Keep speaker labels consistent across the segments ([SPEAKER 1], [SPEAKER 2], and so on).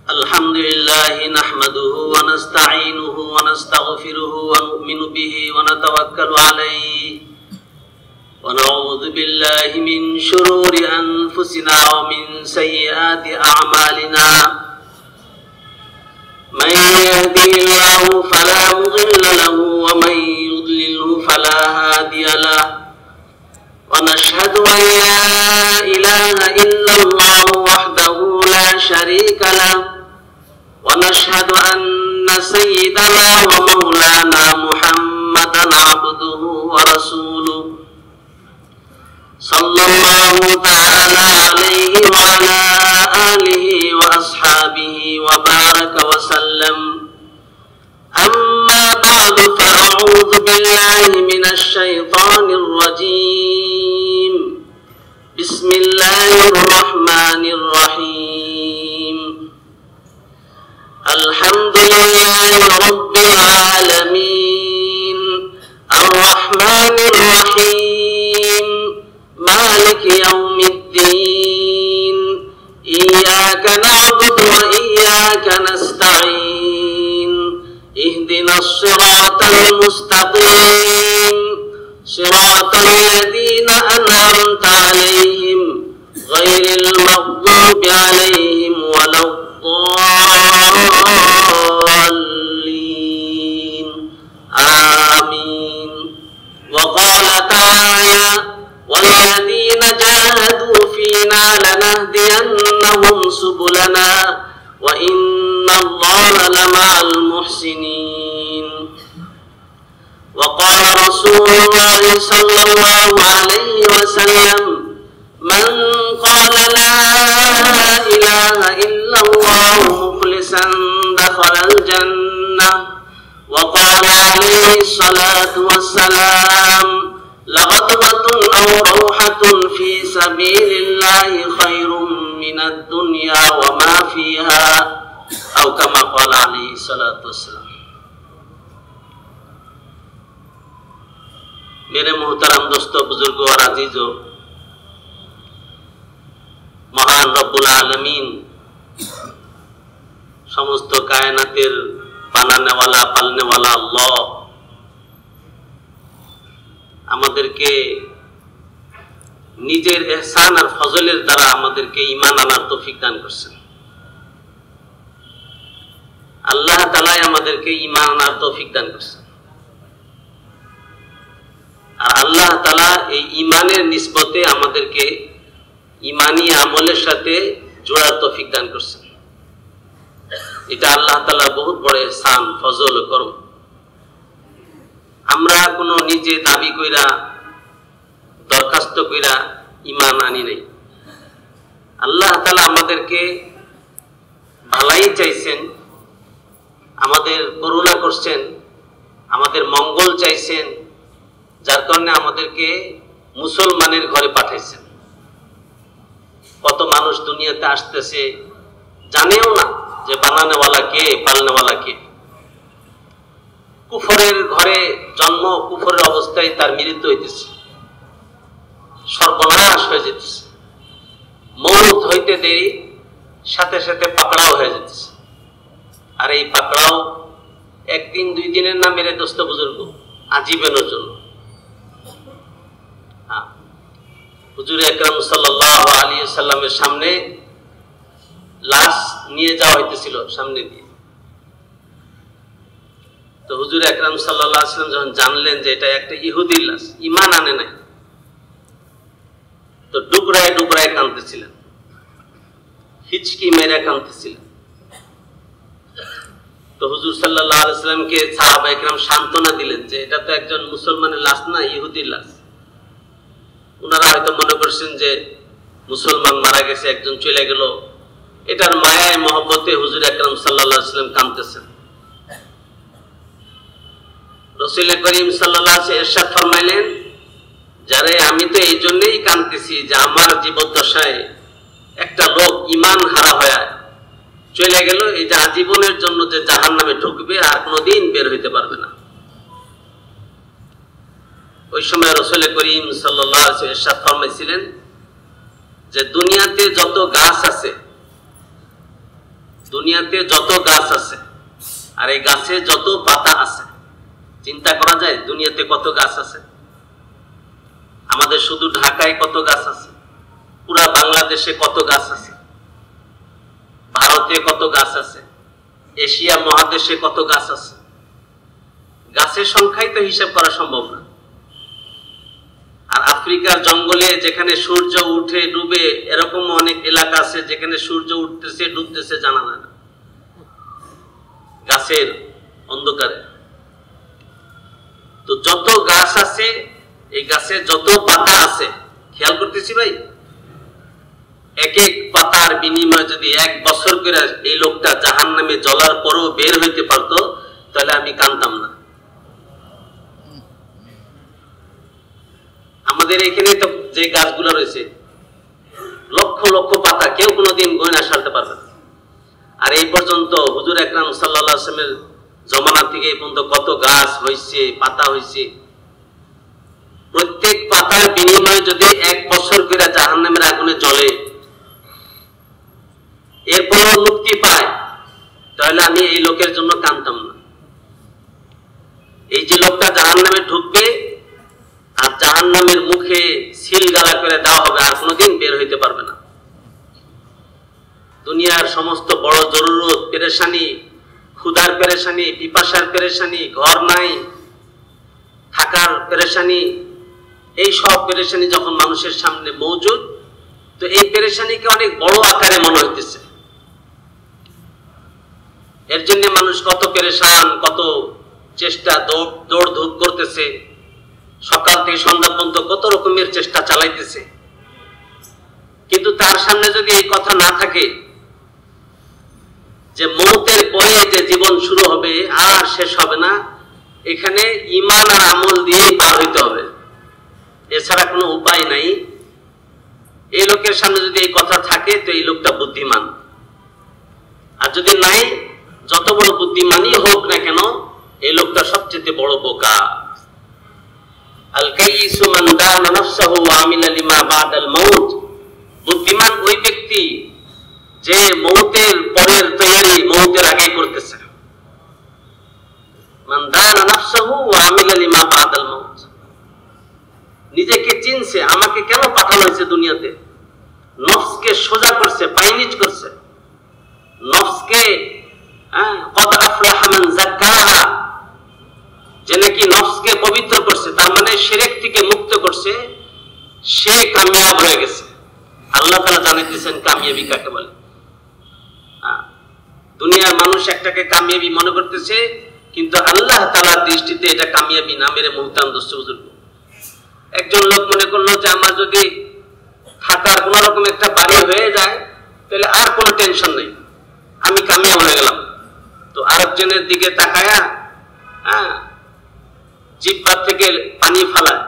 [SPEAKER 1] الحمد لله نحمده ونستعينه ونستغفره ونؤمن به ونتوكل عليه ونعوذ بالله من شرور أنفسنا ومن سيئات أعمالنا من يهده الله فلا مضل له ومن يضلله فلا هادي له ونشهد أن لا إله إلا الله وحده لا شريك له ونشهد أن سيدنا ومولانا محمدا عبده ورسوله صلى الله تعالى عليه وعلى آله وأصحابه وبارك وسلم أما بعد فأعوذ بالله من الشيطان الرجيم بسم الله الرحمن الرحيم الحمد لله رب العالمين الرحمن الرحيم مالك يوم الدين إياك نعبد وإياك نستعين اهدنا الصراط المستقيم صراط الذين أنعمت عليهم غير المغضوب عليهم ولا الضالين آمين وقال تعالى والذين جاهدوا فينا لنهدينهم سبلنا وإن الله لمع المحسنين وقال رسول الله صلى الله عليه وسلم من قال لا إله إلا الله مخلصا دخل الجنة وقال عليه الصلاة والسلام لغضبة أو روحة في سبيل الله خير من الدنيا وما فيها أو كما قال عليه الصلاة والسلام मेरे मोहतरम दोस्तों बुजुर्गों और अजीजों महान रब्बुल आलमीन समस्त कायनातेर बानाने वाला पालने वाला अल्लाह আমাদেরকে নিজের ইহসান আর ফজলের দ্বারা আমাদেরকে ঈমান আনার তৌফিক দান করেছেন আল্লাহ তাআলা আমাদেরকে ঈমান আনার তৌফিক দান করেছেন আর আল্লাহ তাআলা এই ঈমানের নিসবতে আমাদেরকে ঈমানি আমলের সাথে জোড়ার তৌফিক দান করেছেন এটা আল্লাহ তাআলার বহুত বড় ইহসান ফজল ও করম আমরা কোনো নিজে দাবি কইরা দরখাস্ত কইরা ঈমান আনি নাই আল্লাহ তাআলা আমাদেরকে ভালাই চাইছেন আমাদের করুণা করছেন আমাদের মঙ্গল চাইছেন যার কারণে আমাদেরকে মুসলমানের ঘরে পাঠাইছেন কত মানুষ দুনিয়াতে আসতেছে জানেও না যে বানানেওয়ালা কে পালনেওয়ালা কে কুফরের ঘরে জন্ম কুফরের অবস্থায় তার মৃত্যু হইতেছে সর্বনাশ হয়ে যেতেছে মওত হইতে দেরি সাথে সাথে পাকড়াও হয়ে যেতেছে আর এই পাকড়াও একদিন দুই দিনের না মেরে দোস্ত বুজুর্গ আজীবনের জন্য হুজুর আকরাম সাল্লাল্লাহু আলাইহি ওয়াসাল্লামের সামনে লাশ নিয়ে যাওয়া হইতেছিল সামনে দিয়ে তো হুজুর আকরাম সাল্লাল্লাহু আলাইহি ওয়াসাল্লাম যখন জানলেন যে এটা একটা ইহুদির লাশ ঈমান আনে নাই তো ডুকরায় ডুকরায় কাঁদতেছিলেন হিচকি মেরে কাঁদতেছিলেন তো হুজুর সাল্লাল্লাহু আলাইহি ওয়াসাল্লামকে সাহাবায়ে কেরাম সান্ত্বনা দিলেন যে এটা তো একজন মুসলমানের লাশ না ইহুদির লাশ ওনারা হয়তো মনে করছেন যে মুসলমান মারা গেছে একজন চলে গেল এটার মায়ায় মহব্বতে হুজুর আকরাম সাল্লাল্লাহু আলাইহি ওয়াসাল্লাম কাঁদতেছেন রাসূল করিম সাল্লাল্লাহু আলাইহি ওয়াসাল্লাম ইরশাদ ফরমাইলেন যারে আমি তো এই জন্যই কাঁদতেছি যে আমার জীবদ্দশায় একটা লোক ঈমান হারা হয়ে চলে গেল এই যে আজীবনের জন্য যে জাহান্নামে ঢুকবে আর কোনোদিন বের হইতে পারবে না ওই সময় রাসূল করিম সাল্লাল্লাহু আলাইহি ওয়াসাল্লাম ইরশাদ ফরমাইছিলেন যে দুনিয়াতে যত গাছ আছে দুনিয়াতে যত গাছ আছে আর এই গাছে যত পাতা আছে, চিন্তা করা যায় দুনিয়াতে কত গাছ আছে? আমাদের শুধু ঢাকায় কত গাছ আছে, পুরা বাংলাদেশে কত গাছ আছে, ভারতে কত গাছ আছে, এশিয়া মহাদেশে কত গাছ আছে? গাছের সংখ্যাই তো হিসাব করা সম্ভব না। আর আফ্রিকার জঙ্গলে যেখানে সূর্য উঠে ডুবে, এরকম অনেক এলাকা আছে যেখানে সূর্য উঠতেছে ডুবতেছে জানা যায় না, গাছের অন্ধকারে। তো যত গাছ আছে, এই গাছে যত পাতা আছে, খেয়াল করতেছি ভাই, এক এক পাতার বিনিময়ে যদি 1 বছর করে এই লোকটা জাহান্নামে জ্বলার পরও বের হইতে পারতো, তাহলে আমি কানতাম না। আমাদের এখানে তো যে গাছগুলো রয়েছে, লক্ষ লক্ষ পাতা, কেউ কোনোদিন গয়না সারতে পারবে না। আর এই পর্যন্ত হুজুর আকরাম সাল্লাল্লাহু আলাইহি ওয়াসাল্লামের জমানা থেকে এই পর্যন্ত কত গাছ হয়েছে, পাতা হয়েছে। প্রত্যেক পাতার বিনিময়ে যদি 1 বছর করে জাহান্নামের আগুনে জ্বলে, এরপরও মুক্তি পায়, তাহলে আমি এই লোকের জন্য কাঁদতাম না। এই যে লোকটা জাহান্নামে ঢুকবে আর জাহান্নামের মুখে সিল গালা করে দেওয়া হবে, আর কোনোদিন বের হইতে পারবে না। দুনিয়ার সমস্ত বড় জরুরত, পেরেশানি, ক্ষুধার পেরেশানি, পিপাসার পেরেশানি, ঘর নাই, থাকার পেরেশানি, এই সব পেরেশানি যখন মানুষের সামনে মজুদ, তো এই পেরেশানিকে অনেক বড় আকারে মনে হইতেছে। এর জন্য মানুষ কত পেরেশান, কত চেষ্টা, দৌড় ধূপ করতেছে, সকাল থেকে সন্ধ্যা পর্যন্ত কত রকমের চেষ্টা চালাইতেছে। কিন্তু তার সামনে যদি এই কথা না থাকে যে মৌতের পরে যে জীবন শুরু হবে আর শেষ হবে না, এখানে ঈমান আর আমল দিয়ে পার হইতে হবে, এছাড়া কোনো উপায় নাই। এই লোকের সামনে যদি এই কথা থাকে, তো এই লোকটা বুদ্ধিমান। আর যদি নাই, যত বড় বুদ্ধিমানই হোক না কেন, এই লোকটা সবচেয়ে বড় বোকা। আল কাইয়িসু মান দানা নাফসাহু ওয়া আমিলা লিমা বাদাল মাউত। বুদ্ধিমান ওই ব্যক্তি যে মৌতের পরের তৈরি মৌতের আগে করতেছে। মান দানা নাফসাহু ওয়া আমিলা লিমা বাদাল মাউত। নিজেকে চিনছে, আমাকে কেন পাঠানো হয়েছে দুনিয়াতে, নফসকে সোজা করছে, পাইনিজ করছে, নফসকে কদ আফলাহা মান যাক্কাহা, যে নাকি নফসকে পবিত্র করছে, তার মানে শিরক থেকে মুক্ত করছে, সে কামিয়াব হয়ে গেছে। আল্লাহ তাআলা জানাইতেছেন কামিয়াবি কাকে বলে। দুনিয়ার মানুষ একটাকে কামিয়াবি মনে করতেছে, কিন্তু আল্লাহ তাআলার দৃষ্টিতে এটা কামিয়াবি না। মেরে মুহতারাম দোস্ত বুজুর্গ, একজন লোক মনে করলো যে আমার যদি থাকার কোন রকম একটা বাড়ি হয়ে যায়, তাহলে আর কোনো টেনশন নেই, আমি কামিয়াব হয়ে গেলাম। তো আরেকজনের দিকে তাকায়া জিহ্বা থেকে পানি ফালায়,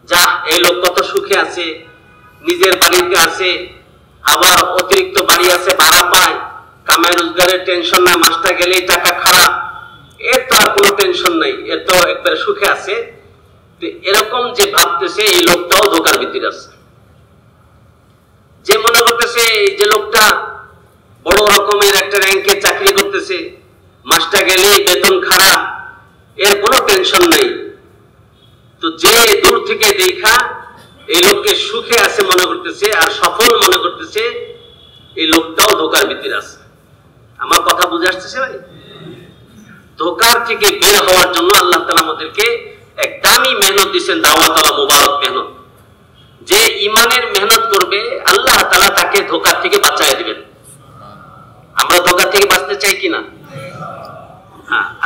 [SPEAKER 1] যা এই লোক কত সুখে আছে, নিজের বাড়িতে আছে, আবার অতিরিক্ত বাড়ি আছে, ভাড়া পায়, কামাই রোজগারের টেনশন নাই, মাসটা গেলেই টাকা খারাপ, এর তো আর কোনো টেনশন নাই, এর তো একবারে সুখে আছে। এরকম যে ভাবতেছে, এই লোকটাও ধোকার ভিতরে আছে। যে মনে করতেছে যে লোকটা বড় রকমের একটা র্যাঙ্কে চাকরি করতেছে, মাসটা গেলেই বেতন খারাপ, এর কোনো টেনশন নাই, তো যে দূর থেকে দেখা এই লোককে সুখে আছে মনে করতেছে আর সফল মনে করতেছে, এই লোকটাও ধোকার ভিতরে আছে। আমার কথা বুঝে আসতেছে ভাই? ধোকার থেকে বের হওয়ার জন্য আল্লাহ তাআলা আমাদেরকে এক দামি মেহনত দিচ্ছেন, দাওয়াত ওয়ালা মুবারক মেহনত। যে ইমানের মেহনত করবে, আল্লাহ তাআলা তাকে ধোকার থেকে বাঁচায় দিবেন। আমরা ধোকা থেকে বাঁচতে চাই কিনা?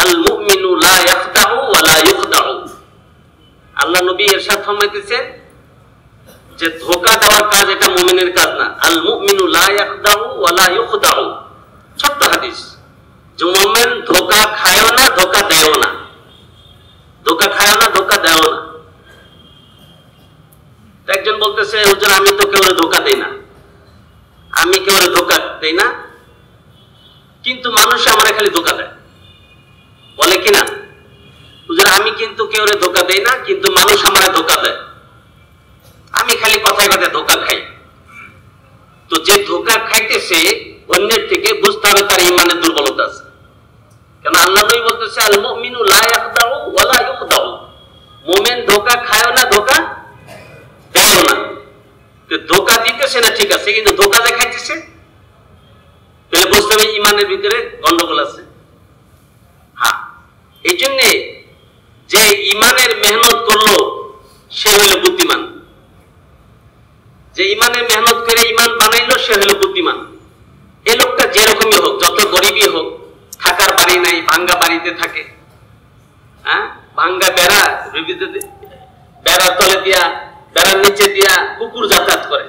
[SPEAKER 1] আল মুমিনু লা ইয়াখদাউ ওয়া লা ইউখদাউ। আল্লাহ নবী ইরশাদ ফরমাইতেছেন যে ধোকা দেওয়ার কাজ এটা মুমিনের কাজ না। আল মুমিনু লা ইয়াখদাউ ওয়া লা ইউখদাউ। ছোট্ট হাদিস, যে মুমিন ধোকা খায়ও না, ধোকা দেয়ও না, ধোকা খায়ও না, ধোকা দেয়ও না। একজন বলতেছে, হুজুর আমি তো কেউ ধোকা দেই না, আমি কেউ ধোকা দেই না, কিন্তু মানুষ আমার খালি ধোকা দেয়। বলে কিনা, হুজুর আমি কিন্তু কেউ ধোকা দেই না, কিন্তু মানুষ আমার ধোকা দেয়, আমি খালি কথায় কথায় ধোকা খাই। তো যে ধোকা খাইতেছে অন্যের থেকে, বুঝতে ভাবে তার ইমানের দুর্বলতা আছে। কেন আল্লাহ নবী বলতেছে আল মুমিনু লা ইয়াখদাউ ওয়া লা ইউখদাউ, মুমিন ধোঁকা খায়ও না ধোঁকা দেয়ও না। তো ধোঁকা দিতেছে না ঠিক আছে, কিন্তু ধোঁকা যে খাইতেছে তাহলে বুঝতে হবে ইমানের ভিতরে গন্ডগোল আছে। হ্যাঁ, এই জন্যে যে ইমানের মেহনত করলো সে হইল বুদ্ধিমান, যে ইমানের মেহনত করে ইমান বানাইলো সে হইল বুদ্ধিমান। এই লোকটা যেরকমই হোক, যত গরিবই হোক, থাকার বাড়ি নাই, ভাঙ্গা বাড়িতে থাকে, হ্যাঁ, ভাঙ্গা বেড়া, বেড়ার তলে দিয়া, বেড়ার নিচে দিয়া কুকুর যাতায়াত করে,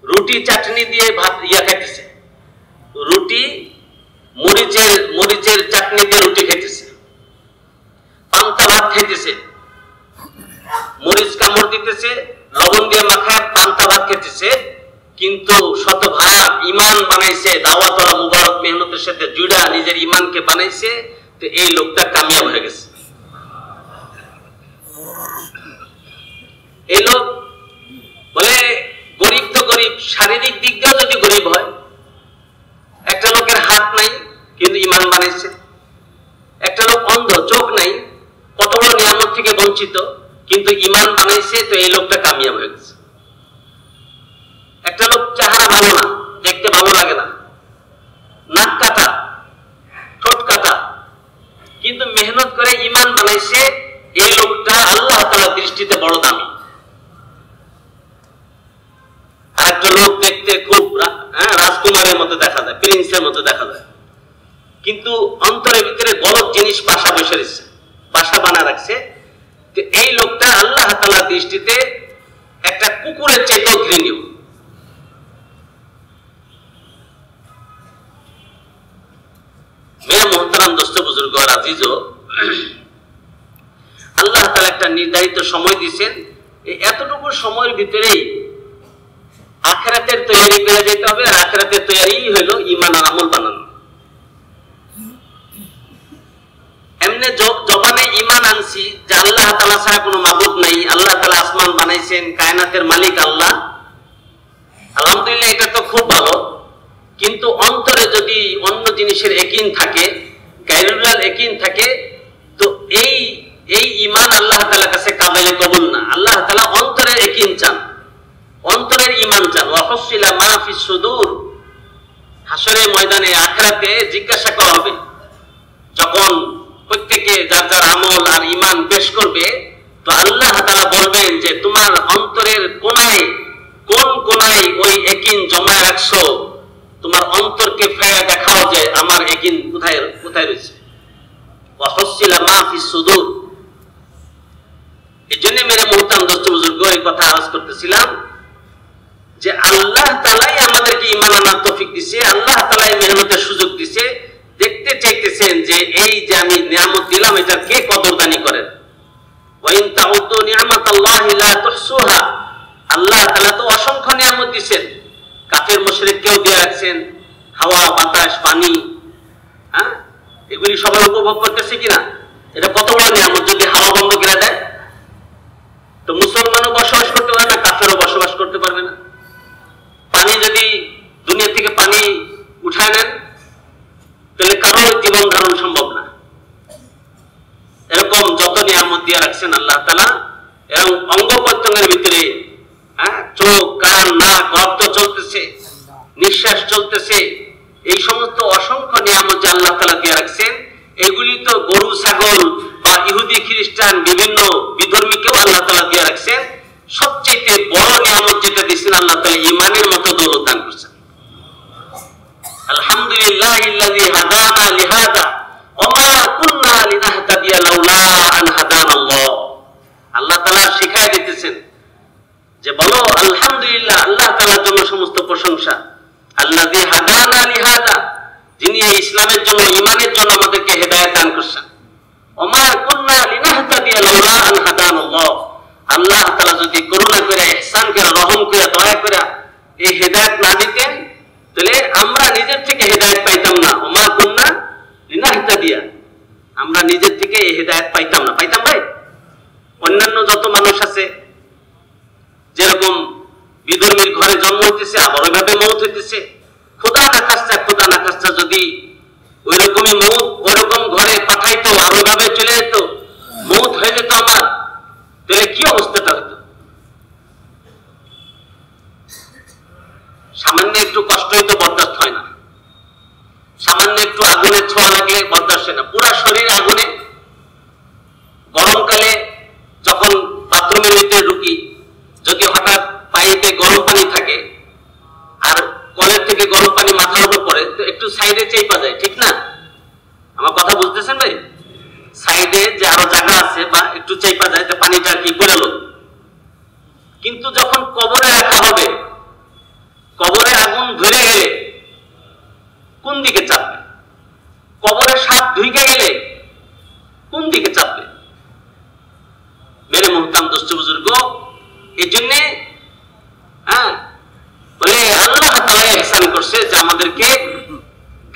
[SPEAKER 1] রুটি চাটনি দিয়ে ভাত খাইতেছে, রুটি মরিচের চাটনি দিয়ে রুটি খাইতেছে, পান্তা ভাত খাইতেছে, মরিচ কামড় দিতেছে, লবণ দিয়ে মাখায় পান্তা ভাত খেতেছে, কিন্তু শতভাগ ইমান বানাইছে, দাওয়াতওয়ালা মুবারক মেহনতের সাথে জুড়া নিজের ইমানকে বানাইছে। তো এই লোকটা কামিয়াব হয়ে গেছে। এই লোক বলে গরিব তো গরিব, শারীরিক দিক দিয়েও যদি গরিব হয়, একটা লোকের হাত নাই কিন্তু ইমান বানাইছে, একটা লোক অন্ধ, চোখ নাই, কত বড় নিয়ামত থেকে বঞ্চিত, কিন্তু ইমান বানাইছে, তো এই লোকটা কামিয়াব হয়ে গেছে। একটা লোক চেহারা ভালো না, দেখতে ভালো লাগে না, নাক কাটা, ঠোঁট কাটা, কিন্তু মেহনত করে ইমান বানাইছে, এই লোকটা আল্লাহ তাআলার দৃষ্টিতে বড় দামি। আর একটা লোক দেখতে খুব রাজকুমারের মতো দেখা যায়, প্রিন্সের মতো দেখা যায়, কিন্তু অন্তরের ভিতরে গলত জিনিস বাসা বসে রয়েছে, বাসা বানা রাখছে। তো এই লোকটা আল্লাহ তাআলার দৃষ্টিতে একটা কুকুরের চাইতেও ঘৃণীয়। মেরে মোহতারাম দোস্ত বুজুর্গ আর আজিজ, আল্লাহ তাআলা একটা নির্ধারিত সময় দিয়েছেন, এতটুকু সময়ের ভিতরেই আখিরাতের তৈরি করে যেতে হবে। আর আখিরাতের তৈরি হলো ঈমান আর আমল বানানো। এমনি জবানে ঈমান আনছি যে আল্লাহ তাআলা ছাড়া কোনো মাবুদ নাই, আল্লাহ তাআলা আসমান বানাইছেন, কায়নাতের মালিক আল্লাহ, আলহামদুলিল্লাহ, এটা তো খুব ভালো। কিন্তু অন্তরে যদি অন্য জিনিসের ইয়াকিন থাকে, গায়রুল্লাহর ইয়াকিন থাকে, তো এই ঈমান আল্লাহ তাআলার কাছে কাবিলে কবুল না। আল্লাহ তাআলা অন্তরের ইয়াকিন চান, অন্তরের ঈমান চান। ওয়া হুসিলা মা ফিস সুদূর, হাসরের ময়দানে আখিরাতে জিজ্ঞাসা করা হবে, যখন প্রত্যেকে যার যার আমল আর ঈমান পেশ করবে, তো আল্লাহ তাআলা বলবেন যে তোমার অন্তরের কোনায়, কোন কোনায় ওই ইয়াকিন জমা রাখছো, তোমার অন্তরকে ফেরা দেখাও যে আমার ইয়াকিন কোথায় কোথায় রয়েছে। ওয়া হুসিলা মা ফিস সুদূর। এজন্য মেরে মুহতারাম দোস্ত বুজুর্গ, এই কথা আওয়াজ করতেছিলাম যে আল্লাহ তাআলাই আমাদেরকে ঈমান আনার তৌফিক দিয়েছে, আল্লাহ তাআলাই মেহনতের সুযোগ দিয়েছে। দেখতে চাইতেছেন যে এই যে আমি নিয়ামত দিলাম, এটা কে কদরদানি করেন। ওয়া ইন তাউদ্দু নি'মাতাল্লাহি লা তুহসুহা, আল্লাহ তাআলা তো অসংখ্য নিয়ামত দিয়েছেন, কাফের মুশরিককেও দিয়ে রাখছেন, হাওয়া বাতাস পানি, হ্যাঁ, এগুলি সবাই উপভোগ করতেছে কিনা? এটা কত বড় নিয়ামত। যদি হাওয়া বন্ধ করে দেয় তো মুসলমানও বসবাস করতে পারবে না, কাফেরও বসবাস করতে পারবে না। পানি যদি দুনিয়া থেকে পানি উঠায় নেন, তাহলে কারোর জীবন ধারণ সম্ভব না। এরকম যত নিয়ামত দিয়ে রাখছেন আল্লাহ তাআলা, এবং অঙ্গ প্রত্যঙ্গের ভিতরে, হ্যাঁ, চোখ কান নাক রক্ত চলতেছে, নিঃশ্বাস চলতেছে, এই সমস্ত অসংখ্য নিয়ামত যে আল্লাহ তাআলা দিয়ে রাখছেন, এগুলি তো গরু ছাগল বা ইহুদি খ্রিস্টান বিভিন্ন বিধর্মীকেও আল্লাহ তাআলা দিয়ে রাখছেন। সবচেয়ে বড় নিয়ামত যেটা দিয়েছেন আল্লাহ তাআলা, ঈমানের মতো দৌলত দান করছেন। আলহামদুলিল্লাহিল্লাযী হাদানা লিহাযা ওয়া মা কুন্না লিনাহতাদিয়া লাউলা আন হাদানাল্লাহ। আল্লাহ তাআলা শিখায় দিতেছেন যে বলো আলহামদুলিল্লাহ, আল্লাহ তাআলার জন্য সমস্ত প্রশংসা। আল্লাযী হাদানা লিহাযা, যিনি এই ইসলামের জন্য, ঈমানের জন্য আমাদেরকে হেদায়েত দান করেছেন। ওয়া মা কুন্না লিনাহতাদিয়া লাউলা আন হাদানাল্লাহ, আল্লাহ তাআলা যদি করুণা করে, ইহসান করে, রহম করে, দয়া করে এই হেদায়েত না দিতেন, তাহলে আমরা নিজের থেকে হেদায়েত পাইতাম না। ওয়া মা কুন্না লিনাহতাদিয়া, আমরা নিজের থেকে এই হেদায়েত পাইতাম না। পাইতাম ভাই? অন্যান্য যত মানুষ আছে, যেরকম বিধর্মীর ঘরে জন্ম হইতেছে, আবার ওইভাবে মৌত হইতেছে, খোদা না খাস্তা খোদা কিন্তু যখন কবরে রাখা হবে, কবরে আগুন ধরে গেলে কোন দিকে চাপবে? কবরে সাপ ঢুকে গেলে কোন দিকে চাপবে? মেরে মুহতারাম দোস্ত বুজুর্গ, এই জন্যে বলে আল্লাহ তাআলা ইহসান করছে যে আমাদেরকে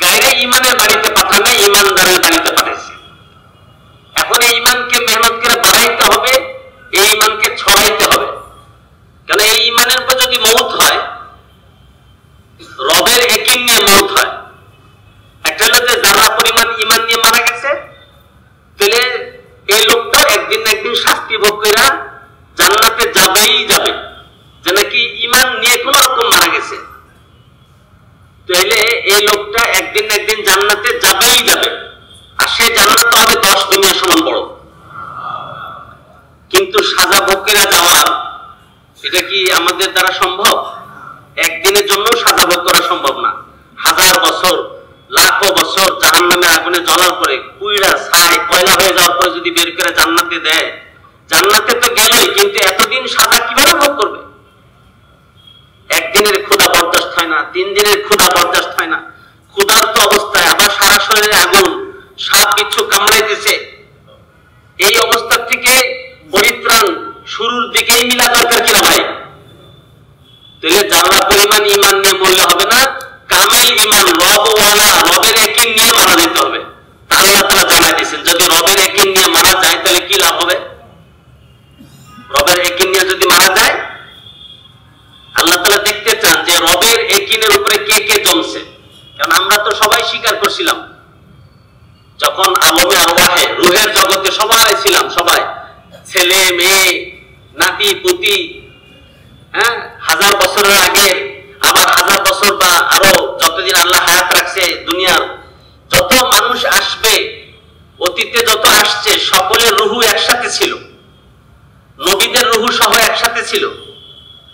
[SPEAKER 1] গায়রে ইমানের বাড়িতে পাঠানো, ইমানদারের বাড়িতে পাঠাইছে। এখন এই ইমানকে মেহনত করে বাড়াইতে হবে, এই ইমানকে ছড়াইতে হবে। কারণ এই ইমানের উপর যদি মওত হয়, রবের ইয়াকিন নিয়ে মওত হয়, একটা হলো যে যারা পরিমাণ ইমান নিয়ে মারা গেছে, তাহলে এই লোকটা একদিন না একদিন শাস্তি ভোগ করে জান্নাতে যাবেই যাবে, যে নাকি ইমান নিয়ে কোন রকম মারা গেছে। তাহলে এই লোকটা একদিন না একদিন জান্নাতে যাবেই যাবে, আর সে জান্নাত হবে 10 দুনিয়া সমান বড়। কিন্তু সাজা ভোগ করে যাওয়া, এটা কি আমাদের দ্বারা সম্ভব? একদিনের জন্য সাজা ভোগ করা সম্ভব না। 1000 বছর, লাখো বছর জাহান্নামের আগুনে জ্বলার পরে কুইড়া ছাই কয়লা হয়ে যাওয়ার পরে যদি বের করে জান্নাতে দেয়, জান্নাতে তো গেলই, কিন্তু এতদিন সাজা কিভাবে ভোগ করবে? একদিনের ক্ষুধা বরদাস্ত হয় না, 3 দিনের ক্ষুধা বরদাস্ত হয় না, ক্ষুধার্ত অবস্থায় আবার সারা শরীরে আগুন, সাপ বিচ্ছু কামড়াইতেছে। এই অবস্থা থেকে পরিত্রাণ শুরুর দিকেই মিলা দরকার কিনা ভাই? তাহলে যারা পরিমাণ ইমান নিয়ে মরলে হবে না, কামেল ইমান রবওয়ালা, রবের ইয়াকিন নিয়ে মারা যেতে হবে। আল্লাহ তাআলা জানাই দিয়েছেন যদি রবের ইয়াকিন নিয়ে মারা যায় তাহলে কি লাভ হবে? রবের ইয়াকিন নিয়ে যদি মারা যায়, আল্লাহ তাআলা দেখতে চান যে রবের ইয়াকিনের উপরে কে কে জমছে। কারণ আমরা তো সবাই স্বীকার করছিলাম, যখন আলমে আরওয়াহে রূহের জগতে সবাই ছিলাম, সবাই ছেলে মেয়ে নাতি পুতি, 1000 বছরের আগে, আবার 1000 বছর বা আরো যতদিন আল্লাহ হায়াত রাখছে, দুনিয়ার যত মানুষ আসবে, অতীতে যত আসছে, সকলের রুহু একসাথে ছিল, নবীদের রুহু সহ একসাথে ছিল,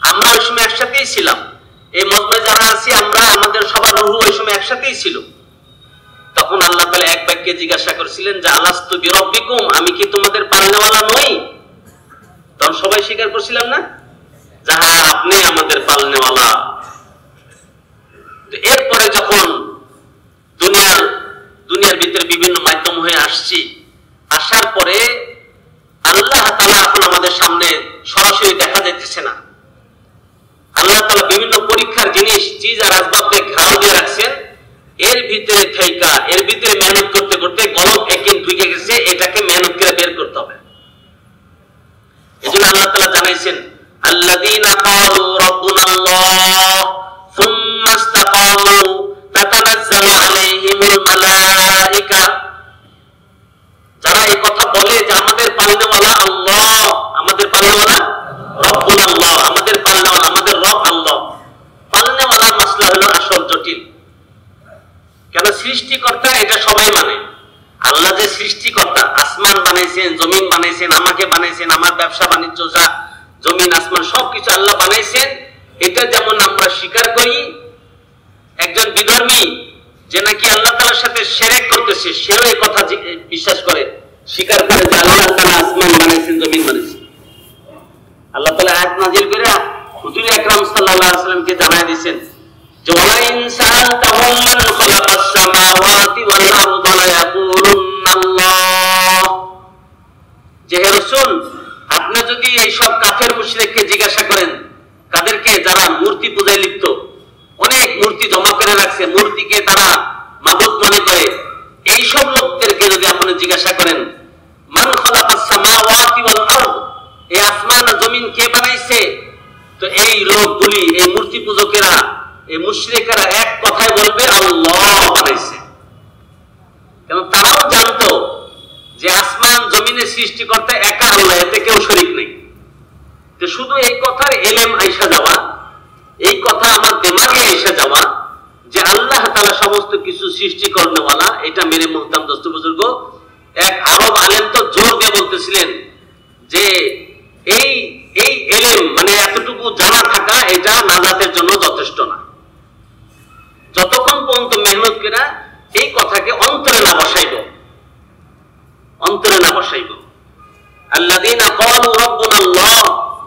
[SPEAKER 1] আমরা ওই সময় একসাথেই ছিলাম। এই মজমে যারা আছি আমরা, আমাদের সবার রুহু ওই সময় একসাথেই ছিল। তখন আল্লাহ তাআলা এক বাক্যে জিজ্ঞাসা করেছিলেন যে আলাস্তু বিরাব্বিকুম, আমি কি তোমাদের পালনেওয়ালা নই? তখন সবাই স্বীকার করছিলাম না যে হ্যাঁ আপনি আমাদের পালনেওয়ালা। এরপরে যখন দুনিয়ার ভিতরে বিভিন্ন মাধ্যম হয়ে আসছি, আসার পরে আল্লাহ তাআলা এখন আমাদের সামনে সরাসরি দেখা যাইতেছে না। আল্লাহ তাআলা বিভিন্ন পরীক্ষার জিনিস, চিজ আর আসবাবকে ঘাও দিয়ে রাখছেন, এর ভিতরে থাইকা, এর ভিতরে মেহনত করতে করতে গলব ইয়াকিন ঢুকে গেছে, এটাকে মেহনত করে বের করতে হবে। এজন্য আল্লাহ তাআলা জানাইছেন আল্লাযীনা ক্বালু রাব্বুনাল্লাহ সুম্মা ইসতাকামু তাতানাজ্জালু আলাইহিমুল মালায়েকা, যারা এই কথা বলে যে আমাদের পালনেওয়ালা আল্লাহ, আমাদের পালনেওয়ালা রব্বুনাল্লাহ, আমাদের পালনেওয়ালা, আমাদের রব আল্লাহ। পালনেওয়ালার মাসলা হলো আসল জটিল। কেন? সৃষ্টিকর্তা এটা সবাই মানে, আল্লাহ যে সৃষ্টিকর্তা, আসমান বানাইছেন, জমিন বানাইছেন, আমাকে বানাইছেন, আমার ব্যবসা বাণিজ্য যা জমিন আসমান সবকিছু আল্লাহ বানাইছেন, এটা যেমন আমরা স্বীকার করি। একজন বিধর্মী যে নাকি আল্লাহ তাআলার সাথে শিরক করতেছে, সেও এই কথা বিশ্বাস করে, স্বীকার করে যে আল্লাহ তাআলা আসমান বানাইছেন, জমিন বানাইছেন। আল্লাহ তাআলা আয়াত নাযিল করে হুজুর আকরাম সাল্লাল্লাহু আলাইহি ওয়াসাল্লামকে জানায় দিয়েছেন যে ওয়াইন সাআলতাহুম মান খালাকাস সামাওয়াতি ওয়াল আরদা লায়াকুলুন্নাল্লাহ, যে হে রাসূল আপনি যদি এই সব কাফের মুশরিককে জিজ্ঞাসা করেন, কাদেরকে? যারা মূর্তি পূজায় লিপ্ত, অনেক মূর্তি জমা করে রাখছে, মূর্তিকে তারা মাবুদ মনে করে, এই সব লোকদেরকে যদি আপনি জিজ্ঞাসা করেন মান খালাকাস সামাওয়াতি ওয়াল আরদ, এই আসমান আর জমিন কে বানাইছে, তো এই লোকগুলি, এই মূর্তি পূজকেরা, এই মুশরিকেরা এক কথায় বলবে আল্লাহ বানাইছে। কেন? তারাও জানতো যে আসমান জমিনের সৃষ্টিকর্তা একা আল্লাহ, এতে কেউ শরীক নেই। তো শুধু এই কথার এলেম আইসা যাওয়া, এই কথা আমার দিমাগে এসে যাওয়া যে আল্লাহ তাআলা সমস্ত কিছু সৃষ্টি করনেওয়ালা, এটা মেরে মুহতারাম দোস্ত বুজুর্গ, এক আরব আলেম তো জোর দিয়ে বলতেছিলেন যে এই এলেম মানে এতটুকু জানা থাকা, এটা নাজাতের জন্য যথেষ্ট না। যতক্ষণ পর্যন্ত মেহনত করে এই কথাকে অন্তরে না বসাইব, অন্তরে না বসাইব। আল্লাযীনা ক্বালু রাব্বুনাল্লাহ,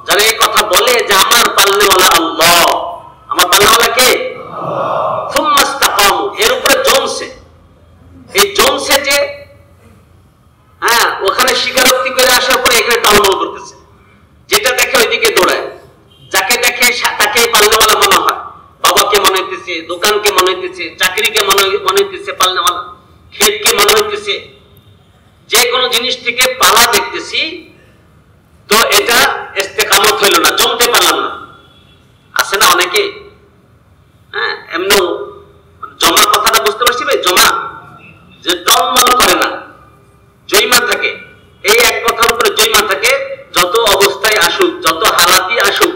[SPEAKER 1] যারা এই কথা বলে বলে যে আমার পালনেওয়ালা আল্লাহ, আমার পালনেওয়ালা কে? সুম্মা ইসতাকামু, এর উপরে জমছে। এই জমছে যে ওখানে স্বীকারোক্তি করে আসার পরে এখানে তালমল করতেছে, যেটা দেখে ওইদিকে দৌড়ায়, যাকে দেখে তাকে পালনেওয়ালা মনে হয়। বাবাকে মনে হইতেছে, দোকানকে মনে হইতেছে, চাকরিকে মনে হইতেছে পালনেওয়ালা, ক্ষেতকে মনে হইতেছে, যে কোনো জিনিস থেকে পালা দেখতেছি, তো এটা ইস্তেকামত হইল না, জমতে পারলাম না। আছে না অনেকে, এমনি জমা কথাটা বুঝতে পারছি ভাই, জমা যে টলমল করে না, জয়মা থাকে, এই এক কথার উপরে জয়মা থাকে। যত অবস্থায় আসুক, যত হালাতি আসুক,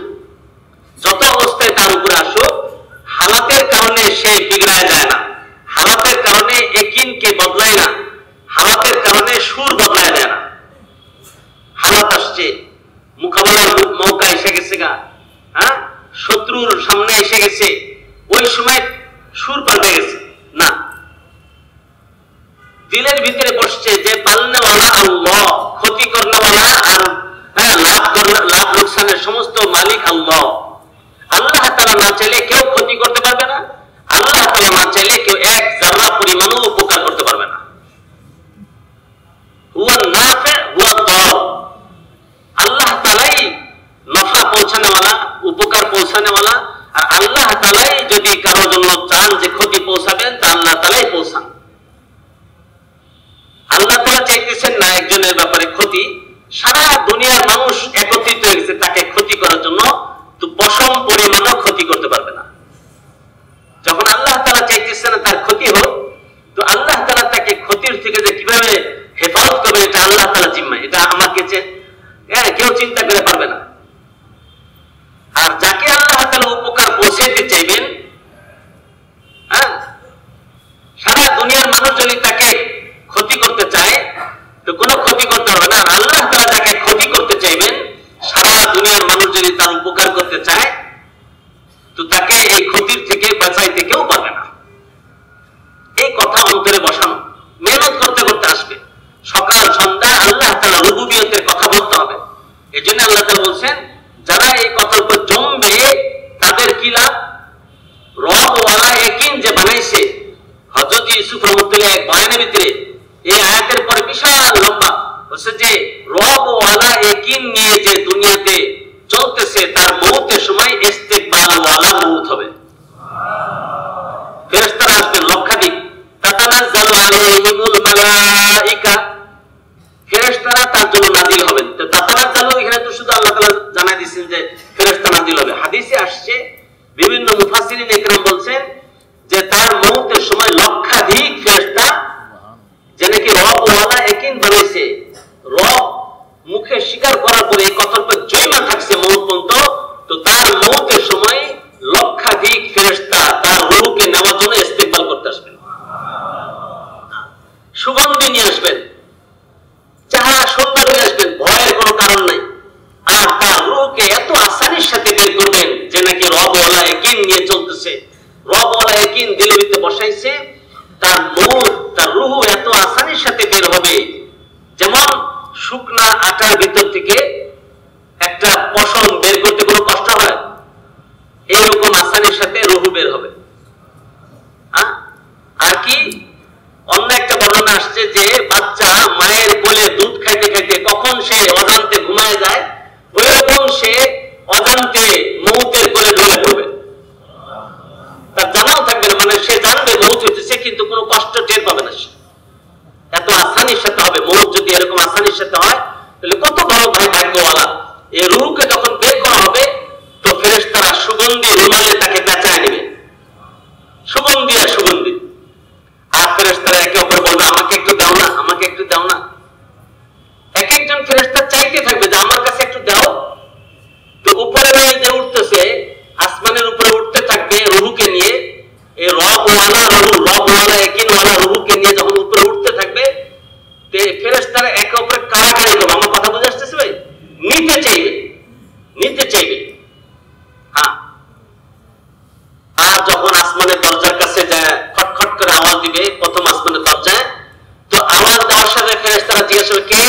[SPEAKER 1] যত অবস্থায় তার উপরে আসুক, হালাতের কারণে সে বিগড়ায় যায় না, হালাতের কারণে একিনকে বদলায় না, হালাতের কারণে সুর বদলায় যায় না। হালাত আসছে, মোকাবেলার মৌকা এসে গেছে গা, শত্রুর সামনে এসে গেছে, ওই সময় সুর পাল্টে গেছে না, দিলের ভিতরে বসছে যে পালনেওয়ালা আল্লাহ, ক্ষতি করনেওয়ালা আর লাভ লোকসানের সমস্ত মালিক আল্লাহ। আল্লাহ তাআলা না চাইলে কেউ ক্ষতি করতে পারবে না, আল্লাহ তাআলা না চাইলে কেউ এক জাররা পরিমাণও উপকার করতে পারবে না। হুয়া নাফি হুয়া দার, আল্লাহ তাআলাই নফা পৌঁছানেওয়ালা, উপকার পৌঁছানেওয়ালা, আর আল্লাহ তাআলাই যদি কারোর জন্য চান যে ক্ষতি পৌঁছাবেন, তা আল্লাহ তাআলাই পৌঁছান। আল্লাহ তাআলা চাইতেছেন না একজনের ব্যাপারে ক্ষতি, সারা দুনিয়ার মানুষ একত্রিত হয়ে গেছে তাকে ক্ষতি করার জন্য, তো পশম পরিমাণও ক্ষতি করতে পারবে না। যখন আল্লাহ তাআলা চাইতেছেন না তার ক্ষতি হোক, তো আল্লাহ তাআলা তাকে ক্ষতির থেকে যে কিভাবে হেফাজত করবে, এটা আল্লাহ তাআলা জিম্মা, এটা আমাকে কেউ চিন্তা করে পারবে না। আর যাকে আল্লাহ তাআলা উপকার পৌঁছাইতে চাইবেন, সারা দুনিয়ার মানুষ যদি তাকে ক্ষতি করতে চায়, তো কোনো ক্ষতি করতে হবে না। আর আল্লাহ তাআলা যাকে ক্ষতি করতে চাইবেন, সারা দুনিয়ার মানুষ যদি তার উপকার করতে চায়, তো তাকে এই ক্ষতির থেকে বাঁচাইতে কেউ পারবে না। এই কথা অন্তরে বসানো, মেহনত করতে করতে আসবে, সকাল সন্ধ্যা আল্লাহ তাআলা রুবুবিয়তের কথা বলতে হবে। এই জন্য আল্লাহ তাআলা বলছেন, যারা এই কথার উপর জমবে তাদের কি লাভ? রব ওয়ালা ইয়াকিন যে বানাইছে, হযরত ইউসুফ রাহমাতুল্লাহ এক বয়ানের ভিতরে এই আয়াতের পরে বিশাল লম্বা বলছে যে রব ওয়ালা ইয়াকিন নিয়ে যে দুনিয়াতে চলতেছে, তার মওতের সময় ইস্তিকবাল ওয়ালা মওত হবে। ফেরেশতারা আসবেন লক্ষাধিক, তাতানাজ্জালু আলাইহিমুল মালাইকা, ফেরেশতারা তার জন্য নাজিল হবেন। তো তাতানাজ্জালু এখানে তো শুধু আল্লাহ তাআলা জানাই দিয়েছেন যে ফেরেশতা নাজিল হবে। হাদিসে আসছে, বিভিন্ন মুফাসসিরিন ইকরাম বলছেন যে তার মওতের সময় লক্ষাধিক ফেরেশতা, যে নাকি রব ওয়ালা ইয়াকিন বানাইছে, রব মুখে স্বীকার করার পরে এই কথার উপর জয়মা থাকছে মওত পর্যন্ত, তো তার মওতের সময় লক্ষাধিক ফেরেশতা তার রূহকে নেওয়ার জন্য ইস্তেকবাল করতে আসবেন, সুগন্ধি নিয়ে আসবেন, যাহা সুন্দর নিয়ে আসবেন, ভয়ের কোনো কারণ নাই। আর তার রূহকে এত আসানির সাথে বের করবেন যে নাকি রব ওয়ালা ইয়াকিন নিয়ে চলতেছে, রব ওয়ালা ইয়াকিন দিলের ভিতরে বসাইছে, তার মওত, তার রূহ এত আসানির সাথে বের হবে, যেমন শুকনা আটার ভিতর থেকে একটা পশম বের করতে কোনো কষ্ট হয়, এইরকম আসানির সাথে রূহ বের হবে। আর কি অন্য একটা বর্ণনা আসছে যে বাচ্চা মায়ের কোলে দুধ খাইতে খাইতে কখন সে অজান্তে ঘুমায় যায়, ওইরকম সে অজান্তে মওতের কোলে ঢলে পড়বে, তার জানাও থাকবে না, মানে সে জানবে মওত হইতেছে কিন্তু কোনো কষ্ট টের পাবে না। এত আসানির সাথে হবে মওত। যদি এরকম আসানির সাথে হয় তাহলে কত বড় ভাগ্যওয়ালা। এই রূহকে যখন বের করা হবে, তো ফেরেশতারা সুগন্ধি রুমালে তাকে পেঁচায় নেবে, সুগন্ধি আর সুগন্ধি। আর ফেরেশতারা একে অপর বলবে, আমাকে একটু দাও না, আমাকে একটু দাও না। এক একজন ফেরেশতা চাইতে থাকবে যে আমার কাছে একটু দাও। তো উপরে যে উঠতেছে, আসমানের উপরে উঠতে থাকবে রূহকে নিয়ে, এই রব ওয়ালা রূহ, রব ওয়ালা ইয়াকিন ওয়ালা রূহকে নিয়ে যখন উপরে উঠতে থাকবে, তে ফেরেশতারা একে অপরের কাড়াকাড়ি করবে। আমার কথা বুঝে আসতেছে ভাই? নিতে চাইবে, নিতে চাইবে। আর যখন আসমানের দরজার কাছে যায়, খটখট করে আওয়াজ দিবে প্রথম আসমানের দরজায়, তো আওয়াজ দেওয়ার সাথে ফেরেশতারা জিজ্ঞাসা করবে কে?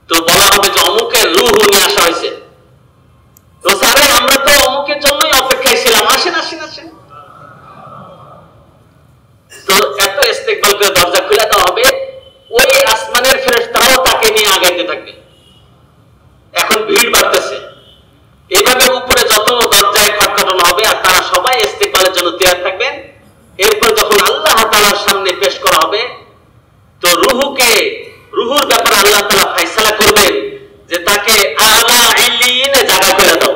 [SPEAKER 1] তো বলা হবে যে অমুকের রূহ নিয়ে আসা হয়েছে। ইস্তেকবাল করে দরজা খুলে দেওয়া হবে, ওই আসমানের ফেরেশতারাও তাকে নিয়ে আগাইতে থাকবে। এখন ভিড় বাড়তেছে, এইভাবে উপরে যত দরজায় খটখটানো হবে আর তারা সবাই ইস্তেকবালের জন্য তৈরি থাকবেন। এরপর যখন আল্লাহ তাআলার সামনে পেশ করা হবে, তো রুহুর ব্যাপারে আল্লাহ তাআলা ফয়সালা করবেন যে তাকে আলা ইল্লিয়িনে জায়গা করে দাও।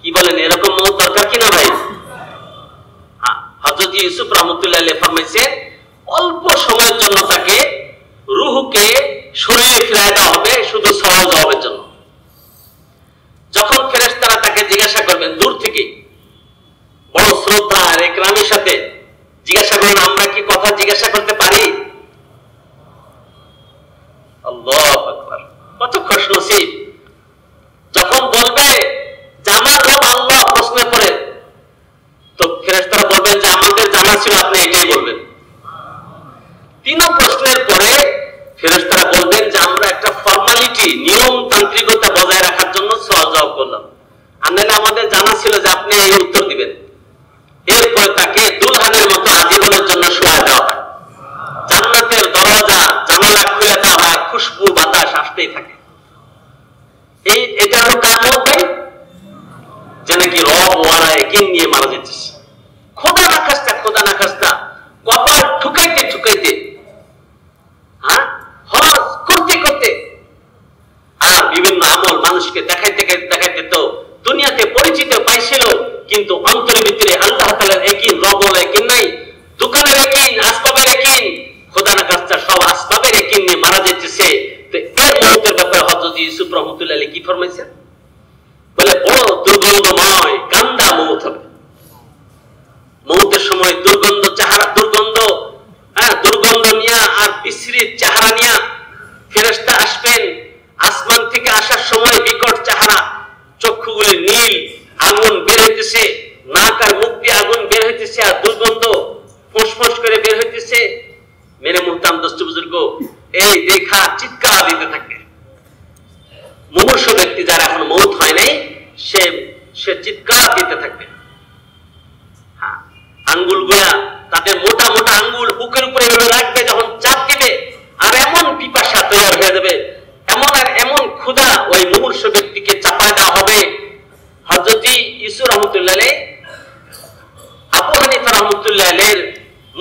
[SPEAKER 1] কি বলেন, এরকম মওত দরকার কিনা ভাই? হযরত ইউসুফ রাহমাতুল্লাহ আলাইহি ফরমাইছেন অল্প সময়ের জন্য তাকে রূহকে শরীরে ফিরিয়ে দেওয়া হবে শুধু সওয়াল জবাবের জন্য। যখন ফেরেশতারা তাকে জিজ্ঞাসা করবেন দূর থেকে, বড় শ্রদ্ধা আর ইকরামের সাথে জিজ্ঞাসা করবেন, আমরা কি কথা জিজ্ঞাসা করতে পারি? আল্লাহু আকবার, কত খুশনসিব। যখন বলবে যে আমার রব আল্লাহ প্রশ্ন করে, তো ফেরেশতারা বলবেন যে আমাদের জানা ছিল, আপনি এটাই বলবেন। তিন প্রশ্নের পরে ফেরেশতারা বলবেন যে আমরা একটা ফর্মালিটি, নিয়ম তান্ত্রিকতা বজায় রাখার জন্য সওয়াল জবাব করলাম, আর নাহলে আমাদের জানা ছিল যে আপনি এই উত্তর দিবেন। এরপরে তাকে দুলহানের মতো আজীবনের জন্য শোয়া দেওয়া হয়, জান্নাতের দরজা জানালা খুলে দেওয়া হয়, খুশবু বাতাস আসতেই থাকে। এটা হলো কার মত ভাই? যে নাকি রব ওয়ালা ইয়াকিন নিয়ে মারা যেতেছে, খোদা না খাস্তা কপাল ঠুকাইতে হজ করতে আর বিভিন্ন আমল মানুষকে দেখাইতে তো দুনিয়াতে পরিচিত পাইছিল, কিন্তু অন্তরের ভিতরে আল্লাহ তাআলার ইয়াকিন, রব ওয়ালা ইয়াকিন নাই। দোকানের ইয়াকিন, আসবাবের ইয়াকিন, খোদা না খাস্তা সব আসবাবের ইয়াকিন নিয়ে মারা যেতেছে। তো এর মওতের ব্যাপারে হযরত ইউসুফ রাহমাতুল্লাহ আলাইহি কি ফরমাইছেন? বলে বড় দুর্গন্ধময় গান্দা মওত হবে। মওতের সময় দুর্গন্ধ নিয়ে আর বিশ্রীর চেহারা নিয়ে ফেরেশতা আসবেন। আসমান থেকে আসার সময় বিকট চেহারা, চক্ষুগুলি নীল, আগুন বের হইতেছে, নাক আর মুখ দিয়ে আগুন বের হইতেছে, আর দুর্গন্ধ ফোঁস করে বের হইতেছে। মেরে মুহতারাম দোস্ত বুজুর্গ, এই দেখা চিৎকার দিতে থাকে। মুমূর্ষু ব্যক্তি যার এখন মওত হয় নাই, সে চিৎকার দিতে থাকবে। আঙ্গুলগুলা, তাদের মোটা আঙ্গুল বুকের উপরে রাখবে, যখন চাপ দিবে আর এমন পিপাসা তৈরি হয়ে যাবে, এমন ক্ষুধা ওই মুমূর্ষু ব্যক্তিকে চাপায় দেওয়া হবে। হযরত ইউসুফ রাহমাতুল্লাহ আলাইহি আবু হানিফা রাহমাতুল্লাহ আলাইহির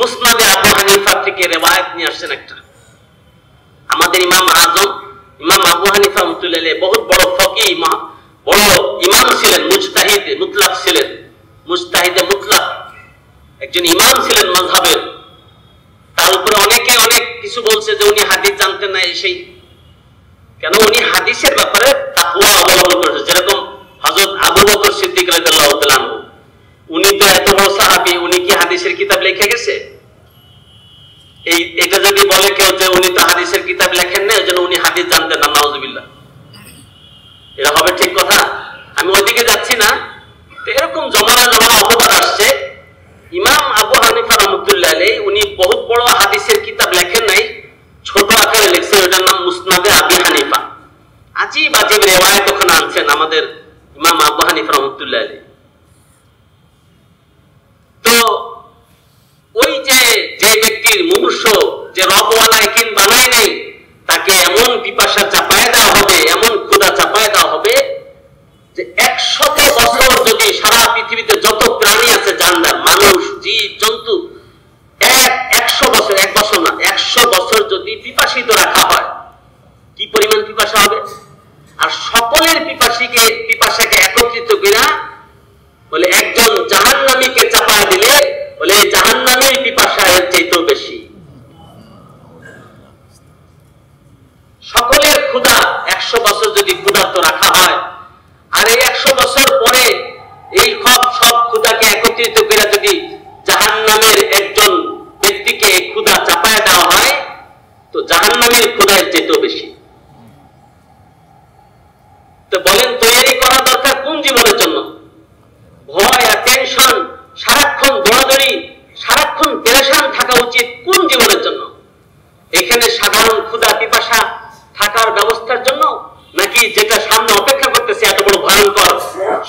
[SPEAKER 1] মুসনাদে আবু হানিফা থেকে রিওয়ায়াত নিয়ে আসছেন একটা। আমাদের ইমাম আযম ইমাম আবু হানিফা রাহমাতুল্লাহ আলাইহি বহুত বড় ফকিহ, বড় ইমাম ছিলেন, মুজতাহিদ মুতলাক ছিলেন, মুজতাহিদে মুতলাক একজন ইমাম ছিলেন মাযহাবের। তার উপরে অনেকে অনেক কিছু বলছে যে উনি হাদিস জানতেন না, সেই কেন উনি হাদিসের ব্যাপারে তাকওয়া অবলম্বন করেছেন। যেরকম হযরত আবু বকর সিদ্দিক রাদিয়াল্লাহু তাআলা আনহু, উনি তো এত বড় সাহাবী, উনি কি হাদিসের কিতাব লিখে গেছে? এটা যদি বলে কেউ যে উনি তো হাদিসের কিতাব লেখেন না, এজন্য উনি হাদিস জানতেন না, নাউযুবিল্লাহ, এটা হবে ঠিক কথা? আমি ওইদিকে যাচ্ছি না। তো এরকম জমানা অপবাদ আসছে। ইমাম আবু হানিফা রাহমাতুল্লাহ আলাইহি উনি বহুত বড় হাদিসের কিতাব লেখেন নাই, ছোট আকারে লিখছেন, এটার নাম মুসনাদে আবি হানিফা। আজীব রিওয়ায়াত ওখানে আনছেন আমাদের ইমাম আবু হানিফা রাহমাতুল্লাহ আলাইহি। তো ওই যে ব্যক্তির মুমূর্ষু, যে রব ওয়ালা ইয়াকিন বানায় নাই, তাকে এমন পিপাসা চাপায় দেওয়া হবে, এমন ক্ষুধা চাপায় দেওয়া হবে যে 100 বছর যদি সারা পৃথিবীতে যত প্রাণী আছে, জানদার, মানুষ, জীব জন্তু, 100 বছর, 1 বছর না, 100 বছর যদি পিপাসিত রাখা হয়, কি পরিমাণ পিপাসা হবে? আর সকলের পিপাসাকে একত্রিত করে বলে একজন জাহান্নামীকে চাপায় দিলে বলে জাহান্নামীর পিপাসা এর চাইতেও বেশি। সকলের ক্ষুধা 100 বছর যদি ক্ষুধার্ত রাখা হয়, আর এই 100 বছর পরে এই সব ক্ষুধাকে একত্রিত করে যদি জাহান্নামের একজন ব্যক্তিকে ক্ষুধা চাপায় দেওয়া হয়, তো জাহান্নামের ক্ষুধা এর চাইতেও বেশি। তো বলেন, তৈরি করা দরকার কোন জীবনের জন্য? ভয় আর টেনশন, সারাক্ষণ দৌড়াদৌড়ি, সারাক্ষণ পেরেশান থাকা উচিত কোন জীবনের জন্য? এখানে সাধারণ ক্ষুধা পিপাসা থাকার ব্যবস্থার জন্য, নাকি যেটা সামনে অপেক্ষা করতেছে এত বড় ভয়ঙ্কর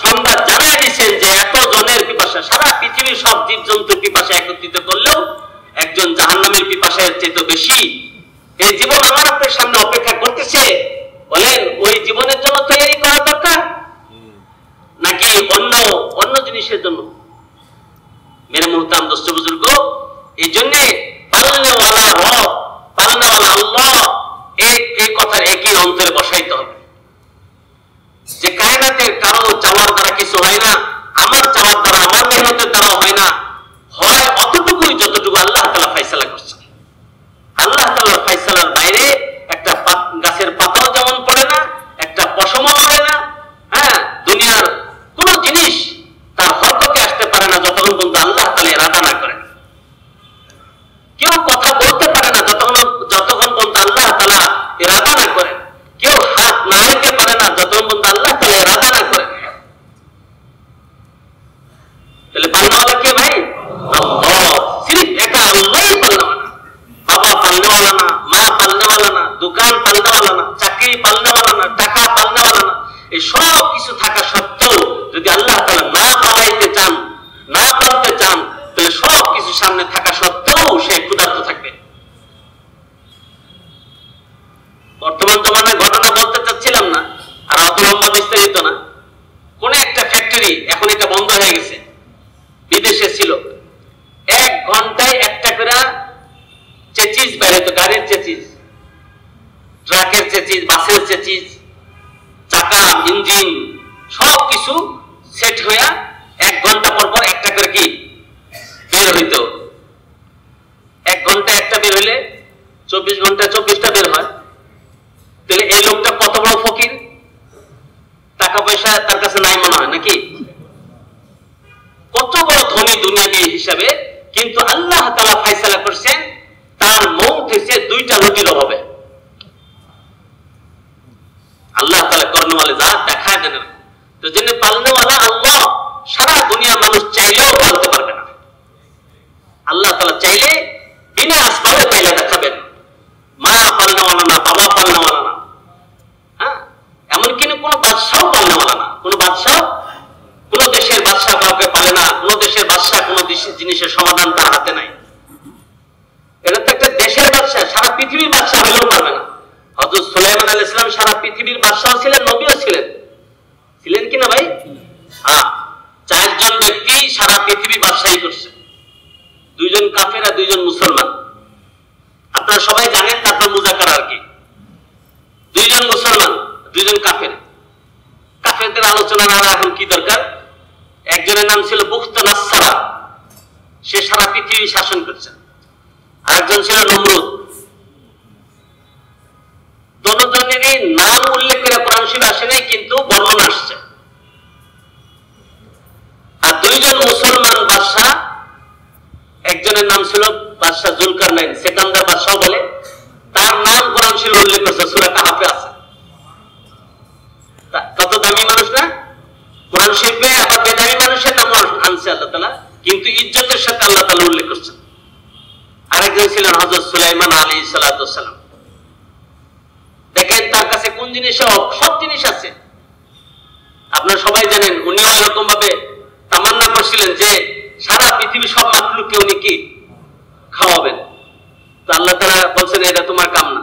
[SPEAKER 1] সংবাদ জানাই দিচ্ছেন যে এত জনের পিপাসা, সারা পৃথিবীর সব জীব জন্তু পিপাসা একত্রিত করলেও ভালোবাসার চেয়ে বেশি এই জীবন আমার আপনার সামনে অপেক্ষা করতেছে, বলেন ওই জীবনের জন্য তৈরি করা দরকার নাকি অন্য অন্য জিনিসের জন্য? মেরে মুহতারাম দোস্ত বুজুর্গ, এই জন্যে পালনেওয়ালা রব, পালনেওয়ালা আল্লাহ, এই কথার একই অন্তরে বসাইতে হবে যে কায়নাতের কারো চাওয়ার দ্বারা কিছু হয় না, আমার চাওয়ার দ্বারা, আমার মেহনতের দ্বারা হয় না, হয় অতটুকুই যতটুকু আল্লাহ তাআলা ফয়সালা করছেন। আল্লাহ তাআলার ফয়সালার বাইরে একটা গাছের পাতাও যেমন পড়ে না, একটা পশমও পড়ে না, হ্যাঁ, দুনিয়ার কোন জিনিস তার হককে আসতে পারে না যতক্ষণ পর্যন্ত আল্লাহ তাআলা ইরাদা না করেন। কেউ কথা বলতে পারে না যতক্ষণ পর্যন্ত আল্লাহ তাআলা ইরাদা না করেন। কেউ হাত নাড়াইতে পারে না যতক্ষণ পর্যন্ত আল্লাহ তাআলা ইরাদা না করেন। তাহলে পালনেওয়ালা কে ভাই? আল্লাহ। সির্ফ একা আল্লাহই পালনেওয়ালা। বাবা পালনেওয়ালা না, মা পালনেওয়ালা না, দোকান পালনেওয়ালা না, চাকরি পালনেওয়ালা না, টাকা পালনেওয়ালা না। এই সব কিছু থাকা সত্ত্বেও যদি আল্লাহ তাআলা না পালাইতে চান, না পালতে চান, তাহলে সব কিছু সামনে থাকা সত্ত্বেও সে ক্ষুধার্ত থাকবে। বর্তমান জমানায় ঘটনা বলতে চাচ্ছিলাম না, আর অত লম্বা বিস্তারিত না। কোন একটা ফ্যাক্টরি, এখন এটা বন্ধ হয়ে গেছে, বিদেশে ছিল, 1 ঘন্টায় একটা করে চেচিস বেরোতো, গাড়ির চেচিস, ট্রাকের চেচিস, বাসের চেচিস, চাকা, ইঞ্জিন সবকিছু সেট হইয়া 1 ঘন্টা পর পর একটা করে কি বের হইত। 1 ঘন্টা একটা বের হইলে 24 ঘন্টা 24টা বের হয়। তাহলে এই লোকটা কত বড় ফকির, টাকা পয়সা তার কাছে নাই মনে হয় নাকি? কত বড় ধনী দুনিয়াবি হিসাবে, কিন্তু আল্লাহ তাআলা ফয়সালা করছেন তার মৌত হয়েছে 2টা রুটির অভাবে। আল্লাহ তাআলা করনেওয়ালা জাত দেখায় দেন। তো যিনি পালনেওয়ালা আল্লাহ, সারা দুনিয়ার মানুষ চাইলেও পালতে পারবে না। আল্লাহ তাআলা চাইলে বিনা আসবাবে পাইলে দেখাবেন। মা পালনেওয়ালা না, বাবা পালনেওয়ালা না, হ্যাঁ, এমনকি কোন বাদশাহ পালনেওয়ালা না। কোন বাদশাহ, কোন দেশের বাদশাহ কাউকে পালে না। কোন দেশের বাদশাহ কোন জিনিসের সমাধান তার হাতে নাই। এটা তো একটা দেশের বাদশাহ, সারা পৃথিবীর বাদশাহ হলেও পারবে না। হযরত সুলাইমান আলাইহিস সালাম সারা পৃথিবীর বাদশাহ ছিলেন, নবীও ছিলেন। ছিলেন কি না ভাই? হ্যাঁ, 4 জন ব্যক্তি সারা পৃথিবী বাদশাহী করছে। 2 জন কাফের আর 2 জন মুসলমান। আপনারা সবাই জানেন তারপর মুজাকারা আর কি। 2 জন মুসলমান, 2 জন কাফের। কাফেরদের আলোচনা না এখন কি দরকার। একজনের নাম ছিল বুখত নাসসারা, সে সারা পৃথিবী শাসন করছে। আরেকজন ছিল নমরুদ। দুজনেরই নাম উল্লেখ করে কোরআন শরীফে আসে নাই, কিন্তু বর্ণনা আসছে। আর 2 জন মুসলমান বাদশা, একজনের নাম ছিল বাদশা জুলকারনাইন, সেকান্দার বাদশাহ বলে, তার নাম কোরআন শরীফে উল্লেখ করছে, সূরা কাহফে আছে। কত দামি মানুষ না কোরআন শরীফে, আবার বেদামি মানুষের নাম আনছে আল্লাহ তাআলা, কিন্তু ইজ্জতের সাথে আল্লাহ তাআলা উল্লেখ করছেন। আরেকজন ছিলেন হযরত সুলাইমান আলাইহিস সালাতু ওয়াস সালাম। দেখেন তার কাছে কোন জিনিস, সব জিনিস আছে। আপনারা সবাই জানেন উনিও এরকম ভাবে তামান্না করছিলেন যে সারা পৃথিবী সব মাখলুককে উনি কি খাওয়াবেন। তো আল্লাহ তাআলা বলছেন এটা তোমার কাম না।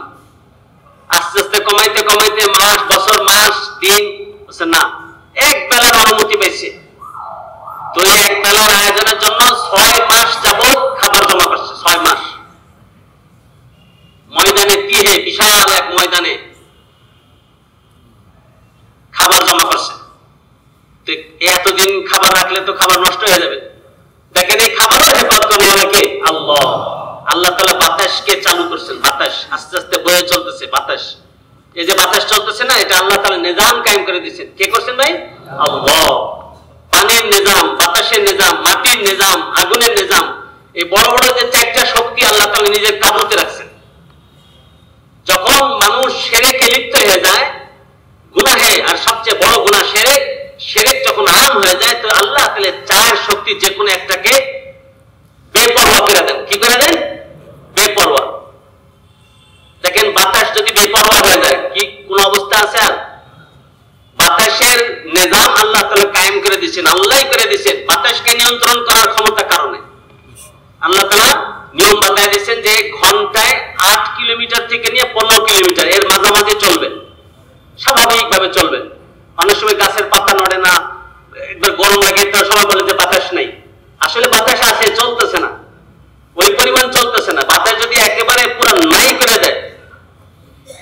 [SPEAKER 1] আস্তে আস্তে কমাইতে কমাইতে মাস, বছর, মাস, দিন, বলছেন না, 1 বেলার অনুমতি পেয়েছে। তো এই 1 বেলার আয়োজনের জন্য 6 মাস যাবত খাবার জমা করছে। 6 মাস ময়দানে, তিহে, বিশাল এক ময়দানে খাবার জমা করছে। তো এতদিন খাবার রাখলে তো খাবার নষ্ট হয়ে যাবে। দেখেন এই খাবারের হেফাজত করবে নাকি আল্লাহ। আল্লাহ তাআলা বাতাসকে চালু করছেন, বাতাস আস্তে আস্তে বয়ে চলতেছে। বাতাস, এই যে বাতাস চলতেছে না, এটা আল্লাহ তাআলা নিজাম কায়েম করে দিয়েছেন। কে করছেন ভাই? আল্লাহ। পানির নিজাম, বাতাসের নিজাম, মাটির নিজাম, আগুনের নিজাম, এই বড় বড় যে 4টা শক্তি আল্লাহ তাআলা নিজের কাবুতে রাখছেন। যখন মানুষ শিরকে লিপ্ত হয়ে যায়, গুনাহে, আর সবচেয়ে বড় গুনাহ শিরক, শিরক যখন আম হয়ে যায়, তো আল্লাহ তাআলা 4 শক্তি যে কোনো একটাকে বেপরোয়া করে দেন। কি করে দেন? বেপরোয়া। দেখেন বাতাস যদি বেপরোয়া হয়ে যায়, কি কোন অবস্থা আছে? আর বাতাসের নিজাম আল্লাহ তাআলা কায়েম করে দিয়েছেন, আল্লাহই করে দিয়েছেন। বাতাসকে নিয়ন্ত্রণ করার ক্ষমতা কারণে আল্লাহ তাআলা নিয়ম বানায় দিয়েছেন যে ঘন্টা কিলোমিটার এর মাঝামাঝি চলবে, স্বাভাবিকভাবে চলবে। অনেক সময় গাছের পাতা নড়ে না, একবার গরম লাগে তো সবাই বলে যে বাতাস নাই, আসলে বাতাস আছে, চলতেছে না, ওই পরিমাণ চলতেছে না। বাতাস যদি একেবারে পুরো নাই করে দেয়,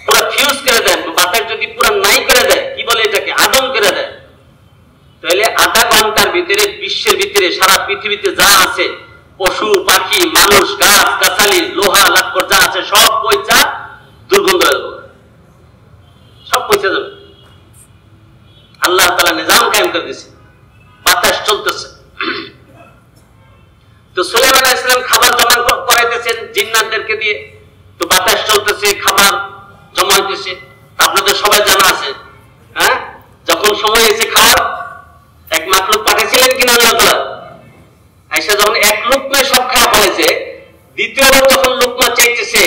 [SPEAKER 1] পুরো ফিউজ করে দেয়, বাতাস যদি পুরো নাই করে দেয়, কি বলে এটাকে, আদম করে দেয়, তাহলে আধা ঘন্টার ভিতরে বিশ্বের ভিতরে সারা পৃথিবীতে যা আছে, পশু পাখি মানুষ গাছ গাছালি লোহা লাক্কর যা আছে সব পয়সা দুর্গন্ধ হয়ে যাবে, সব পয়সা যাবে। আল্লাহ তাআলা নিজাম কায়েম করে দিয়েছে, বাতাস চলতেছে। তো সুলাইমান আলাইহিস সালাম খাবার জমা করাইতেছেন জিন্নাতদেরকে দিয়ে, তো বাতাস চলতেছে, খাবার জমাইতেছে। আপনাদের সবাই জানা আছে, হ্যাঁ, যখন সময় এসে খাওয়ার এক মাখলুক পাঠিয়েছিলেন কিনা আল্লাহ তাআলা, আয়েশা যখন এক লুকমায় সব খাওয়া ফেলেছে, দ্বিতীয়বার যখন লুকমা চাইতেছে,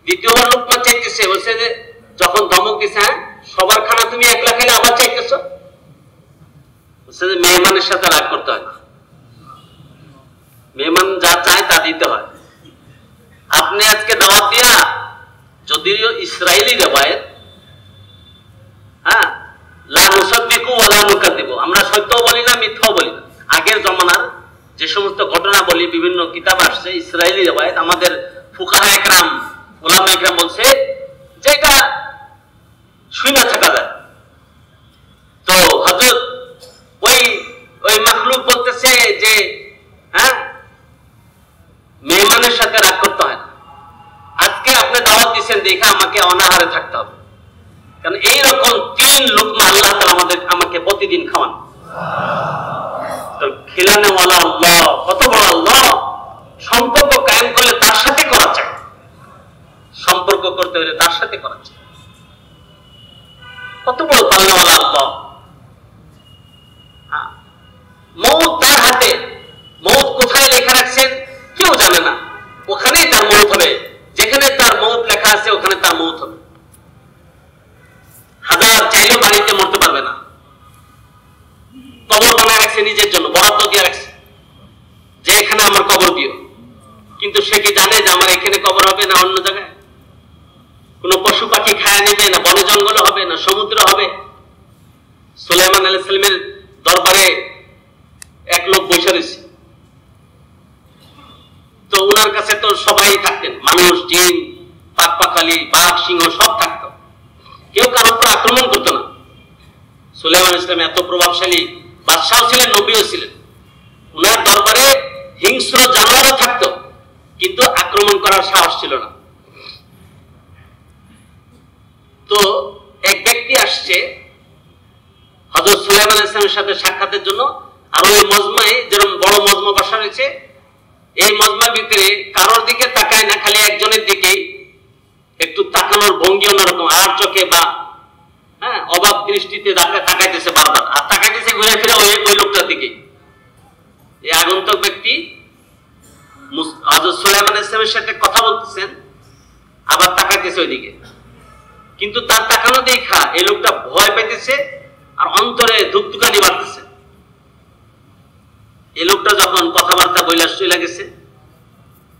[SPEAKER 1] দ্বিতীয়বার লুকমা চাইতেছে, বলছে যে যখন ধমক দিছে, হ্যাঁ সবার খানা তুমি একলা খেলে আবার চাইতেছো, বলছে যে মেহমানের সাথে রাগ করতে হয় না, মেহমান যা চায় তা দিতে হয়। আপনি আজকে দাওয়াত দিয়া, যদিও ইসরায়েলি রেওয়ায়েত, হ্যাঁ, লা নুসাদ্দিকু ওয়া লা নুকাদ্দিবু, আমরা সত্যও বলি না মিথ্যাও বলি না। আগের জমানার যে সমস্ত ঘটনা বলি, বিভিন্ন কিতাব আসছে ইসরায়েলি রেওয়ায়েত, আমাদের ফুকাহা একরাম উলামা একরাম বলছে যে এটা শুনে থাকা যায়। তো হযরত ওই মাখলুক বলতেছে যে হ্যাঁ মেহমানের সাথে রাগ করতে হয় না, আজকে আপনি দাওয়াত দিচ্ছেন দেখে আমাকে অনাহারে থাকতে হবে, কারণ এইরকম 3 লুকমা আল্লাহ তাআলা আমাকে প্রতিদিন খাওয়ান। তো খিলানে ওয়ালা আল্লাহ, কত বড় আল্লাহ! সম্পর্ক কায়েম করলে তার সাথে করা চাই, সম্পর্ক করতে হলে তার সাথে করা চাই, কত বড় পাল্লাওয়ালা আল্লাহ। মৌত তার হাতে, মৌত কোথায় লেখা রাখছেন কেউ জানে না, ওখানেই তার মৌত হবে, যেখানে তার মৌত লেখা আছে ওখানে তার মৌত হবে। হাজার চাইলেও বাড়িতে মরতে পারবে না, কবর বানায় রাখছে নিজের জন্য, বরাদ্দ দিয়ে রাখছে যে এখানে আমার কবর দিও, কিন্তু সে কি জানে যে আমার এখানে কবর হবে না অন্য জায়গায়? কোন পশু পাখি খায় নেবে না, বনে জঙ্গলে হবে না, সমুদ্র হবে। সুলাইমান আলাইহিস সালামের দরবারে এক লোক বসে রয়েছে, তো উনার কাছে তো সবাই থাকতেন, মানুষ জিন পাকপাখালি বাঘ সিংহ সব থাকতো, কেউ কারোর উপর আক্রমণ করতো না। সুলাইমান আলাইহিস সালাম এত প্রভাবশালী বাদশাহ ছিলেন, নবীও ছিলেন, উনার দরবারে হিংস্র জানোয়ারও থাকতো, কিন্তু আক্রমণ করার সাহস ছিল না। তো এক ব্যক্তি আসছে হযরত সুলাইমান আলাইহিস সালামের সাথে সাক্ষাতের জন্য, আর ওই মজমায় যেরকম বড় মজমা বসা রয়েছে, এই মজমার ভিতরে কারোর দিকে তাকায় না, খালি একজনের দিকেই একটু তাকানোর ভঙ্গি অন্যরকম, আর চোখে বা হ্যাঁ অবাক দৃষ্টিতে তাকাইতেছে বারবার, আর তাকাইতেছে ঘুরে ফিরে ওই লোকটার দিকে। এই আগন্তুক ব্যক্তি হযরত সুলাইমান আলাইহিস সালামের সাথে কথা বলতেছেন, আবার তাকাইতেছে ওইদিকে, কিন্তু তার তাকানো দেখা এই লোকটা ভয় পাইতেছে আর অন্তরে ধুকধুকানি বাড়তেছে। এই লোকটা যখন কথাবার্তা বইলা চলে গেছে,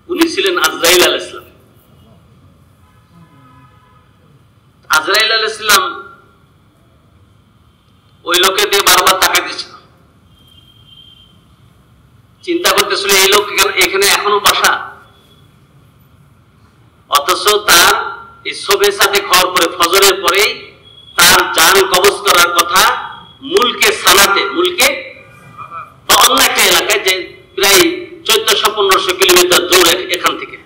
[SPEAKER 1] উনি ছিলেন আজরাইল আলাইহিস সালাম। আজরাইল আলাইহিস সালাম ওই লোকে দিয়ে বারবার তাকাইতেছিল, চিন্তা করতেছিল এই লোক এখানে এখনো বাসা, অথচ তার এই শোবে সাথে খাওয়ার পরে ফজরের পরেই তার জান কবজ করার কথা মুলকে সানাতে, মুলকে বা অন্য একটা এলাকায়, যে প্রায় 1400-1500 কিলোমিটার দূর এখান থেকে।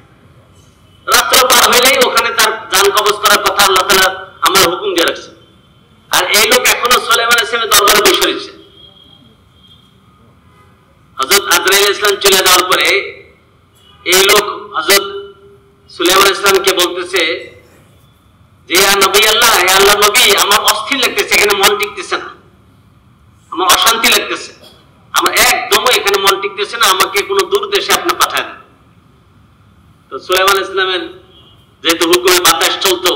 [SPEAKER 1] রাত্র পার হইলেই ওখানে তার জান কবজ করার কথা আল্লাহ তাআলা আমার হুকুম দিয়ে রাখছে। আর এই লোক এখনো সুলাইমান আলাইহিস সালামের দরবারে বসে রয়েছে। হযরত আজরাইল আলাইহিস সালাম চলে যাওয়ার পরে এই লোক হযরত সুলাইমান আলাইহিস সালামকে বলতেছে যে ইয়া নবী আল্লাহ, হে আল্লাহর নবী, আমার অস্থির লাগতেছে, এখানে মন টিকতেছে না, আমার অশান্তি লাগতেছে, আমার একদম এখানে মন টিকতেছে না, আমাকে কোনো দূর দেশে আপনি পাঠায় না। তো সুলাইমান আলাইহিস সালামের যেহেতু হুকুমে বাতাস চলতো,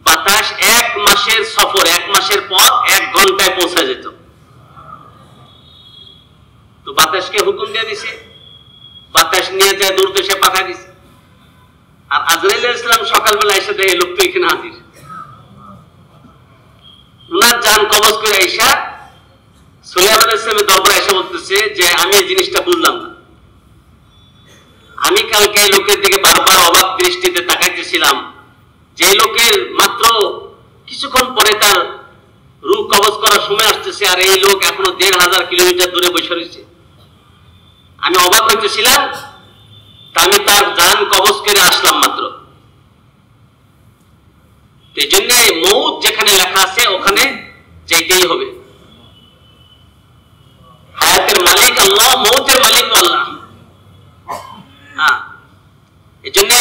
[SPEAKER 1] বাতাস 1 মাসের সফর, 1 মাসের পথ 1 ঘন্টায় পৌঁছে যেত। তো বাতাসকে হুকুম দিয়ে দিছে, বাতাস নিয়ে যায় দূর দেশে পাঠায় দিছে। আর আজরাইল আলাইহিস সালাম সকালবেলা এসে দেখে লোক তো এখানে হাজির। উনার জান কবজ করে আইসা সুলাইমান আলাইহিস সালামের দরবারে এসে বলতেছে যে আমি এই জিনিসটা বুঝলাম না, আমি কালকে এই লোকের দিকে বারবার অবাক দৃষ্টিতে তাকাইতেছিলাম, যে লোকের মাত্র কিছুক্ষণ পরে তার রূহ কবজ করার সময় আসতেছে, আর এই লোক এখনো ১,৫০০ কিলোমিটার দূরে বসে রয়েছে। আমি অবাক হইতেছিলাম, তা আমি তার জান কবজ করে আসলাম মাত্র। এই জন্য মৌত যেখানে লেখা আছে ওখানে যাইতেই হবে। হায়াতের মালিক আল্লাহ, মৌতের মালিক আল্লাহ। হ্যাঁ, এই জন্য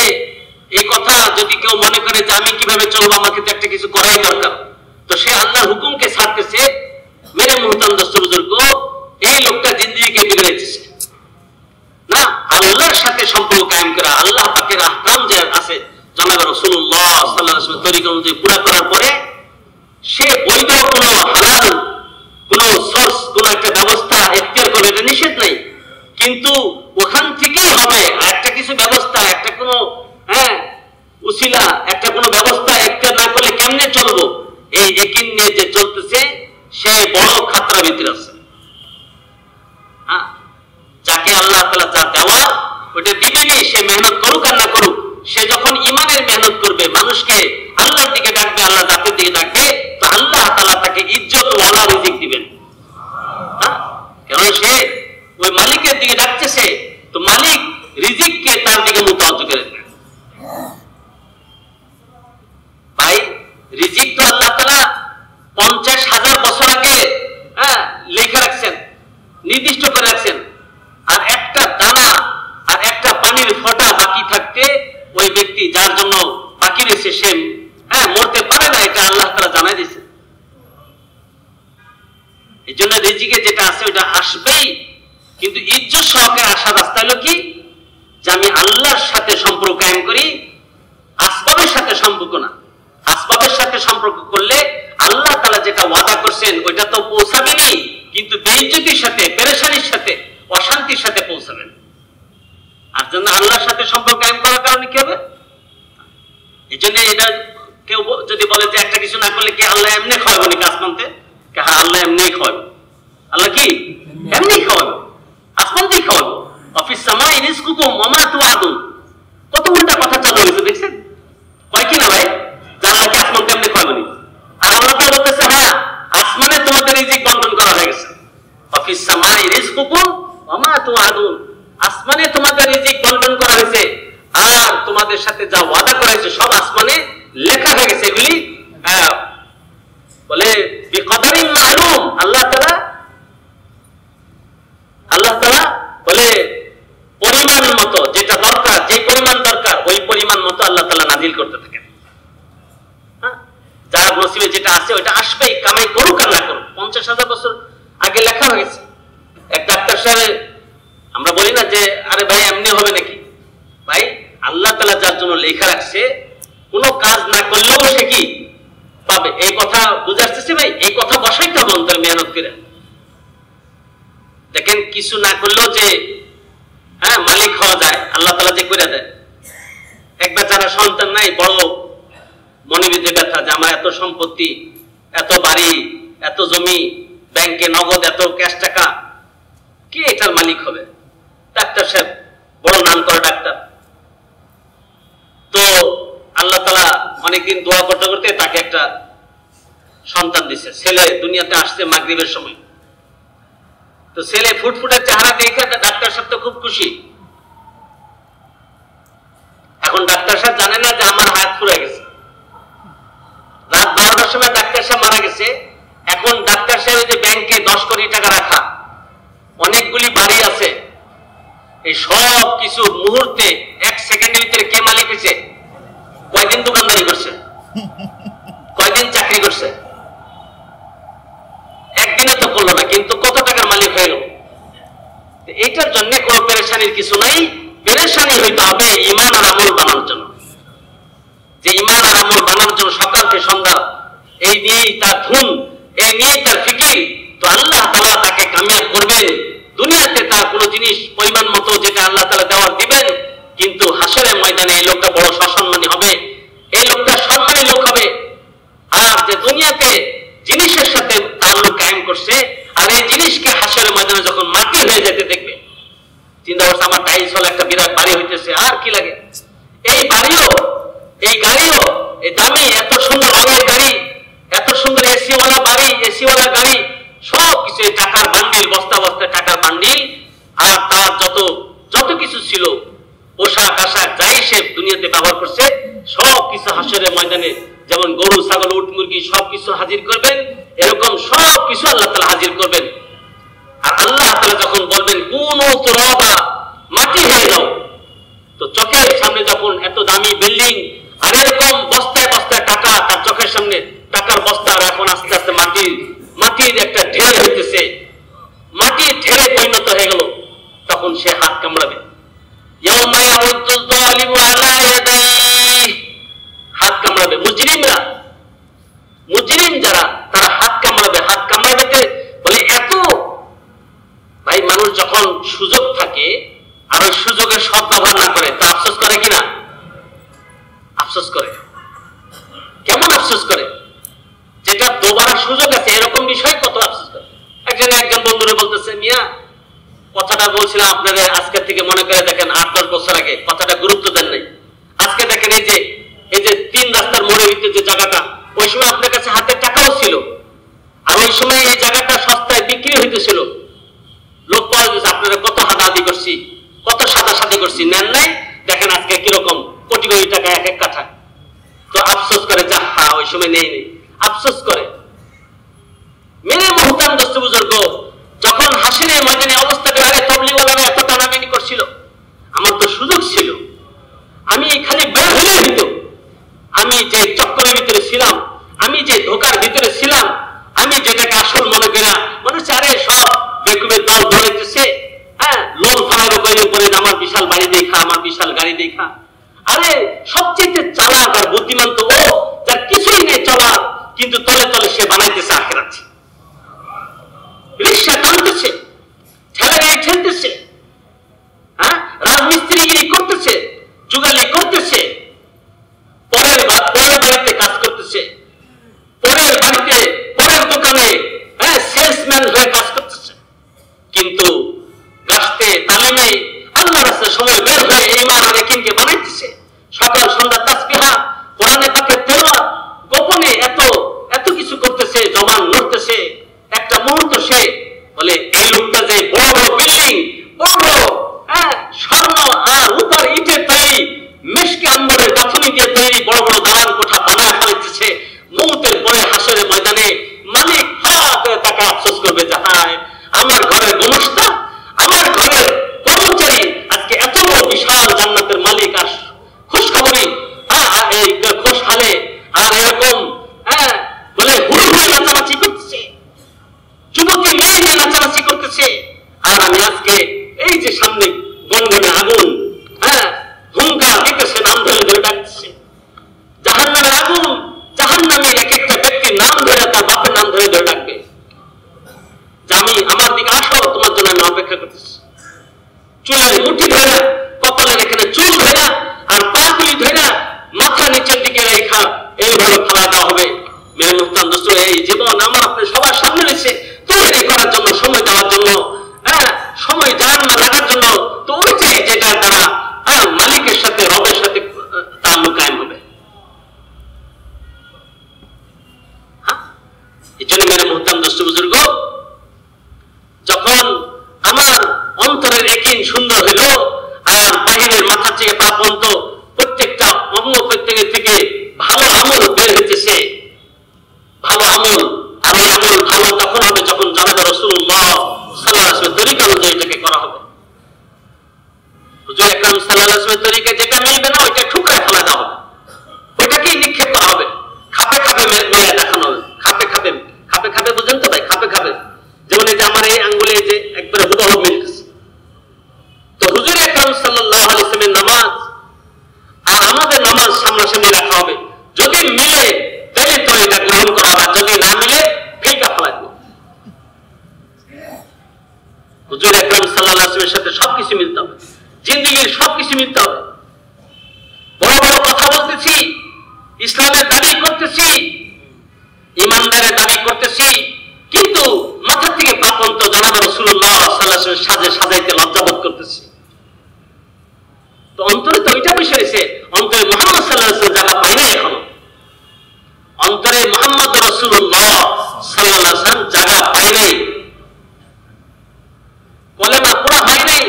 [SPEAKER 1] এই কথা যদি কেউ মনে করে যে আমি কিভাবে চলবো, আমাকে তো একটা কিছু করাই দরকার, তো সে আল্লাহর হুকুমকে ছাড়তেছে। মেরে মুহতারাম দোস্ত বুজুর্গ, এই লোকটা জিন্দেগিকে বিগড়াইতেছে না। আল্লাহর সাথে সম্পর্ক কায়েম করা, আল্লাহ পাকের আহকাম যে আছে জনাবে রাসূলুল্লাহ সাল্লাল্লাহু আলাইহি ওয়াসাল্লাম তরিকা অনুযায়ী পুরা করার পরে সে বৈধ কোনো হালাল কোনো সোর্স কোনো একটা ব্যবস্থা এখতিয়ার করবে, এটা নিষেধ নাই, কিন্তু ওখান থেকেই হবে একটা কিছু ব্যবস্থা, একটা কোনো উসিলা, একটা কোনো ব্যবস্থা এখতিয়ার না করলে কেমনে চলবো, এই একিন নিয়ে যে চলতেছে সে বড় খাতরার ভিতরে আছে। হ্যাঁ, যাকে আল্লাহ তাআলা যা দেওয়া ওটা দিবেনি, সে মেহনত করুক আর না করুক, সে যখন ইমানের মেহনত করবে, মানুষকে আল্লাহর দিকে ডাকবে, আল্লাহ জাতের দিকে ডাকবে, তো আল্লাহ তাআলা তাকে ইজ্জত ওয়ালা রিজিক দিবেন। কারণ সে ওই মালিকের দিকে ডাকতেছে, তো মালিক রিজিককে তার দিকে মুতাওয়াজ্জহ করে দেন। ভাই, রিজিক তো আল্লাহ তাআলা ৫০,০০০ বছর আগে লেখা রাখছেন, নির্দিষ্ট করে রাখছেন, আর একটা দানা আর একটা পানির ফোঁটা বাকি থাকতে ওই ব্যক্তি যার জন্য বাকি রয়েছে সে মরতে পারে না, এটা আল্লাহ তাআলা জানাই দিয়েছে। এই জন্য রিজিকে যেটা আছে ওটা আসবেই, কিন্তু ইজ্জত সহকারে আসার রাস্তা হলো কি, যে আমি আল্লাহর সাথে সম্পর্ক কায়েম করি, আসবাবের সাথে সম্পর্ক না। আসবাবের সাথে সম্পর্ক করলে আল্লাহ তাআলা যেটা ওয়াদা করছেন ওইটা তো পৌঁছাবেনি, কিন্তু বেইজ্জতির সাথে, পেরেশানির সাথে, অশান্তির সাথে পৌঁছাবেন। আর জন্য আল্লাহর সাথে সম্পর্ক কায়েম করার কারণে কি হবে, এই জন্য এটা কেউ যদি বলে যে একটা কিছু না করলে কি আল্লাহ এমনি খাওয়াবো নাকি আসমানতে, হ্যাঁ আল্লাহ এমনি খাওয়াবো। আল্লাহ কি এমনি খাওয়াবো, আসমানতেই খাওয়াবো। অফিস সামাই রিজকুকুম ওয়া মা তুআদুন, কত উল্টা কথা চালু হয়েছে দেখছেন, হয় কি না ভাই, আল্লাহকে আসমান কেমনে খাওয়াবো নি, আর আল্লাহ তো বলতেছে হ্যাঁ আসমানে তোমাদের রিজিক বন্টন করা হয়ে গেছে। অফিস সামাই রিজকুকুম ওয়া মা তুআদুন, আসমানে তোমাদের রিজিক বন্টন করা হয়েছে, আর তোমাদের সাথে যা ওয়াদা করা হয়েছে সব আসমানে লেখা হয়ে গেছে। এগুলি বলে বিকদারিন মালুম, আল্লাহ তাআলা বলে পরিমাণ মতো যেটা দরকার, যে পরিমাণ দরকার ওই পরিমাণ মতো আল্লাহ তাআলা নাজিল করতে থাকেন। যার নসিবে যেটা আছে ওইটা আসবেই, কামাই করুক আর না করুক। ৫০,০০০ বছর আগে লেখা হয়েছে। এক ডাক্তার সাহেব, আমরা বলি না যে আরে ভাই এমনি হবে নাকি, ভাই আল্লাহ তাআলা যার জন্য লেখা রাখছে কোনো কাজ না করলেও সে কি পাবে, এই কথা বুঝে আসতেছে ভাই। এই কথা বসাইতে হবে অন্তর মেহনত করে। দেখেন কিছু না করলেও যে মালিক হওয়া যায়, আল্লাহ তাআলা যে করে দেয়। একবার যারা সন্তান নাই, বড় মনে বিধে ব্যথা যে আমার এত সম্পত্তি, এত বাড়ি, এত জমি, ব্যাংকে নগদ এত ক্যাশ টাকা, কে এটার মালিক হবে? ডাক্তার সাহেব, বড় নাম করা ডাক্তার। তো আল্লাহ তাআলা অনেকদিন দোয়া করতে করতে তাকে একটা সন্তান দিছে। ছেলে দুনিয়াতে আসছে মাগরিবের সময়। তো ছেলে ফুটফুটে চেহারা দেখে ডাক্তার সাহেব তো খুব খুশি। এখন ডাক্তার সাহেব জানে না যে আমার হাত ফুরে গেছে। রাত ১২টার সময় ডাক্তার সাহেব মারা গেছে। এখন ডাক্তার সাহেব যে ব্যাংকে ১০ কোটি টাকা রাখা, অনেকগুলি বাড়ি আছে, এই সব কিছু মুহূর্তে ১ সেকেন্ডের ভিতরে কে মালিক হয়েছে? কয়দিন দোকানদারি করছে, কয়দিন চাকরি করছে, একদিনে তো করলো না, কিন্তু কত টাকার মালিক হয়ে গেল। এইটার জন্য কোন পেরেশানির কিছু নাই। পেরেশানি হইতে হবে ঈমান আর আমল বানানোর জন্য। যে ঈমান আর আমল বানানোর জন্য সকাল থেকে সন্ধ্যা এই নিয়েই তার ধুম, এই নিয়েই তার ফিকির, তো আল্লাহ তাআলা তাকে কামিয়াব করবেন। দুনিয়াতে তার কোনো জিনিস পরিমাণ মতো যেটা আল্লাহ তাআলা দেওয়ার দিবেন, কিন্তু হাসরের ময়দানে এই লোকটা বড় টাইলস হল একটা বিরাট বাড়ি হইতেছে, আর কি লাগে? এই বাড়িও, এই গাড়িও, এই দামি এত সুন্দর রঙের গাড়ি, এত সুন্দর এসিওয়ালা বাড়ি, এসিওয়ালা গাড়ি, সব কিছু টাকার বান্ডিল, বস্তা বস্তা টাকার বান্ডিল। আর তার যত কিছু ছিল, পোশাক আশাক যাই সে দুনিয়াতে ব্যবহার করছে, সব কিছু হাসরের ময়দানে যেমন গরু ছাগল উট মুরগি সবকিছু হাজির করবেন, এরকম সব কিছু আল্লাহ তাআলা হাজির করবেন। আর আল্লাহ তাআলা যখন বলবেন কুনু তুরাবা, মাটি হয়ে যাও, তো চোখের সামনে যখন এত দামি বিল্ডিং আর এরকম বস্তায় বস্তায় টাকা তার চোখের সামনে, টাকার বস্তা আর এখন আস্তে আস্তে মাটির একটা ঢের হইতেছে, মাটির ঢেরে পরিণত হয়ে গেল, তখন সে হাত কামড়াবে। হাত কামড়াবে মুজরিমরা, মুজরিম যারা তারা হাত কামড়াবে। হাত কামড়াবে বলে এত ভাই, মানুষ যখন সুযোগ থাকে আর ওই সুযোগের সদ্ব্যবহার না করে তা আফসোস করে কিনা? আফসোস করে। কেমন আফসোস করে? যেটা দোবারা সুযোগ আছে এরকম বিষয় কত আফসোস করে। একজন বন্ধুরে বলতেছে, মিয়া কথাটা বলছিলাম আপনাদের, আজকে থেকে মনে করে দেখেন 8-10 বছর আগে কথাটা গুরুত্ব দেন নাই। আজকে দেখেন এই যে 3 রাস্তার মোড়ের ভিতরে যে জায়গাটা, ওই সময় আপনার কাছে হাতে টাকাও ছিল, আর ওই সময় এই জায়গাটা সস্তায় বিক্রি হইতেছিল। লোক পাওয়া গেছে, আপনারা কত হাদাহাদি করছি, কত সাদাসাদি করছি, নেন নাই। দেখেন আজকে কিরকম কোটি কোটি টাকা এক এক কাঠা। তো আফসোস করে, যা হ্যাঁ ওই সময় নেই, আফসোস করে। মেরে মুহতারাম দোস্ত বুজুর্গ, যখন হাসিনের ময়দানে অবস্থাটা আরে তবলিগওয়ালারা এত টানাটানি করছিল, আমার তো সুযোগ ছিল, আমি এখানে বের হলে হইতো। আমি যে চক্করের ভিতরে ছিলাম, আমি যে ধোকার ভিতরে ছিলাম, আমি যেটাকে আসল মনে করি না, মনে হচ্ছে আরে সব বেকুবের দল ধরেছে, হ্যাঁ লোন ফানার উপরে আমার বিশাল বাড়ি দেখা, আমার বিশাল গাড়ি দেখা। আরে সবচেয়ে চালাক আর বুদ্ধিমান তো ও, যার কিছুই নেই চলার, কিন্তু তলে তলে সে বানাইতেছে আখিরাত। রিক্সা টানতেছে, ঠেলা গাড়ি ঠেলতেছে, হ্যাঁ রাজমিস্ত্রিগিরি করতেছে, যুগালি করতেছে, পরের বাড়িতে কাজ করতেছে, পরের বাড়িতে পরের দোকানে হ্যাঁ সেলসম্যান হয়ে কাজ করতেছে। কিন্তু গাছতে তালিমে আল্লাহর রাস্তায় সময় বের হয়ে ঈমান আর ইয়াকিনকে বানাইতেছে। সকাল সন্ধ্যা তাসবিহা, কোরআনে পাকের তেলাওয়াত, গোপনে এত কিছু করতেছে, জবান লড়তেছে। একটা মুহূর্ত সে বলে এই লোকটা যে বড় বড় বিল্ডিং, বড় বড় স্বর্ণ আর রূপার ইটের তৈরি, মিশকে আম্বরের গাঁথনি দিয়ে তৈরি বড় বড় দালান কোঠা বানায় ফেলেছে। মৌতের পরে হাসরের ময়দানে মালিক হাত তাকে আফসোস করবে, যাহায় আমার ঘরের গোমস্তা, আমার ঘরের কর্মচারী আজকে এত বড় বিশাল জান্নাতের মালিক, আর খুশখবরি এই খোশ হালে আর এরকম বলে হুড় হুড়ে নাচানাচি করতেছে, যুবতী মেয়ে নিয়ে নাচানাচি করতেছে। আর আমি আজকে এই যে সামনে গনগনে আগুন, হুঙ্কার দিতেছে, নাম ধরে ধরে ডাকতেছে। জাহান্নামের আগুন, জাহান্নামের এক একটা ব্যক্তির নাম ধরে, তার বাপের নাম ধরে ধরে ডাকবে, আমি আমার দিকে আসো, তোমার জন্য আমি অপেক্ষা করতেছি। চুলের মুঠি ধরে, কপালের এখানে চুল ধরে আর পাগুলি ধরে মাথা নিচের দিকে রেখা এইভাবে ফেলা দেওয়া হবে। মেরে মুহতারাম দোস্ত, এই জীবন আমার আপনি সবার সামনে রয়েছে, তৈরি করার জন্য, সময় দেওয়ার জন্য, সময় জাহান না লাগার জন্য। তো ওই যে যেটা তারা মালিকের সাথে, রবের সাথে তাল্লুক কায়েম হবে। এই জন্য মেরে মুহতারাম দোস্ত বুজুর্গ, যখন আমার অন্তরের ইয়াকিন সুন্দর হইল আর বাহিরের মাথা থেকে পা পর্যন্ত প্রত্যেকটা অঙ্গ প্রত্যেকের থেকে ভালো আমল বের হইতেছে, ভালো আমল। আর এই আমল ভালো তখন হবে যখন জানাবে রাসূলুল্লাহ সাল্লাল্লাহু আলাইহি ওয়াসাল্লামের তরিকা অনুযায়ী এটাকে করা হবে। হুজুর আকরাম সাল্লাল্লাহু আলাইহি ওয়াসাল্লামের তরিকা যেটা মিলবে না ওইটা ঠুকরায় ফেলা দেওয়া হবে, ওইটাকেই নিক্ষেপ করা হবে, খাপে খাপে মেরে দেখানো হবে। খাপে খাপে বুঝেন তো ভাই? খাপে খাপে, যেমন এই যে আমার এই আঙ্গুলে যে একবারে হুবহু মিলতেছে। তো হুজুর আকরাম সাল্লাল্লাহু আলাইহি ওয়াসাল্লামের নামাজ আর আমাদের নামাজ সামনাসামনি রাখা হবে। যদি মিলে তাহলে তো এটা গ্রহণ করা হবে, যদি না মিলে ফেকা ফেলা দেব। হুজুর আকরাম সাল্লাল্লাহু আলাইহি ওয়াসাল্লামের সাথে সবকিছু মিলতে হবে, জিন্দেগির সবকিছু মিলতে হবে। বড় বড় কথা বলতেছি, ইসলামের দাবি করতেছি, ইমানদারের দাবি করতেছি, কিন্তু মাথা থেকে পা পর্যন্ত জানাবে রাসূলুল্লাহ সাল্লাল্লাহু আলাইহি ওয়াসাল্লামের সাজে সাজাইতে লজ্জাবোধ করতেছি। অন্তরে তো ওইটা বসে রয়েছে, অন্তরে মুহাম্মদ সাল্লাল্লাহু আলাইহি ওয়াসাল্লাম জায়গা পায় না এখনো। অন্তরে মুহাম্মদ রাসূলুল্লাহ সাল্লাল্লাহু আলাইহি ওয়াসাল্লাম জায়গা পায় নাই, কলেমা পুরা হয় নাই,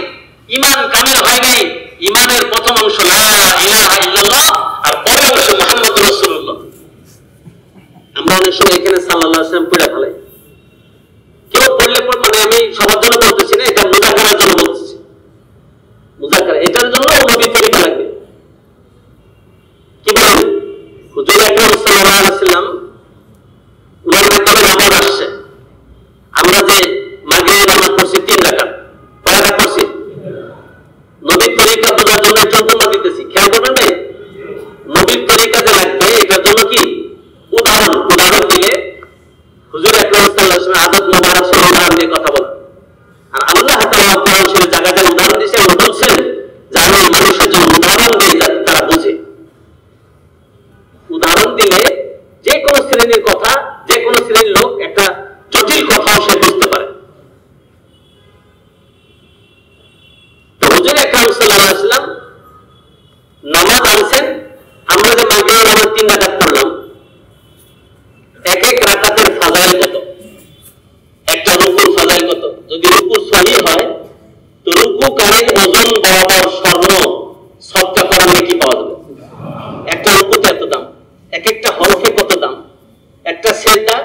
[SPEAKER 1] ঈমান কামিল হয় নাই। ঈমানের প্রথম অংশ লা ইলাহা ইল্লাল্লাহ, আর পরের অংশ মুহাম্মদ রাসূলুল্লাহ। আমরা অনেক সময় এখানে সাল্লাল্লাহু আলাইহি ওয়াসাল্লাম পড়ে ফেলাই। কেউ পড়লে মানে আমি সবার জন্য বলতেছি না, এটা মুযাকারার জন্য বলতেছি। মুযাকারা এটার জন্য নবী তরিকা লাগবে। কি বলেন? হুজুর আকরাম সাল্লাল্লাহু আলাইহি ওয়াসাল্লাম উনার মাধ্যমে নামাজ আসছে। আমরা যে মাগরিবের নামাজ পড়ছি 3 রাকাত, কয় রাকাত পড়ছি? নবীর তরিকা বোঝার জন্য যন্ত্রণা দিতেছি, খেয়াল করবেন ভাই। নবীর তরিকা যে লাগবে এটার জন্য কি উদাহরণ দিলে হুজুর আকরাম সাল্লাল্লাহু আলাইহি ওয়াসাল্লাম আদত মোবারক সহ উদাহরণ দিয়ে কথা বলেন। আর আল্লাহ তাআলা কোরআন শরীফের জায়গায় উদাহরণ দিয়েছে, উনি বলছেন যে আমি মানুষের জন্য উদাহরণ দিয়ে যাতে তারা বুঝে। উদাহরণ দিলে যে কোনো শ্রেণীর কথা, যে কোনো শ্রেণীর লোক একটা জটিল কথাও সে বুঝতে পারে। তো হুজুর আকরাম সাল্লাল্লাহু আলাইহি ওয়াসাল্লাম নামাজ আনছেন। আমরা যে মাগরিবের নামাজ 3 রাকাত পড়লাম, এক এক রাকাতের ফাজাইল কত? একটা রুকুর ফাজাইল কত? যদি রুকু সহিহ হয় তো রুকুকারীর ওজন বরাবর স্বর্ণ সদকা করার নেকি পাওয়া যাবে। একটা রুকুতে এত দাম, এক একটা হরফে কত দাম, একটা সেজদা,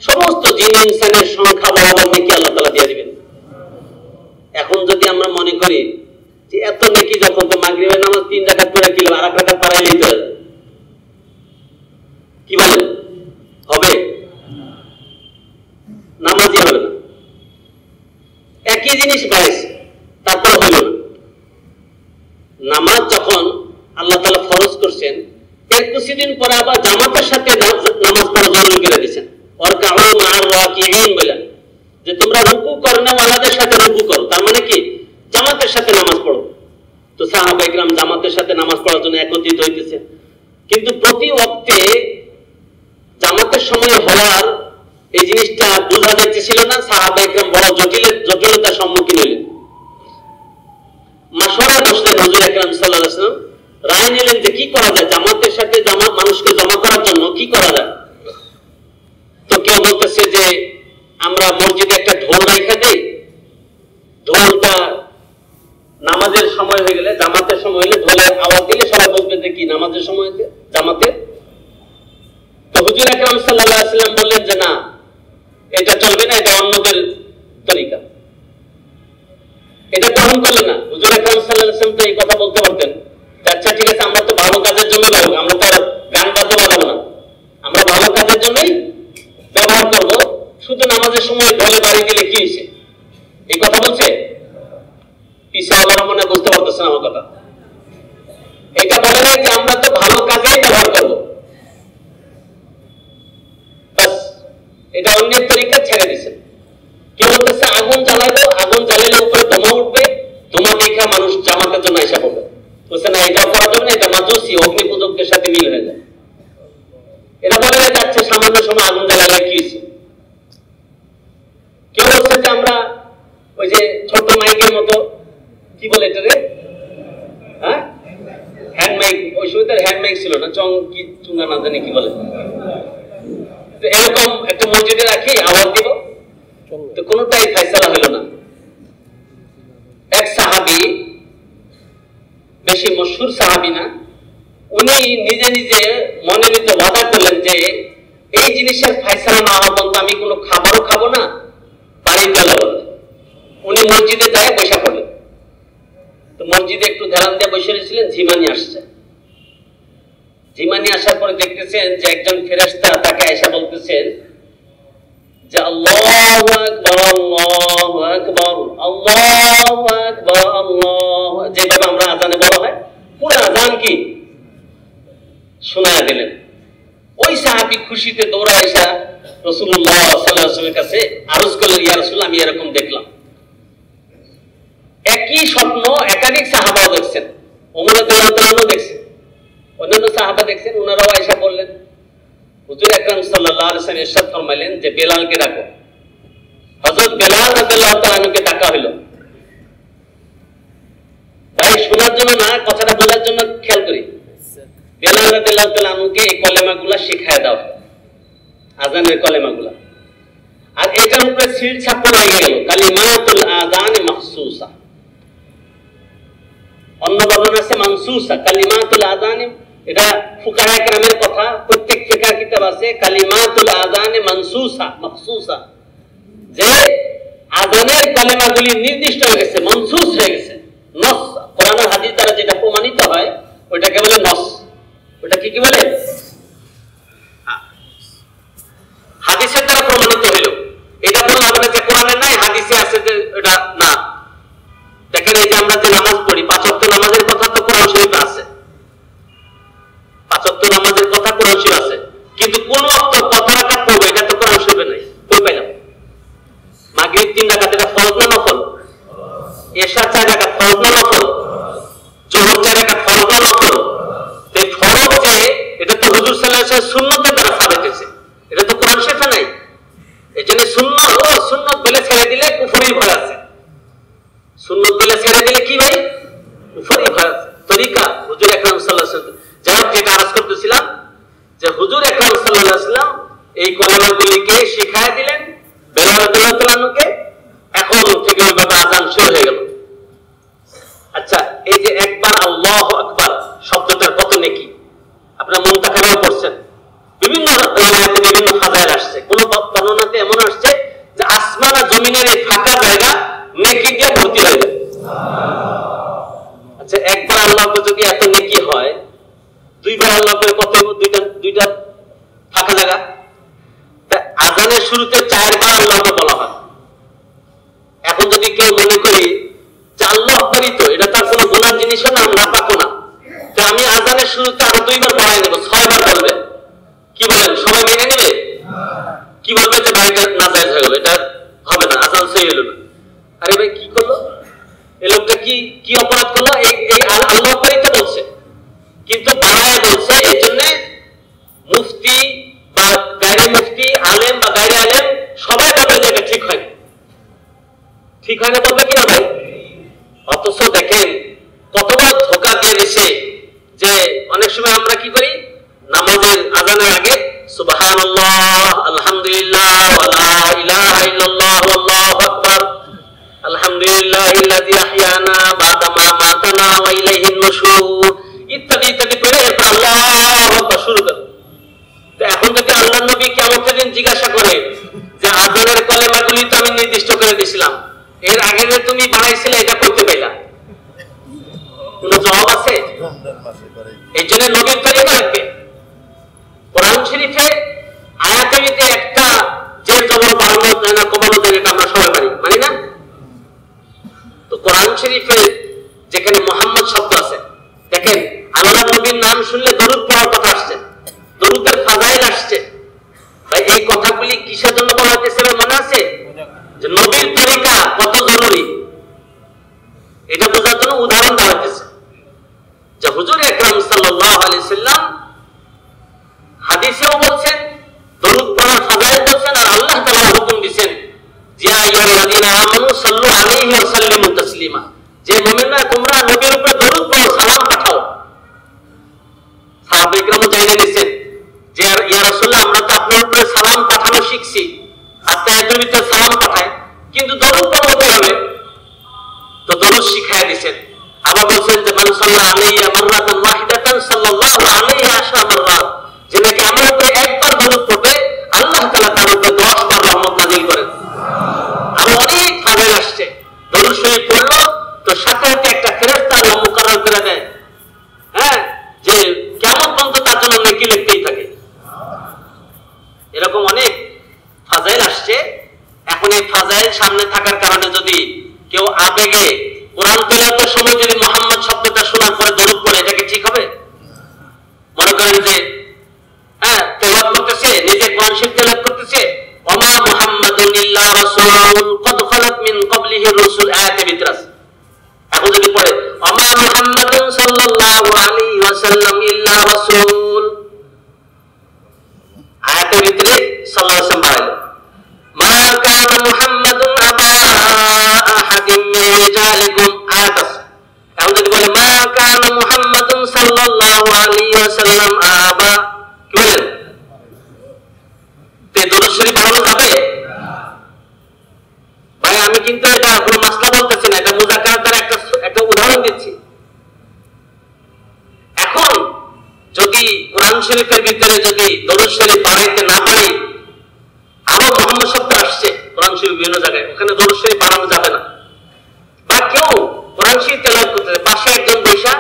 [SPEAKER 1] সমস্ত জিন ইনসানের সংখ্যা বরাবর নেকি আল্লাহ তাআলা দিয়ে দিবেন। এখন যদি আমরা মনে করি যে এত নেকি যখন, তো মাগরিবের নামাজ 3 রাকাত পড়ে কি আর 1 রাকাত পারাইলেই তো, কি বলেন? হবে? নামাজই হবে না। একই জিনিস বাইস, তারপর হইল না। নামাজ যখন আল্লাহ তাআলা ফরজ করছেন, এর কিছুদিন পরে আবার জামাতের সাথে নামাজ পড়া জরুরি করে দিয়েছেন। ওয়ারকাউ মা'আর রাকিঈন বলেন যে তোমরা রুকু করনেওয়ালাদের সাথে রুকু করো, তার মানে কি জামাতের সাথে নামাজ পড়ো। তো সাহাবায়ে কিরাম জামাতের সাথে নামাজ পড়ার জন্য একত্রিত হইতেছে, কিন্তু প্রতি ওয়াক্তে জামাতের সময় হওয়ার এই জিনিসটা বোঝা যাচ্ছিল না। সাহাবায়ে কিরাম বড় জটিলতার সম্মুখীন হলেন। মাশওয়ারা বসলেন হুজুর আকরাম সাল্লাল্লাহু আলাইহি ওয়াসাল্লাম, রায় নিলেন যে কি করা যায়, জামাতের সাথে মানুষকে জমা করার জন্য কি করা যায়। তো কেউ বলতেছে যে আমরা মসজিদে একটা ঢোল রাখা দেই, ঢোলটা নামাজের সময় হয়ে গেলে, জামাতের সময় হলে ঢোলের আওয়াজ দিলে সবাই বুঝবে যে কি নামাজের সময় হয়েছে, জামাতে। তো হুজুর আকরাম সাল্লাল্লাহু আলাইহি ওয়াসাল্লাম বললেন যে না, এটা চলবে না, এটা অন্যদের তরিকা। এটা গ্রহণ করলেন না। হুজুর আকরাম সাল্লাল্লাহু আলাইহি ওয়াসাল্লাম তো এই কথা বলতে পারতেন, আচ্ছা ঠিক আছে, আমরা তো ভালো কাজের জন্য ব্যবহার, আমরা তো আর গান বাজনা বাজাবো না, আমরা ভালো কাজের জন্যই ব্যবহার করব, শুধু নামাজের সময় ঢোলে বাড়ি দিলে কি হয়েছে, এই কথা বলছে। ঈসা আলাইহিস বুঝতে পারতেছেন আমার কথা। এটা বলে না যে আমরা তো ভালো কাজেই ব্যবহার করব, বাস এটা অন্যের তরিকা ছেড়ে দিছে। কেউ বলতেছে আগুন জ্বালাইবো, আগুন জ্বালাইলে উপরে ধোঁয়া উঠবে, ধোঁয়া দেখা মানুষ জামাতের জন্য আইসা পড়বে। বলছে না, এটা করা যাবে না, এটা মাজুসি অগ্নি পূজকদের সাথে মিল হয়ে যায়। এটা বলে যাচ্ছে সামান্য সময় আগুন জ্বালালে কি হয়েছে। কেউ বলছে যে আমরা ওই যে ছোট মাইকের মতো, কি বলে এটা রে, হ্যাঁ হ্যান্ড মাইক, ওই সময় তার হ্যান্ড মাইক ছিল না, চং কি চুঙ্গা না জানি কি বলে, তো এরকম একটা মসজিদে রাখি আওয়াজ দিব, তো কোনটাই ফয়সালা হলো না। এক সাহাবী, বেশি মশহুর সাহাবী না, উনি নিজে নিজে মনে নিতে ওয়াদা করলেন যে এই জিনিসের ফয়সালা না হওয়া পর্যন্ত আমি কোনো খাবারও খাবো না, বাড়িতে যাব না। উনি মসজিদে যায় বসে পড়লেন। তো মসজিদে একটু ধ্যান দিয়ে বসে রয়েছিলেন, ঝিমানি আসছে। ঝিমানি আসার পরে দেখতেছেন যে একজন ফেরেশতা তাকে আয়েশা বলতেছেন যে আল্লাহু আকবার, আল্লাহু আকবার, আল্লাহু আকবার, আল্লাহু, যেভাবে আমরা আযানে বলা হয়, পুরো আযান কি শোনায়া দিলেন। ওই সাহাবী খুশিতে দৌড়ে আয়েশা রাসূলুল্লাহ সাল্লাল্লাহু আলাইহি ওয়াসাল্লামের কাছে আরজ করলেন, ইয়া রাসূলুল্লাহ, আমি এরকম দেখলাম। একই স্বপ্ন একাধিক সাহাবাও দেখছেন, ওমর রাদিয়াল্লাহু আনহু দেখছেন, অন্যান্য সাহাবা দেখছেন। ওনারাও আয়েশা বললেন, হুজুর আকরাম সাল্লাল্লাহু আলাইহি ওয়াসাল্লাম ইরশাদ ফরমাইলেন যে বেলালকে ডাকো। হযরত বেলাল রাদিয়াল্লাহু তাআলা আনহুকে ডাকা হলো। ভাই শোনার জন্য না, কথাটা বোঝার জন্য বেলাল রাদিয়াল্লাহু তাআলা আনহুকে এই কলেমাগুলো শিখায় দাও, আযানের কলেমাগুলো। আর এটার উপরে সিল ছাপ্পা হয়ে গেল কালিমাতুল আযান মাখসুসা, অন্য বর্ণনা আছে মানসুসা। কালিমাতুল আযান এটা ফুকাহা কেরামের কথা, প্রত্যেক ফিকহ কিতাব আছে কালিমাতুল আযান মানসুসা মাখসুসা, যে আযানের কলেমাগুলি নির্দিষ্ট হয়ে গেছে, মানসুস হয়ে গেছে। নস কোরআন আর হাদিস দ্বারা যেটা প্রমাণিত হয় ওইটাকে বলে নস। ওটা কি বলে? হাদিসের দ্বারা প্রমাণিত হলো। এটা বললাম না যে কোরআনে নাই হাদিসে আছে যে এটা না। দেখেন এই যে আমরা যে নামাজ পড়ি, 5 ওয়াক্ত নামাজের কথা তো কোরআন শরীফে আছে, 5 ওয়াক্ত নামাজের কথা কোরআন শরীফে আছে, কিন্তু কোন ওয়াক্ত কত রাকাত পড়বে এটা তো কোরআন শরীফে নাই। কই পাইলাম? মাগরিব 3 রাকাত, এটা ফরজ না নফল? এশা 4 রাকাত, ফরজ না নফল? যোহর 4 রাকাত, ফরজ না নফল? এই ফরজ যে এটা তো হুজুর সাল্লাল্লাহু আলাইহি ওয়াসাল্লাম সুন্নতের দ্বারা সাবিত হয়েছে, এটা তো কোরআন শরীফে নাই। এজন্য সুন্নত বলে ছেড়ে দিলে কুফরি ভয় আছে। সুন্নত বলে ছেড়ে দিলে কি ভাই? কুফরি ভয় আছে। তরিকা হুজুর আকরাম সাল্লাল্লাহু আলাইহি ওয়াসাল্লাম, যারা যেটা আরজ করতেছিলাম যে হুজুর আকরাম সাল্লাল্লাহু আলাইহি ওয়াসাল্লাম এই কলেমাগুলিকে শিখায় দিলেন বেলাল রাদিয়াল্লাহু তাআলা আনহুকে। এখন থেকে ওইভাবে আযান শুরু হয়ে গেল। আচ্ছা, এই যে একবার আল্লাহু আকবার শব্দটার কত নেকি আপনারা মুনতাকারেও পড়ছেন, বিভিন্ন রাওয়ায়াতে বিভিন্ন ফাজাইল আসছে। কোন বর্ণনাতে এমন আসছে যে আসমান আর জমিনের এই ফাঁকা জায়গা নেকি দিয়ে ভর্তি হয়ে যায়। আচ্ছা, একবার আল্লাহ যদি এত নেকি হয়, 2 বার আল্লাহ করে কত? দুইটা ফাঁকা জায়গা। আযানের শুরুতে 4 বার আল্লাহকে বলা হয়। এখন যদি কেউ মনে করি যে আল্লাহ আকবারই তো, এটা তার কোনো গুনার জিনিসও না, আমরা পাকো না, তো আমি আযানের শুরুতে আরো 2 বার বাড়াই দেবো, 6 বার বলবে। কি বলেন, সবাই মেনে নেবে? কি বলবে যে ভাই এটা নাজায়েজ হয়ে গেল, এটা হবে না, আযান সহি হলো না। আরে ভাই কি করলো এই লোকটা? কি অপরাধ করলো? এই আল্লাহ আকবারই তো বলছে, কিন্তু বাড়ায় বলছে। এই জন্য মুফতি বা গায়রে মুফতি, আলেম বা গায়রে আলেম সবাই বলবে যে এটা ঠিক হয় না, ঠিক হয় না বলবে কিনা ভাই? অথচ দেখেন কতবার ধোঁকা দিয়ে দিছে যে অনেক সময় আমরা কি করি, নামাজের আযানের আগে সুবহানাল্লাহ, আলহামদুলিল্লাহ, ওয়া লা ইলাহা ইল্লাল্লাহ, আল্লাহু আকবার, আলহামদুলিল্লাহিল্লাযী আহইয়ানা বা'দা মা মাতানা ওয়া ইলাইহিন নুশুর ইত্যাদি ইত্যাদি করে আল্লাহু আকবার শুরু করি। তো এখন যদি আল্লাহর নবী কিয়ামতের দিন জিজ্ঞাসা করে যে আযানের কলেমাগুলি তো আমি নির্দিষ্ট করে দিয়েছিলাম, এর আগে যে তুমি বানাইছিলে এটা করতে পাইলা, কোন জবাব আছে? এই জন্য নবীর তরিকা লাগবে। কোরআন শরীফে আয়াতের ভিতরে একটা যে জবর বাড়ানো যায় না, কমানো যায়, এটা আমরা সবাই মানি না? তো কোরআন শরীফে যেখানে মুহাম্মদ শব্দ আছে, দেখেন আল্লাহর নবীর নাম শুনলে দরুদ পড়ার কথা আসছে, দরুদের ফাজাইল আসছে। ভাই এই কথাগুলি কিসের জন্য বলা হচ্ছে মনে আছে? যে নবীর তরিকা কত জরুরি এটা বোঝার জন্য উদাহরণ দেওয়া হচ্ছে। যে হুজুর আকরাম সাল্লাল্লাহু আলাইহি সাল্লাম হাদিসেও বলছেন, দরুদ পড়ার ফাজাইল বলছেন, আর আল্লাহ তাআলা হুকুম দিবেন যে ইয়া আইয়ুহাল্লাযীনা আমানু সাল্লু আলাইহি ওয়া সাল্লিমু তাসলিমা, যে মুমিনরা তোমরা নবীর উপরে দরুদ পড়ো, সালাম পাঠাও। সাহাবায়ে কেরাম জানিয়ে দিয়েছেন যে ইয়া রাসূলুল্লাহ, আমরা তো আপনার উপরে সালাম পাঠানো শিখছি, আত্মায়াতের ভিতরে সালাম পাঠায়, কিন্তু দরুদ পড়তে হবে, তো দরুদ শিখায় দিয়েছেন। আবার বলছেন যে মান সাল্লা আলাইয়া মাররাতান ওয়াহিদাতান সাল্লাল্লাহু আলাইহি আশরা মাররাত, যে নাকি আমার উপরে একবার দরুদ পড়বে আল্লাহ তাআলা তার উপরে 10 বার রহমত নাযিল করেন। আর অনেক ফাজাইল আসছে, দরুদ শরীফ পড়লো তো সাথে সাথে একটা ফেরেশতা আল্লাহ মুকাররর করে দেয়, হ্যাঁ, যে কিয়ামত পর্যন্ত তার জন্য নেকি লিখতেই থাকে। এরকম অনেক ফাজাইল আসছে। এখন এই ফাজাইল সামনে থাকার কারণে যদি কেউ আবেগে কোরআন তেলাওয়াতের সময় যদি মুহাম্মদ শব্দটা শোনার পরে দরুদ পড়ে, এটা কি ঠিক হবে? মনে করেন যে হ্যাঁ তেলাওয়াত করতেছে, নিজে কোরআন শরীফ তেলাওয়াত করতেছে, ওমা মুহাম্মাদুন ইল্লা রাসূল কদ খালাত মিন ক্বাবলিহি রাসূল, আয়াতে বিতরাস। এখন যদি পড়ে ওমা মুহাম্মাদুন সাল্লাল্লাহু আলাইহি ওয়াসাল্লাম ইল্লা রাসূল, আয়াতের ভিতরে সাল্লাল্লাহু আলাইহি ওয়াসাল্লাম বাড়াইল, মা কানা মুহাম্মাদুন আবা আহাদিন মিন রিজালিকুম, আয়াত আছে। এখন যদি বলে মা কানা মুহাম্মাদুন সাল্লাল্লাহু আলাইহি ওয়াসাল্লাম আবা কি বলেন তে দরুদ শরীফ পড়ানো যাবে ভাই আমি কিন্তু এটা কোনো মাসলা বলতেছি না এটা মুযাকারার দ্বারা একটা উদাহরণ দিচ্ছি এখন যদি কোরআন শরীফের ভিতরে যদি দরুদ শরীফ পড়াইতে না পারি আরো মুহাম্মদ শব্দ আসছে কোরআন শরীফ বিভিন্ন জায়গায় ওখানে দরুদ শরীফ পড়ানো যাবে না বা কেউ কোরআন শরীফ তেলাওয়াত করতেছে পাশে একজন বৈশা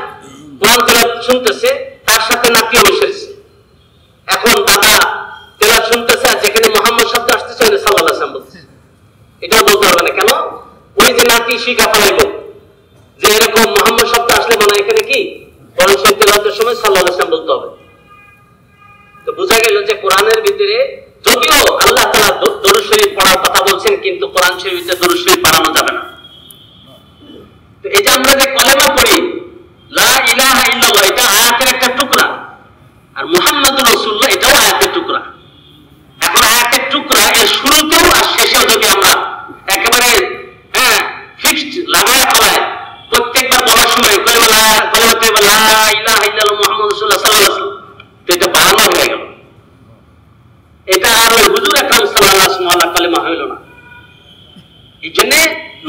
[SPEAKER 1] কোরআন তেলাওয়াত শুনতেছে তার সাথে নাতিও মিশেছে এখন দাদা তেলাওয়াত শুনতেছে আর যেখানে মুহাম্মদ শব্দ আসতেছে ওখানে সাল্লাল্লাহু আলাইহি ওয়াসাল্লাম বলতেছে এটাও বলতে হবে না কেন ওই যে নাতি শিখা ফেলাইলো যে এরকম মুহাম্মদ শব্দ আসলে মনে এখানে কি কোরআন শরীফ তেলাওয়াতের সময় সাল্লাল্লাহু আলাইহি ওয়াসাল্লাম বলতে হবে তো বোঝা গেল যে কোরআনের ভিতরে যদিও আল্লাহ তাআলা দরুদ শরীফ পড়ার কথা বলছেন কিন্তু কোরআন শরীফে দরুদ শরীফ পড়ানো যাবে না তো এই যে আমরা যে কলেমা পড়ি লা ইলাহা ইল্লাল্লাহ এটা আয়াতের একটা টুকরা আর মুহাম্মাদুর রাসূলুল্লাহ এটাও আয়াতের টুকরা এখন আয়াতের টুকরা এর শুরুতেও আর শেষেও যদি আমরা একেবারে ফিক্সড লাগায় ফেলাই প্রত্যেকবার বলার সময় কলেমা লা ইলাহা ইল্লাল্লাহ মুহাম্মাদুর রাসূলুল্লাহ সাল্লাল্লাহু আলাইহি ওয়াসাল্লাম তো এটা বানানো হয়ে গেল এটা আর ওই হুজুর আকরাম সাল্লাল্লাহু আলাইহি ওয়াসাল্লাম কলেমা হইল না এইজন্য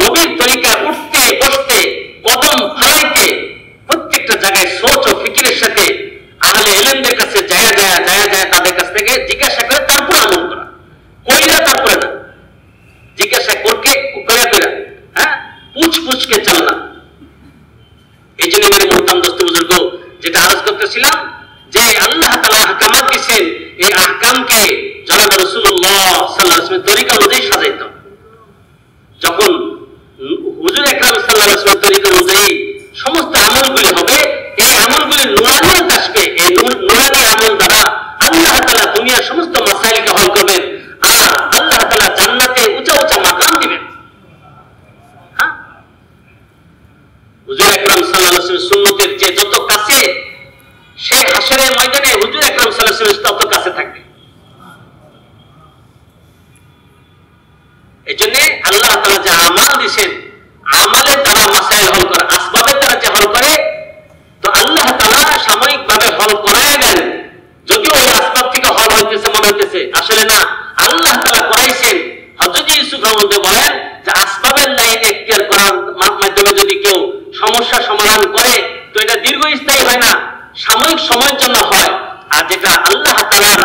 [SPEAKER 1] নবীর তরিকায় উঠতে বসতে কদম ফলাইতে প্রত্যেকটা জায়গায় সোচ ও ফিকিরের সাথে আহলে ইলমদের কাছে যায় তাদের কাছ থেকে জিজ্ঞাসা করে তারপর আমল করা কইরা তারপরে না জিজ্ঞাসা করকে কইরা পুছকে চলনা এই জন্য মেরে মোহতারাম দোস্ত বুজুর্গ যেটা আরজ করতেছিলাম যে আল্লাহ তাআলা আহকামাত দিয়েছেন এই আহকামকে জনাব রাসূলুল্লাহ সাল্লাল্লাহু আলাইহি ওয়াসাল্লাম তরিকা অনুযায়ী সাজাইতে যখন হুজুর আকরাম সাল্লাল্লাহু আলাইহি ওয়াসাল্লাম তরিকা অনুযায়ী সমস্ত আমলগুলি হবে এই আমলগুলি নূরানিয়ত আসবে এই নূরানি আমল দ্বারা আল্লাহ তাআলা দুনিয়ার সমস্ত মাসাইলকে হল করবেন আর আল্লাহ তাআলা জান্নাতে উঁচা মাকাম দিবেন হুজুর আকরাম সাল্লাল্লাহু আলাইহি ওয়াসাল্লাম সুন্নতের যে যত কাছে সে হাশরের ময়দানে হুজুর আকরাম সাল্লাল্লাহু আলাইহি ওয়াসাল্লাম তত কাছে থাকবে এজন্য আল্লাহ তাআলা যে আমাল দিবেন আমালের দ্বারা মাসাইল হল করে আসবাবের দ্বারা যে হল করে তো আল্লাহ তাআলা সাময়িকভাবে হল করায় দেন যদিও ওই আসবাব থেকে হল হইতেছে মনে হইতেছে আসলে না আল্লাহ তাআলা করাইছেন হযরত ইউসুফের মধ্যে বলেন যে আসবাবের লাইন ইখতিয়ার করার মাধ্যমে যদি কেউ সমস্যা সমাধান করে তো এটা দীর্ঘস্থায়ী হয় না সাময়িক সময়ের জন্য হয় আর যেটা আল্লাহ তাআলার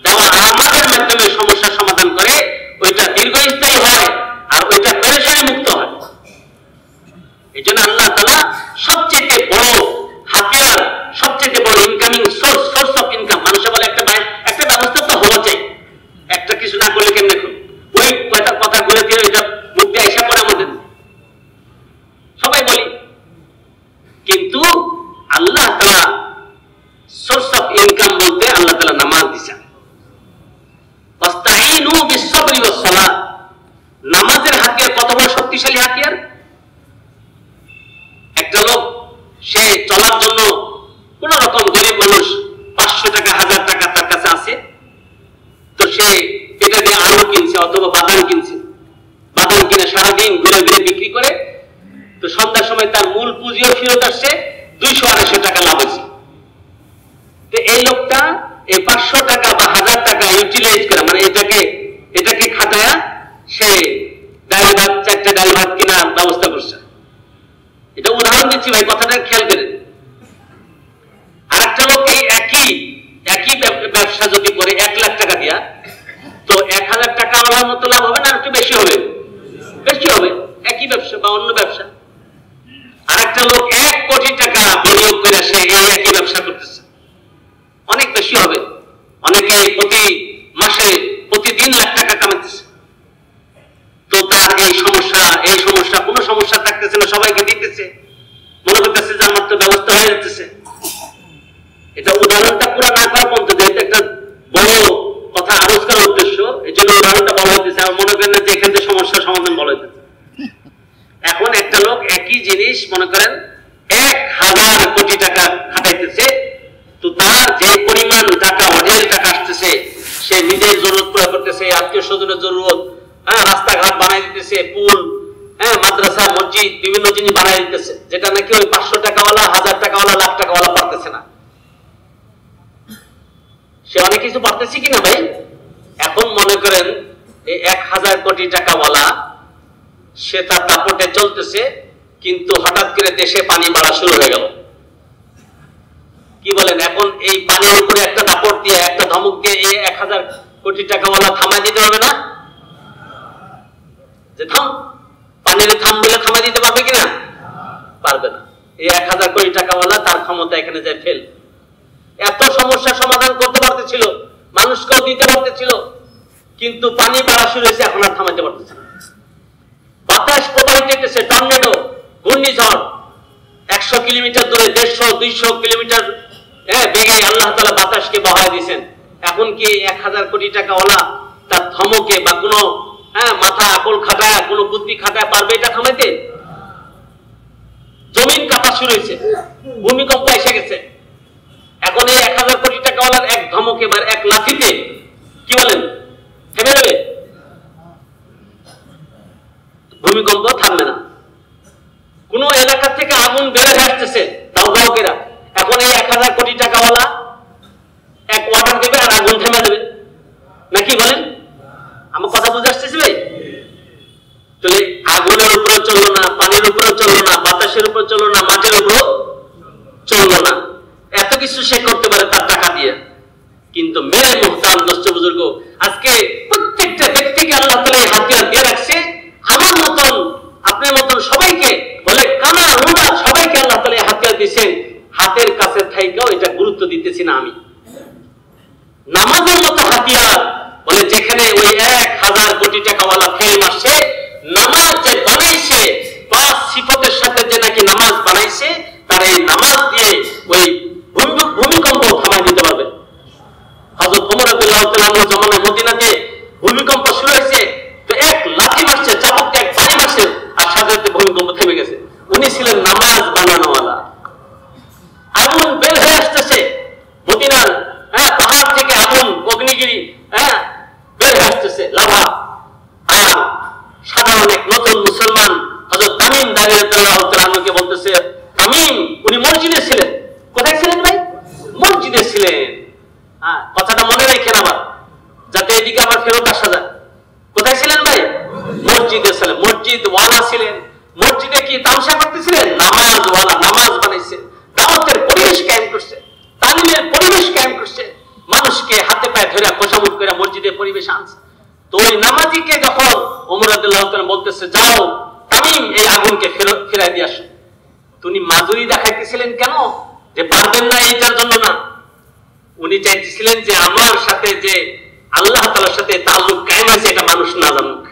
[SPEAKER 1] দেওয়া আমালের মাধ্যমে সমস্যা সমাধান করে ওইটা দীর্ঘস্থায়ী হয় আর ওইটা পেরেশানি মুক্ত হয় এইজন্য আল্লাহ তাআলা সবচেয়ে বড় হাতিয়ার সবচেয়ে বড় ইনকামিং সোর্স অফ ইনকাম মানুষে বলে একটা ব্যবস্থা তো হওয়া চাই একটা কিছু না করলে কেমন দেখুন ওই কথা বলে দিয়ে এটা মুক্তি আইসা পড়ে আমাদের সবাই বলি কিন্তু আল্লাহ তাআলা সোর্স অফ ইনকাম বলতে আল্লাহ তাআলা নামাজ দিয়েছেন ওয়াস্তাঈনু বিস-সাবরি ওয়াস-সালাত নামাজের হাতিয়ার কত বড় শক্তিশালী হাতিয়ার একটা লোক সে চলার জন্য কোন রকম গরিব মানুষ 500 টাকা 1000 টাকা তার কাছে আছে তো সে এটা দিয়ে আলু কিনছে অথবা বাদাম কিনছে বাদাম কিনে সারাদিন ঘুরে ঘুরে বিক্রি করে তো সন্ধ্যার সময় তার মূল পুঁজিও ফেরত আসছে 200-250 টাকা লাভ হয়েছে তো এই লোকটা এই 500 টাকা বা 1000 টাকা ইউটিলাইজ করে মানে এটাকে খাটায়া সে ডাল ভাত 4টা ডাল ভাত কেনার ব্যবস্থা করছে এটা উদাহরণ দিচ্ছি ভাই কথাটা খেয়াল করেন আরেকটা লোক এই একই ব্যবসা যদি করে 1 লাখ টাকা দিয়া তো 1000 টাকা ওলার মতো লাভ হবে না একটু বেশি হবে একই ব্যবসা বা অন্য ব্যবসা আরেকটা লোক 1 কোটি টাকা বিনিয়োগ করে সে এই একই ব্যবসা করতেছে অনেক বেশি হবে অনেকে প্রতি মাসে প্রতিদিন লাখ টাকা কামাচ্ছে তো তার এই সমস্যা কোনো সমস্যা থাকতেছে না সবাইকে দিতেছে মনে করতেছে যে আমার তো ব্যবস্থা হয়ে যাচ্ছে এটা উদাহরণটা পুরো না করা পর্যন্ত যেহেতু একটা বড় কথা আলোচ করার উদ্দেশ্য এই জন্য উদাহরণটা বলা হইতেছে আর মনে করেন যে এখান থেকে সমস্যার সমাধান বলা হইতেছে এখন একটা লোক একই জিনিস মনে করেন 1000 কোটি টাকা খাটাইতেছে তো তার যে পরিমাণ টাকা অঢেল টাকা আসতেছে সে নিজের জরুরত পুরো করতেছে আত্মীয় স্বজনের জরুরত রাস্তাঘাট বানাই দিতেছে পুল মাদ্রাসা মসজিদ বিভিন্ন জিনিস বানাই দিতেছে যেটা নাকি ওই 500 টাকাওয়ালা 1000 টাকাওয়ালা লাখ টাকাওয়ালা পারতেছে না কোটি টাকাওয়ালা, সে তার দাপটে চলতেছে, কিন্তু হঠাৎ করে দেশে পানি বাড়া শুরু হয়ে গেল। কি বলেন, এখন এই পানির উপরে একটা দাপট দিয়ে, একটা ধমক দিয়ে এই 1000 কোটি টাকাওয়ালা থামাই দিতে হবে না? যে থাম, পানির থাম বলে থামাই দিতে পারবে কিনা? পারবে না। এই 1000 কোটি টাকাওয়ালা তার ক্ষমতা এখানে যায় ফেল। এত সমস্যার সমাধান করতে পারতেছিল, মানুষকেও দিতে পারতেছিল, কিন্তু পানি বাড়া শুরু হয়েছে, এখন আর থামাইতে পারতেছে না। বাতাস প্রবাহিত হইতেছে, টর্নেডো, ঘূর্ণিঝড়, 100 কিলোমিটার দূরে, 150-200 কিলোমিটার বেগে আল্লাহ তাআলা বাতাসকে বহায় দিয়েছেন। এখন কি 1000 কোটি টাকাওয়ালা তার ধমকে বা কোনো মাথা আকল খাটায়, কোনো বুদ্ধি খাটায় পারবে এটা থামাইতে? জমিন কাঁপা শুরু হয়েছে, ভূমিকম্প এসে গেছে। এখন এই 1000 কোটি টাকাওয়ালার এক ধমকে বা এক লাঠিতে কি বলেন থেমে যাবে? ভূমিকম্প থামবে না। কোন এলাকা থেকে আগুন বের হয়ে আসতেছে দাউদাউকেরা, এখন এই 1000 কোটি টাকাওয়ালা এক ওয়াটার দেবে আর আগুন থেমে দেবে নাকি? বলেন, আমার কথা বুঝে আসতেছে ভাই? তাহলে আগুনের উপরে চললো না, পানির উপরে চললো না, বাতাসের উপরে চললো না, মাটির উপরে চললো না, এত কিছু সে করতে পারে তার টাকা দিয়ে। কিন্তু মেরে মুহতারাম দোস্ত বুজুর্গ, আজকে প্রত্যেকটা ব্যক্তিকে আল্লাহ তাআলা এই হাতিয়ার দিয়ে রাখছে। আমার মতন, আপনার মতন সবাইকে বলে কানা রুনা সবাইকে আল্লাহ তাআলা এই হাতিয়ার দিয়েছেন। হাতের কাছে থাইকাও এটা গুরুত্ব দিতেছি না আমি। নামাজের মতো হাতিয়ার বলে, যেখানে ওই 1000 কোটি টাকাওয়ালা ফেল মারছে, নামাজ যে বানাইছে, 5 সিফাতের সাথে যে নাকি নামাজ বানাইছে, তার এই নামাজ দিয়ে ওই ভূমিকম্প থামাই দিতে পারবে। হযরত ওমর রাদিয়াল্লাহু তাআলার জামানায় মদিনাতে ভূমিকম্প শুরু হয়েছে, তো এক লাঠি মারছে, চাবুক দিয়ে এক বাড়ি মারছে, আর সাথে সাথে ভূমিকম্প থেমে গেছে। উনি ছিলেন নামাজ বানানোওয়ালা। আগুন বের হয়ে আসতেছে মদিনার পাহাড় থেকে, আগুন অগ্নিগিরি বের হয়ে আসতেছে, লাভা। আর সাধারণ এক নতুন মুসলমান হযরত তামিম দারী রাদিয়াল্লাহু তাআলা আনহুকে বলতেছে, তামিম, উনি মসজিদে ছিলেন। কোথায় ছিলেন ভাই? মসজিদে ছিলেন। কথাটা মনে রাখেন আবার, যাতে এদিকে আবার ফেরত আসা যায়। কোথায় ছিলেন ভাই? মসজিদে ছিলেন। মসজিদ ওয়ালা ছিলেন। মসজিদে কি তামসা করতেছিলেন? নামাজ ওয়ালা, নামাজ বানাইছে, দাওয়াতের পরিবেশ কায়েম করছে, তালিমের পরিবেশ কায়েম করছে, মানুষকে হাতে পায়ে ধরে কোষামুখ করে মসজিদের পরিবেশ আনছে। তো ওই নামাজিকে যখন ওমর রাদিয়াল্লাহু তাআলা বলতেছে, যাও তামিম, এই আগুনকে ফিরাই দিয়ে আসো, তুমি মাজুরি দেখাইতেছিলেন কেন? যে পারবেন না এইটার জন্য না, উনি চাইতেছিলেন যে আমার সাথে যে আল্লাহ তাআলার সাথে তাল্লুক কায়েম আছে, এটা মানুষ না জানুক।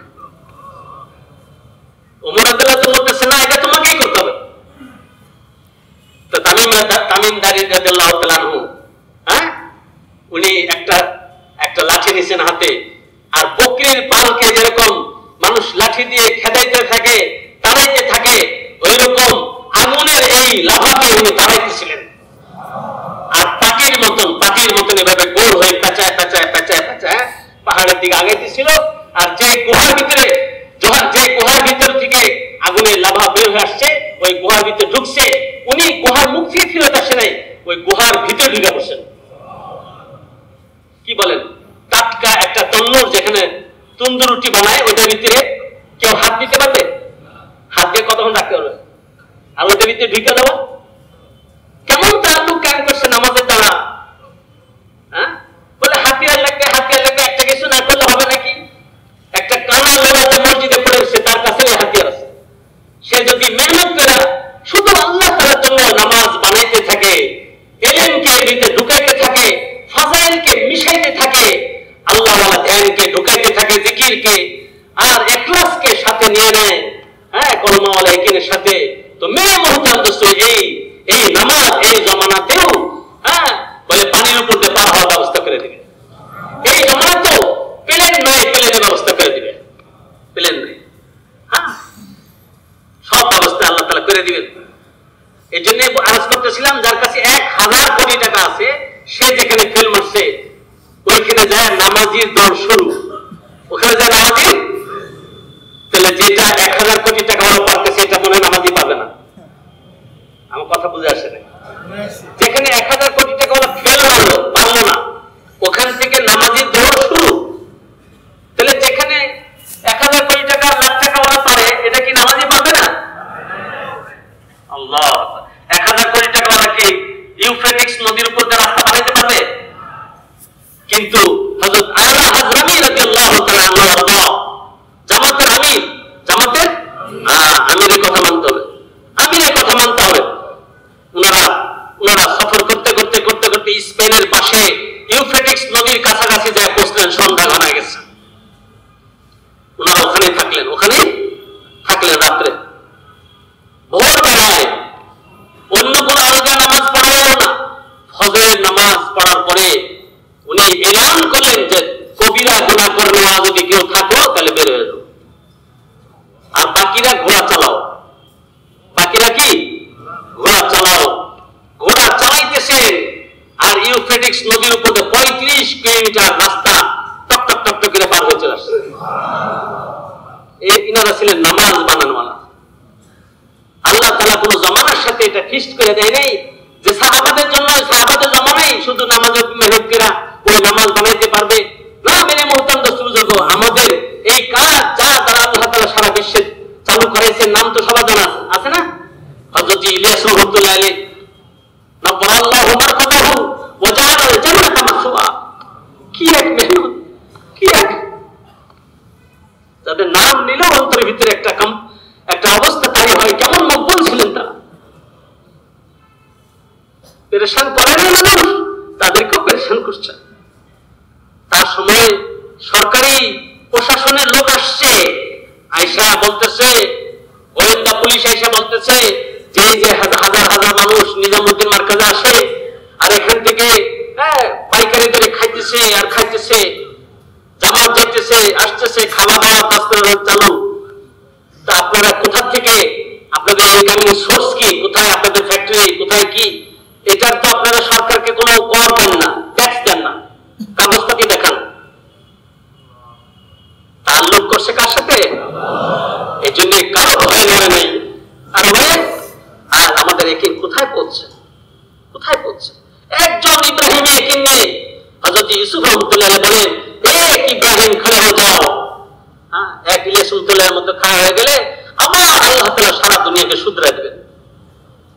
[SPEAKER 1] ওমর রাদিয়াল্লাহু তাআলা বলতেছে, না, এটা তোমাকেই করতে হবে। তো তামিম দারী রাদিয়াল্লাহু তাআলা আনহু, উনি একটা লাঠি নিছেন হাতে, আর বকরির পালকে যেরকম মানুষ লাঠি দিয়ে খেদাইতে থাকে, তাড়াইতে থাকে, ওই রকম আগুনের এই লাভাকে উনি তাড়াইতেছিলেন। আর পাটির মতন এভাবে গোল হয়ে পেঁচায় পেঁচায় পেঁচায় পেঁচায় পাহাড়ের দিকে আগাইতেছিল। আর যে গুহার ভিতর থেকে আগুনের লাভা বের হয়ে আসছে, ওই গুহার ভিতরে ঢুকছে, উনি গুহার মুখ থেকে ফিরত আসে নাই, ওই গুহার ভিতরে ঢুকে বসেন। কি বলেন, টাটকা একটা তন্নুর যেখানে তন্দুর রুটি বানায়, ওইটার ভিতরে কেউ হাত দিতে পারবে? হাত দিয়ে কতক্ষণ রাখতে পারবে? আর ওইটার ভিতরে ঢুকে দেওয়া, কেমন তাল্লুক কায়েম করছে নামাজের দ্বারা। বলে হাতিয়ার লাগবে, একটা কিছু না করলে হবে নাকি? একটা কানা লোক মসজিদে পড়েছে, তার কাছে হাতিয়ার আছে। সে যদি মেহনত করে শুধু আল্লাহ তাআলার জন্য নামাজ বানাইতে থাকে, ইলমকে ভিতরে ঢুকাইতে থাকে, ফাজাইলকে মিশাইতে থাকে, আল্লাহওয়ালা ধ্যানকে ঢুকাইতে থাকে, জিকিরকে আর ইখলাসকে সাথে নিয়ে নেয়, কলমাওয়ালা ইকিনের সাথে, তো মেয়ে মুহতারাম দোস্ত, এই নামাজ এই জমানাতেও বলে পানির উপর দিয়ে পার হওয়ার ব্যবস্থা করে দিবে। এই জমানাতেও প্লেন নয়, প্লেনের ব্যবস্থা করে দিবে। প্লেন নেই, সব ব্যবস্থা আল্লাহ তাআলা করে দিবেন। এই জন্য আরজ করতেছিলাম, যার কাছে 1000 কোটি টাকা আছে, সে যেখানে ফেল মারছে, ওইখানে যায় নামাজির দল শুরু, ওখানে যায় নামাজি। তাহলে যেটা 1000 কোটি টাকা পারতেছে, এটা মনে নামাজি পাবে না। আমার কথা বুঝে আসে না? যেখানে 1000 কোটি টাকা ফেল পারলো না, ওখান থেকে নামাজির দল শুরু। তাহলে যেখানে 1000 ইউফ্রেটিক্স নদীর উপর 35 কিলোমিটার রাস্তা টক টক টক টক করে পার হয়ে চলে আসছে। ইনারা ছিলেন নামাজ বানানোওয়ালা। আল্লাহ তাআলা কোন জামানার সাথে এটা ফিক্সড করে দেয় নাই যে সাহাবাদের জন্য সাহাবাদের জামানায় শুধু নামাজে মেহনত করা ওই নামাজ বানাইতে পারবে না। মেরে মুহতারাম দোস্ত বুজুর্গ, আমাদের এই কাজ যা দ্বারা আল্লাহ তাআলা সারা বিশ্বে চালু করেছেন নাম তো সবার জানা আছে না? হযরত ইলিয়াস রাহমাতুল্লাহ আলাইহি নব্বারাল্লাহু মারকাতাহু ওয়া জাআলা আল জান্নাতা মাসওয়া। কি এক মেহনত, কি এক, যাদের নাম নিলেও অন্তরের ভিতরে একটা অবস্থা তৈরি হয়, কেমন মকবুল ছিলেন তারা। পেরেশান করে না মানুষ, তাদেরকেও পেরেশান করছে। তার সময় সরকারি প্রশাসনের লোক আসছে, আয়সা বলতেছে, গোয়েন্দা পুলিশ আয়সা বলতেছে যে এই যে হাজার হাজার মানুষ নিজামুদ্দিন মার্কাজে আসে আর এখান থেকে পাইকারি দরে খাইতেছে আর খাইতেছে, জামাত যাইতেছে আসতেছে, খাওয়া দাওয়া চালু, তা আপনারা কোথা থেকে, আপনাদের ইনকামিং সোর্স কি, কোথায় আপনাদের ফ্যাক্টরি, কোথায় কি, এটার তো আপনারা সরকারকে কোনো কর দেন না, ট্যাক্স দেন না, কাগজপাতি দেখান। তাল্লুক করছে কার সাথে? এই জন্য কারো ভয় মনে নেই। আর আমাদের একিন কোথায় পৌঁছে, কোথায় পৌঁছে? একজন ইব্রাহিম একিন নিয়ে হযরত ইউসুফ রাহমাতুল্লাহ বলেন, এক ইব্রাহিম খড়ে হয়ে যাও। এক ইলিয়াস রাহমাতুল্লাহর মতো খাড়া হয়ে গেলে আবার আল্লাহ তাআলা সারা দুনিয়াকে শুধরাই দেবেন।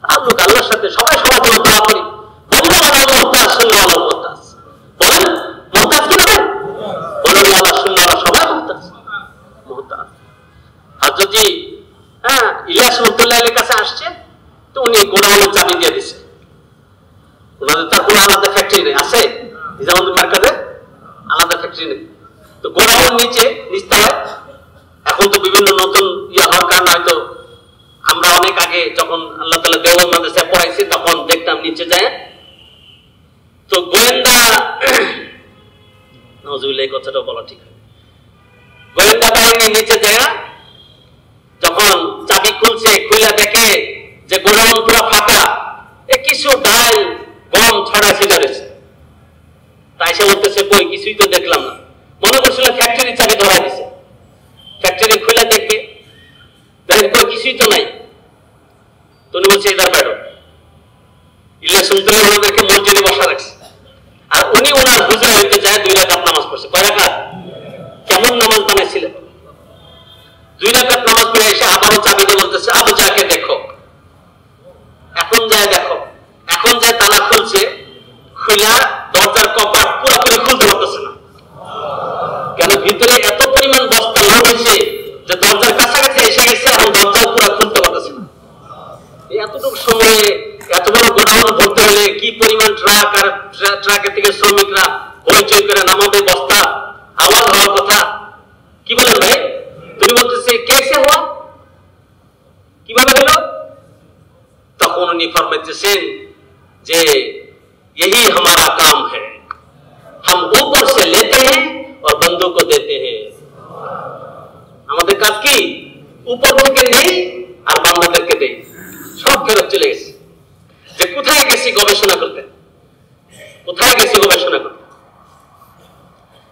[SPEAKER 1] তাল্লুক আল্লাহর সাথে, সবাই সবার জন্য দোয়া করি। বলেন মুহতাজ কি না? বলেন আল্লাহ সুন্নাহরা সবাই মুহতাজ। হযরত ইলিয়াস রাহমাতুল্লাহর কাছে আসছে, তো উনি গোডাউনের চাবি দিয়ে দিছে। ওনাদের তার কোনো আলাদা ফ্যাক্টরি নেই, আছে নিজামুদ্দিন মার্কাজে আলাদা ফ্যাক্টরি নেই। তো গোডাউন নিচতলায়, এখন তো বিভিন্ন নতুন হওয়ার কারণে হয়তো আমরা অনেক আগে যখন আল্লাহ তাআলা দেওবন্দ মাদ্রাসায় পড়াইছি তখন দেখতাম নিচে যায়। তো গোয়েন্দা নজরুল এই কথাটা বলা ঠিক হয়, গোয়েন্দা বাহিনী নিচে যায়, যখন চাবি খুলছে, খুলে দেখে যে গোডাউন পুরো ফাঁকা, কিছু ডাল গম ছড়া ছিল রয়েছে। তাই সে বলতেছে কই কিছুই তো দেখলাম না, মনে করছিল ফ্যাক্টরি চাবি ধরা দিছে। ফ্যাক্টরি খুলে দেখবে, দেখেন কই কিছুই তো নাই। তো উনি বলছে এটার বাইরে ইলিয়াস রাহমাতুল্লাহ ওনাদেরকে মসজিদে বসা রাখছে, আর উনি ওনার হুজরা হইতে যায় 2 রাকাত নামাজ পড়ছে। কয় রাকাত? কেমন নামাজ বানাইছিলেন? 2 রাকাত নামাজ পড়ে এসে আবারও চাবি দিয়ে বলতেছে আবু যাকে দেখো। এখন যায় দেখো, এখন যায় তালা খুলছে, খুলা দরজার কপাট পুরোপুরি খুলতে পারতেছে না। কেন? ভিতরে এত পরিমাণ বস্তা লোড হয়েছে যে দরজার কাছাকাছি এসে গেছে, এখন দরজা পুরো খুলতে পারতেছে না। এতটুকু সময়ে এত বড় গোডাউন ভরতে হলে কি পরিমাণ ট্রাক, আর ট্রাকের থেকে শ্রমিকরা হইচই করে নামাবে, বস্তা আওয়াজ হওয়ার কথা। কি বলেন ভাই? তুমি বলতেছে কেসে হওয়া, কিভাবে হলো? তখন উনি ফরমাইতেছেন যে यही हमारा काम है, हम ऊपर से लेते हैं और बंदों को देते हैं। আমাদের কাজ কি? উপর থেকে নেই আর বান্দাদেরকে দেই। সব ফেরত চলে গেছে। যে কোথায় গেছি গবেষণা করতে, কোথায় গেছি গবেষণা করতে।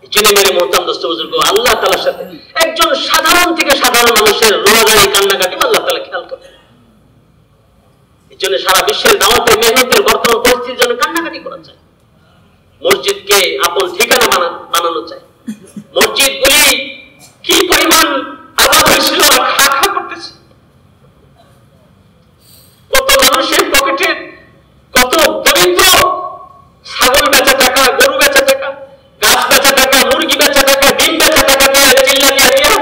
[SPEAKER 1] এই জন্য মেরে মুহতারাম দোস্ত বুজুর্গ, আল্লাহ তাআলার সাথে একজন সাধারণ থেকে সাধারণ মানুষের রোনাগাড়ি কান্নাকাটি আল্লাহ তাআলা খেয়াল করেন। এই জন্য সারা বিশ্বের দাওয়াতের মেহনতের বর্তমান পরিস্থিতির জন্য কান্নাকাটি করা চাই। মসজিদকে আপন ঠিকানা বানানো চাই। মসজিদগুলি কি পরিমাণ আবাদ হয়েছিল আর খা খা করতেছে। কত মানুষের পকেটে কত দরিদ্র ছাগল বেচা টাকা, গরু বেচা টাকা, গাছ বেচা টাকা, মুরগি বেচা টাকা, ডিম বেচা টাকা দিয়ে চিল্লামিয়া দিয়ে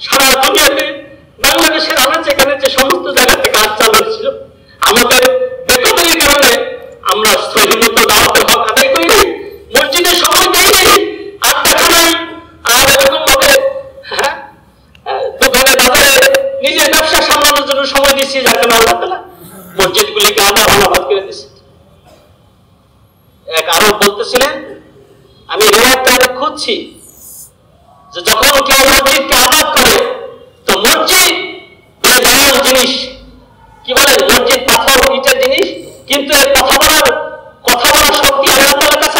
[SPEAKER 1] সারা দুনিয়াতে বাংলাদেশের আনাচে কানাচে সমস্ত জায়গা থেকে কাজ চালু হয়েছিল। আমাদের বেতনের কারণে আমরা সহিমতো দাওয়াতের হক আদায় করি নাই, মসজিদে সময় দেই নাই, আড্ডা খানাই আর এরকম ভাবে দোকানে বাজারে নিজের ব্যবসা সামলানোর জন্য সময় দিচ্ছি, যার কারণে আল্লাহ তাআলা মসজিদগুলিকে আবার আবাদ করে দিয়েছে। এক আরব বলতেছিলেন, আমি রিওয়ায়াতটা খুঁজছি যে যখন কেউ মসজিদকে আবাদ করে তো মসজিদ বেজান জিনিস, কি বলেন, মসজিদ পাথর ইটের জিনিস, কিন্তু এই কথা বলার শক্তি আল্লাহ তাআলার কাছে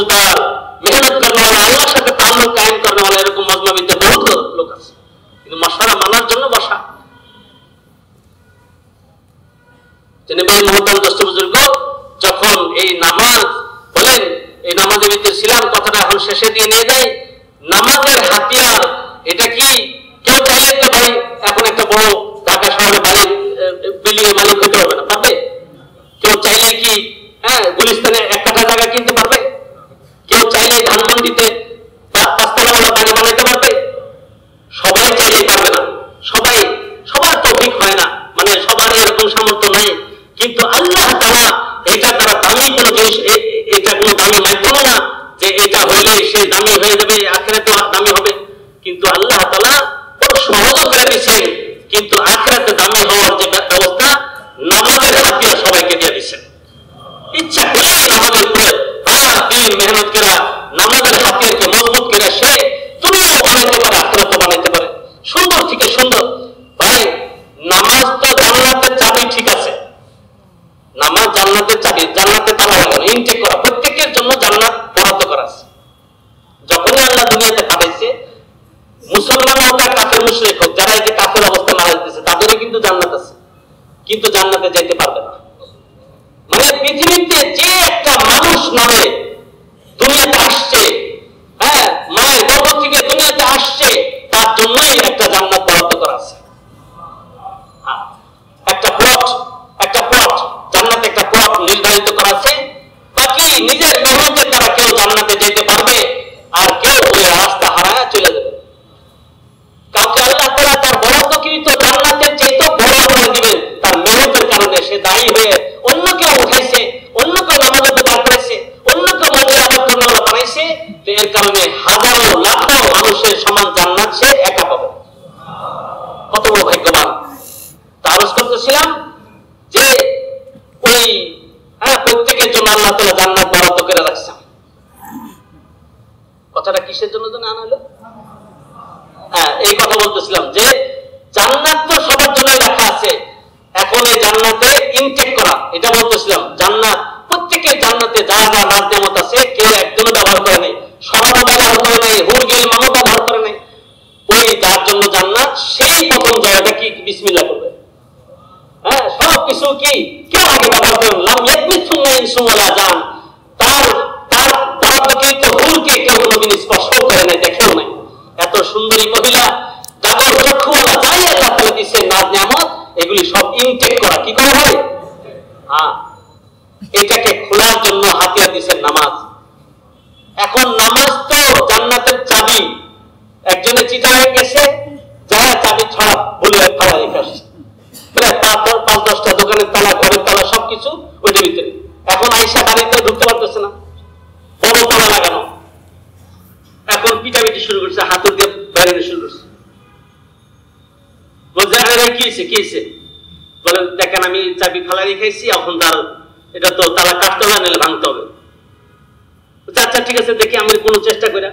[SPEAKER 1] समझदार मेहनत करने वाला আল্লাহর সাথে তাল্লুক কায়েম करने वाला এরকম মজমাবিতে বহুত লোক আছে, কিন্তু মশারা মানার জন্য বসা। জেনেভাই মহতারাম দোস্ত বুজুর্গ, যখন এই নামাজ বলেন, এই নামাজের ভিতরে ছিলাম, কথাটা এখন শেষে দিয়ে নিয়ে যাই। নামাজের হাতিয়ার এটা কি কেউ চাইলে তো ভাই এখন একটা বড় ঢাকা শহরে বাড়ি বিল্ডিং এর মালিক হতে হবে না, পারবে? কেউ চাইলে কি গুলিস্তানে 1 কাঠা জায়গা কিনতে পারবে? কেউ চাইলে ধানমন্ডিতে 5 তলা বাড়ি বানাতে পারবে? সবাই চাইলে পারবে না, সবার তৌফিক হয় না, মানে সবার এরকম সামর্থ্য নাই। কিন্তু আল্লাহ তাআলা এটা তারা দামি কোনো জিনিস, এটা কোনো দামি মাধ্যম না যে এটা হইলে সে দামি হয়ে যাবে, আখিরাতে দামি হবে। কিন্তু আল্লাহ তাআলা খুব সহজ করে দিয়েছেন, কিন্তু আখিরাতে দামি হওয়ার যে ব্যবস্থা নামাজের হাতিয়ার সবাইকে দিয়ে দিয়েছেন। ইচ্ছা করলে নামাজের উপরে দিন মেহনত করা, নামাজের হাতিয়ারকে মজবুত করে সে দুনিয়াও বানাইতে পারে, আখিরাতও বানাইতে পারে, সুন্দর থেকে সুন্দর। ভাই নামাজ তো জান্নাতের চাবি, ঠিক আছে, নামাজ জান্নাতের চাবি, জান্নাতে তালা লাগানো, ইনটেক করা, প্রত্যেকের জন্য জান্নাত বরাদ্দ করা আছে। যখনই আল্লাহ দুনিয়াতে পাঠাইছে, মুসলমান হোক আর কাফের মুশরিক হোক, যারা এই যে কাফের অবস্থা মারা যেতেছে তাদেরও কিন্তু জান্নাত আছে, কিন্তু জান্নাতে যেতে পারবে না। মানে পৃথিবীতে যে একটা মানুষ নামে দুনিয়াতে আসছে, মায়ের গর্ভ থেকে দুনিয়াতে আসছে, তার জন্যই একটা জান্নাত বরাদ্দ করা আছে। একটা প্লট জান্নাতে, একটা প্লট নির্ধারিত করা আছে। বাকি নিজের মেহনতের দ্বারা কেউ জান্নাতে যেতে পারবে, আর কেউ ওই রাস্তা হারায় চলে যাবে। কাউকে আল্লাহ তাআলা তার বরাদ্দকৃত জান্নাতের চাইতে বড় করে দিবেন, তার মেহনতের কারণে সে দায়ী হয়ে অন্য কেউ উঠাইছে, অন্য কেউ নামাজে দাঁড় করেছে, অন্য কেউ মন্দিরে আবাদ করতে বানাইছে, তো এর কারণে হাজারো লাখো মানুষের সমান জান্নাত সে একা পাবে। কত বড় ভাগ্যবান! তারস করতেছিলাম যে ওই প্রত্যেকের জন্য আল্লাহ তাআলা জান্নাত বরাদ্দ করে রাখছেন। কথাটা কিসের জন্য যেন আনা হলো? এই কথা বলতেছিলাম যে জান্নাত তো সবার জন্যই রাখা আছে, এখন এই জান্নাতে ইনটেক করা, এটা বলতেছিলাম। জান্নাত, প্রত্যেকের জান্নাতে যা যা নাজ নেয়ামত আছে কেউ একদমই ব্যবহার করে নাই, সবারও ব্যবহার করে নাই, হুরগিল মামা ব্যবহার করে নাই। ওই যার জন্য জান্নাত, সেই প্রথম জায়গাটা কি বিসমিল্লাহ করবে। সবকিছু কি কেউ আগে ব্যবহার করেন, লাম ইয়াদমিসুম ইনসুন ওয়ালা জান, তার বরাদ্দকৃত হুরকে কেউ কোনোদিন স্পর্শ করে নাই, দেখেও নাই। এত সুন্দরী মহিলা, যাদের চক্ষুওয়ালা, যাই আল্লাহ তাআলা দিয়েছে নাজ নিয়ামত, এগুলি সব ইনটেক করা, কি করা হয়? এটাকে খোলার জন্য হাতিয়ার দিয়েছেন নামাজ। এখন নামাজ তো জান্নাতের চাবি। একজনে চিটাগাং গেছে, যারা চাবি ছড়া বলে তালা রেখে আসছে, প্রায় 5-10টা দোকানের তালা, ঘরের তালা, সবকিছু ওইটার ভিতরে। এখন আইসা বাড়িতে ঢুকতে পারতেছে না, বড় তালা লাগানো। এখন পিটাপিটি শুরু করছে, হাতুর দিয়ে বাইরে শুরু করছে। বলছে কি হয়েছে? বলেন দেখেন আমি চাবি ফালা রেখেছি, এখন তার এটা তো তালা কাটতে হবে, নাহলে ভাঙতে হবে। আচ্ছা ঠিক আছে, দেখি আমি কোনো চেষ্টা করে।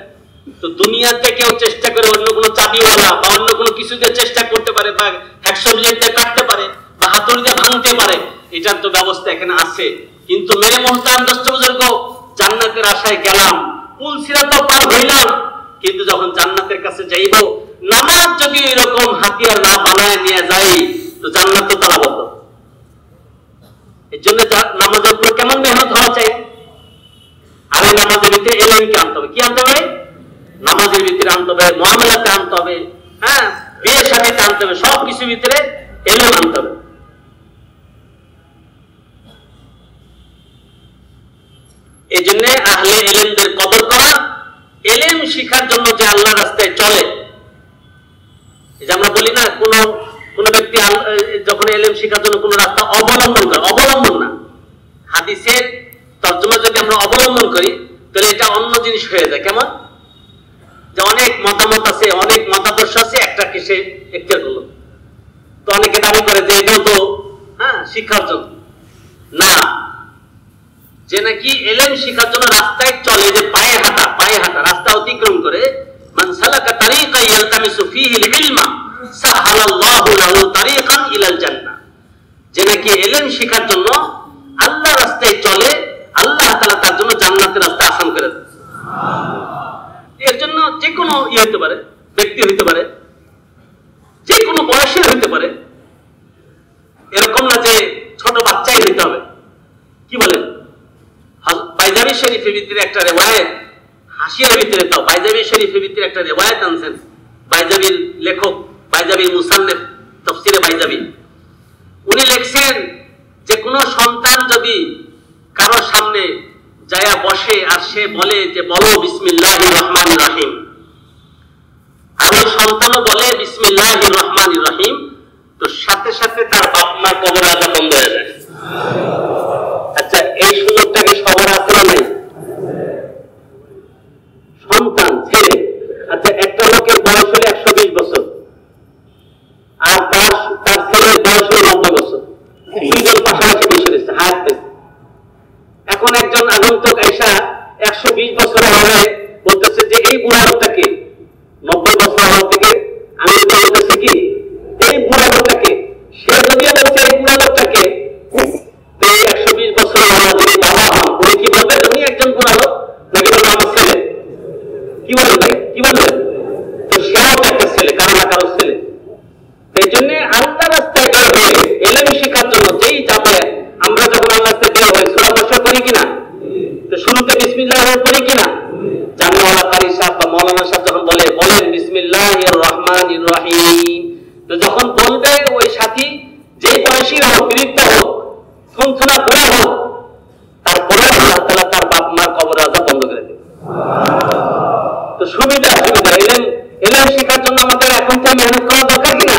[SPEAKER 1] তো দুনিয়াতে কেউ চেষ্টা করে অন্য কোনো চাবিওয়ালা বা অন্য কোনো কিছু দিয়ে চেষ্টা করতে পারে, বা হ্যাকসা দিয়ে কাটতে পারে, বা হাতুড়ি দিয়ে ভাঙতে পারে, এটার তো ব্যবস্থা এখানে আছে। কিন্তু মেরে মোহতারাম দোস্ত বুজুর্গ, জান্নাতের আশায় গেলাম, কুল সিরাত পার হইলাম, কিন্তু যখন জান্নাতের কাছে যাইব, নামাজ যদি এরকম হাতিয়ার না বানায় নিয়ে যাই, তো জান্নাত তো তালাবদ্ধ। এর জন্য নামাজের উপর কেমন মেহনত হওয়া চাই। আর এই নামাজের ভিতরে এলএমকে আনতে হবে। কি আনতে হবে? নামাজের ভিতরে আনতে হবে, মুআমালাতে আনতে হবে, বিয়ে শাদীতে আনতে হবে, সবকিছুর ভিতরে এলএম আনতে হবে। এই জন্য আহলে এলেমদের কদর করা, এলেম শিখার জন্য যে আল্লাহর রাস্তায় চলে। এই যে আমরা বলি না, কোন ব্যক্তি যখন এলেম শিখার জন্য কোন রাস্তা অবলম্বন করে, অবলম্বন না, হাদিসের তর্জমা যদি আমরা অবলম্বন করি, তাহলে এটা অন্য জিনিস হয়ে যায়। কেমন? যে অনেক মতামত আছে, অনেক মতাদর্শ আছে, একটাকে সে এখতিয়ার করলো, তো অনেকে দাবি করে যে এটাও তো শিক্ষার জন্য না, যে নাকি এলেম শিখার জন্য রাস্তায় চলে, যে পায়ে হাঁটা রাস্তা অতিক্রম করে, মান সালাকা তারিকান ইয়ালতামিসু ফীহি ইলমা সাহালাল্লাহু লাহু তারিকান ইলাল জান্নাহ, যে নাকি এলেম শিখার জন্য আল্লাহর রাস্তায় চলে, আল্লাহ তাআলা তার জন্য জান্নাতের রাস্তা আসান করে দেন। পারে, ব্যক্তি হইতে পারে, যে কোনো বয়সের হইতে পারে, এরকম না যে ছোট বাচ্চাই হইতে হবে। কি বলেন? বাইজাবি শরীফের ভিতরে একটা রেওয়ায়েত, হাসিয়ার ভিতরে তো বাইজাবি শরীফের ভিতরে একটা রেওয়ায়েত আনছেন বাইজাবির লেখক, বাইজাবির মুসান্নিফ তাফসিরে বাইজাবি। উনি লিখছেন যে কোন সন্তান যদি কারো সামনে যায়া বসে আর সে বলে যে বলো বিসমিল্লাহির রহমানির রহিম, আর ওই সন্তানও বলে বিসমিল্লাহির রহমানির রহিম, তো সাথে সাথে তার বাপ মার কবর আযাব বন্ধ হয়ে যায়। আচ্ছা, এই সুযোগটা কি সবার আছে না নাই? সন্তান ছেলে, আচ্ছা একটা লোকের বয়স হলো 120 বছর আর তার ছেলের বয়স হলো 90 বছর, দুইজন পাশাপাশি বসে রয়েছে, হাত পেয়েছে। এখন একজন আগন্তুক আইসা 120 বছর হয়ে বলতেছে যে এই বুড়া লোকটাকে 90 বছর হওয়ার থেকে আমি বলতেছি কি এই বুড়া লোকটাকে, সে যদি বলছে এই বুড়া লোকটাকে, তো এই 120 বছর যদি বাবা হন উনি কি বলবেন উনি একজন বুড়া লোক, নাকি বলবে আমার ছেলে? কি বলবে ভাই, কি বলবে? তো সেও একটা ছেলে, কারো না কারো ছেলে। এই জন্য আল্লাহ রাস্তায় বের হয়ে এলেম শেখার জন্য যেই যাবে, আমরা যখন আল্লাহ রাস্তায় বের হই সূরা বর্ষা করি কিনা, তো শুরুতে বিসমিল্লাহ করি কিনা? জান্নাওয়ালা কারি সাহেব বা মাওলানা সাহেব যখন বলেন বিসমিল্লাহির রহমানির রহিম, তো যখন বলবে ওই সাথী যে বয়সী হোক, বৃদ্ধ হোক, থুনথুনা বুড়া হোক, তারপরে আল্লাহ তাআলা তার বাপ মার কবর আযাব বন্ধ করে দেবে। তো সুবিধা এলেম শেখার জন্য আমাদের এখন থেকে মেহনত করা দরকার কিনা?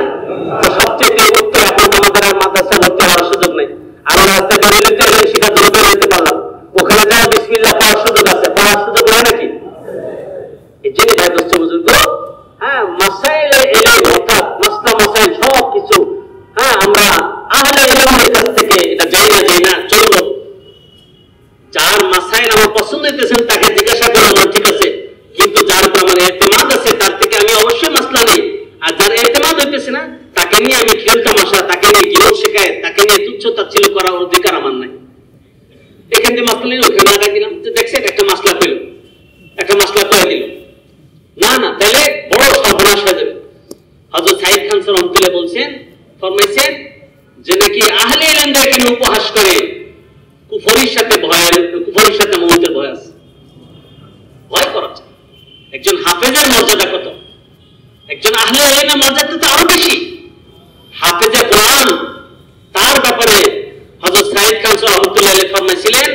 [SPEAKER 1] তো সবচেয়ে উত্তর, এখন আমাদের আর মাদ্রাসা ভর্তি হওয়ার সুযোগ নেই। আমরা রাস্তায় বেরোলে তো এলেম শেখার জন্য বের হতে পারলাম, ওখানে যাওয়া বিসমিল্লাহ পড়ার সুযোগ আছে, পড়ার সুযোগ হয় নাকি? এই জন্য ভাই দোস্ত বুজুর্গ, হ্যাঁ মাসাইলে এলেম অর্থাৎ মাসলা মাসাইল সব কিছু, হ্যাঁ আমরা আহলে ইলমের কাছ থেকে এটা যাই না চলবো। যার মাসাইল আমার পছন্দ হইতেছেন তাকে জিজ্ঞাসা করলাম, ঠিক আছে, কিন্তু যার উপর আমার এতেমাদ আছে তার থেকে আমি অবশ্যই মাসলা নেই। আর যার এতেমাদ হইতেছে না তাকে নিয়ে আমি খেল তামাশা, তাকে নিয়ে গিরোধ শেখায়, তাকে নিয়ে তুচ্ছ তাচ্ছিল্য করার অধিকার আমার নাই। এখান থেকে মাসলা নিল, ওখানে লাগাই দিলাম, যে দেখছে একটা মাসলা পেল, একটা মাসলা করে দিল, না তাহলে বড় সর্বনাশ হয়ে যাবে। হযরত সাইদ খান রাহমাতুল্লাহ বলছেন, ফরমাইছেন যে নাকি আহলে ইলমদের এখানে উপহাস করে কুফরির সাথে মৌতের ভয় আছে। ভয় করা যায়। একজন হাফেজের মর্যাদা কত, একজন আহলে ইলমের মর্যাদা তো আরো বেশি। হাফেজে কোরআন, তার ব্যাপারে হযরত সাইদ খান রাহমাতুল্লাহ ফরমাইছিলেন,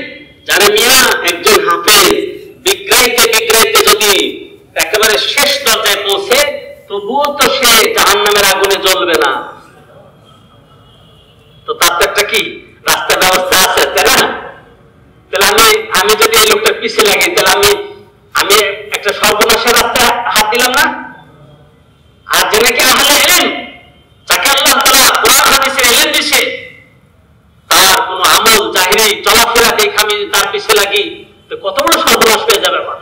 [SPEAKER 1] যারা মিয়া একজন হাফেজ বিগ্রাইতে যদি একেবারে শেষ দরজায় পৌঁছে, তবুও তো সে জাহান্নামের আগুনে জ্বলবে না। তো তার একটা কি রাস্তার ব্যবস্থা আছে, তাই না? তাহলে আমি যদি এই লোকটার পিছিয়ে লাগি, তাহলে আমি একটা সর্বনাশের রাস্তায় হাত দিলাম না? আর যে নাকি আহলে ইলম, যাকে আল্লাহ তাআলা কোরআন হাদিসের ইলম দিয়েছে, তার কোনো আমল জাহিরি চলাফেরা দেখে আমি তার পিছিয়ে লাগি, তো কত বড় সর্বনাশ হয়ে যাবে আমার।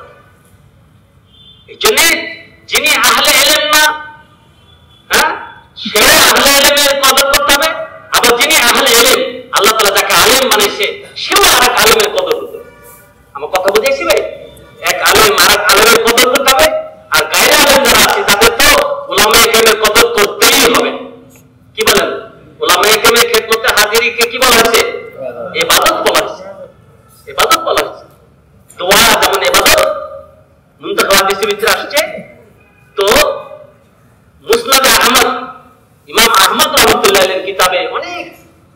[SPEAKER 1] এই জন্য যিনি আহলে ইলম না, হ্যাঁ, সে আহলে ইলমের কদর করতে হবে। আবার যিনি আহলে ইলম, আল্লাহ তাআলা যাকে আলেম বানাইছে, সেও আরেক আলেমের কদর করতে হবে। আমার কথা বুঝাইছি ভাই? এক আলেম আরেক আলেমের কদর করতে হবে, আর গায়রে আলেম যারা আছে তাদের তো উলামায়ে কেরামের কদর করতেই হবে। কি বলেন? উলামায়ে কেরামের খেদমতে হাজিরিকে কি বলা হয়েছে? ইবাদত বলা হয়েছে। ইবাদত বলা হয়েছে। দোয়া যেমন ইবাদত, মুনতাখা হাদিসের ভিতরে আসছে। তো মুসনাদে আহমদ, ইমাম আহমদ রাহমাতুল্লাহ আলাইহির কিতাবে অনেক,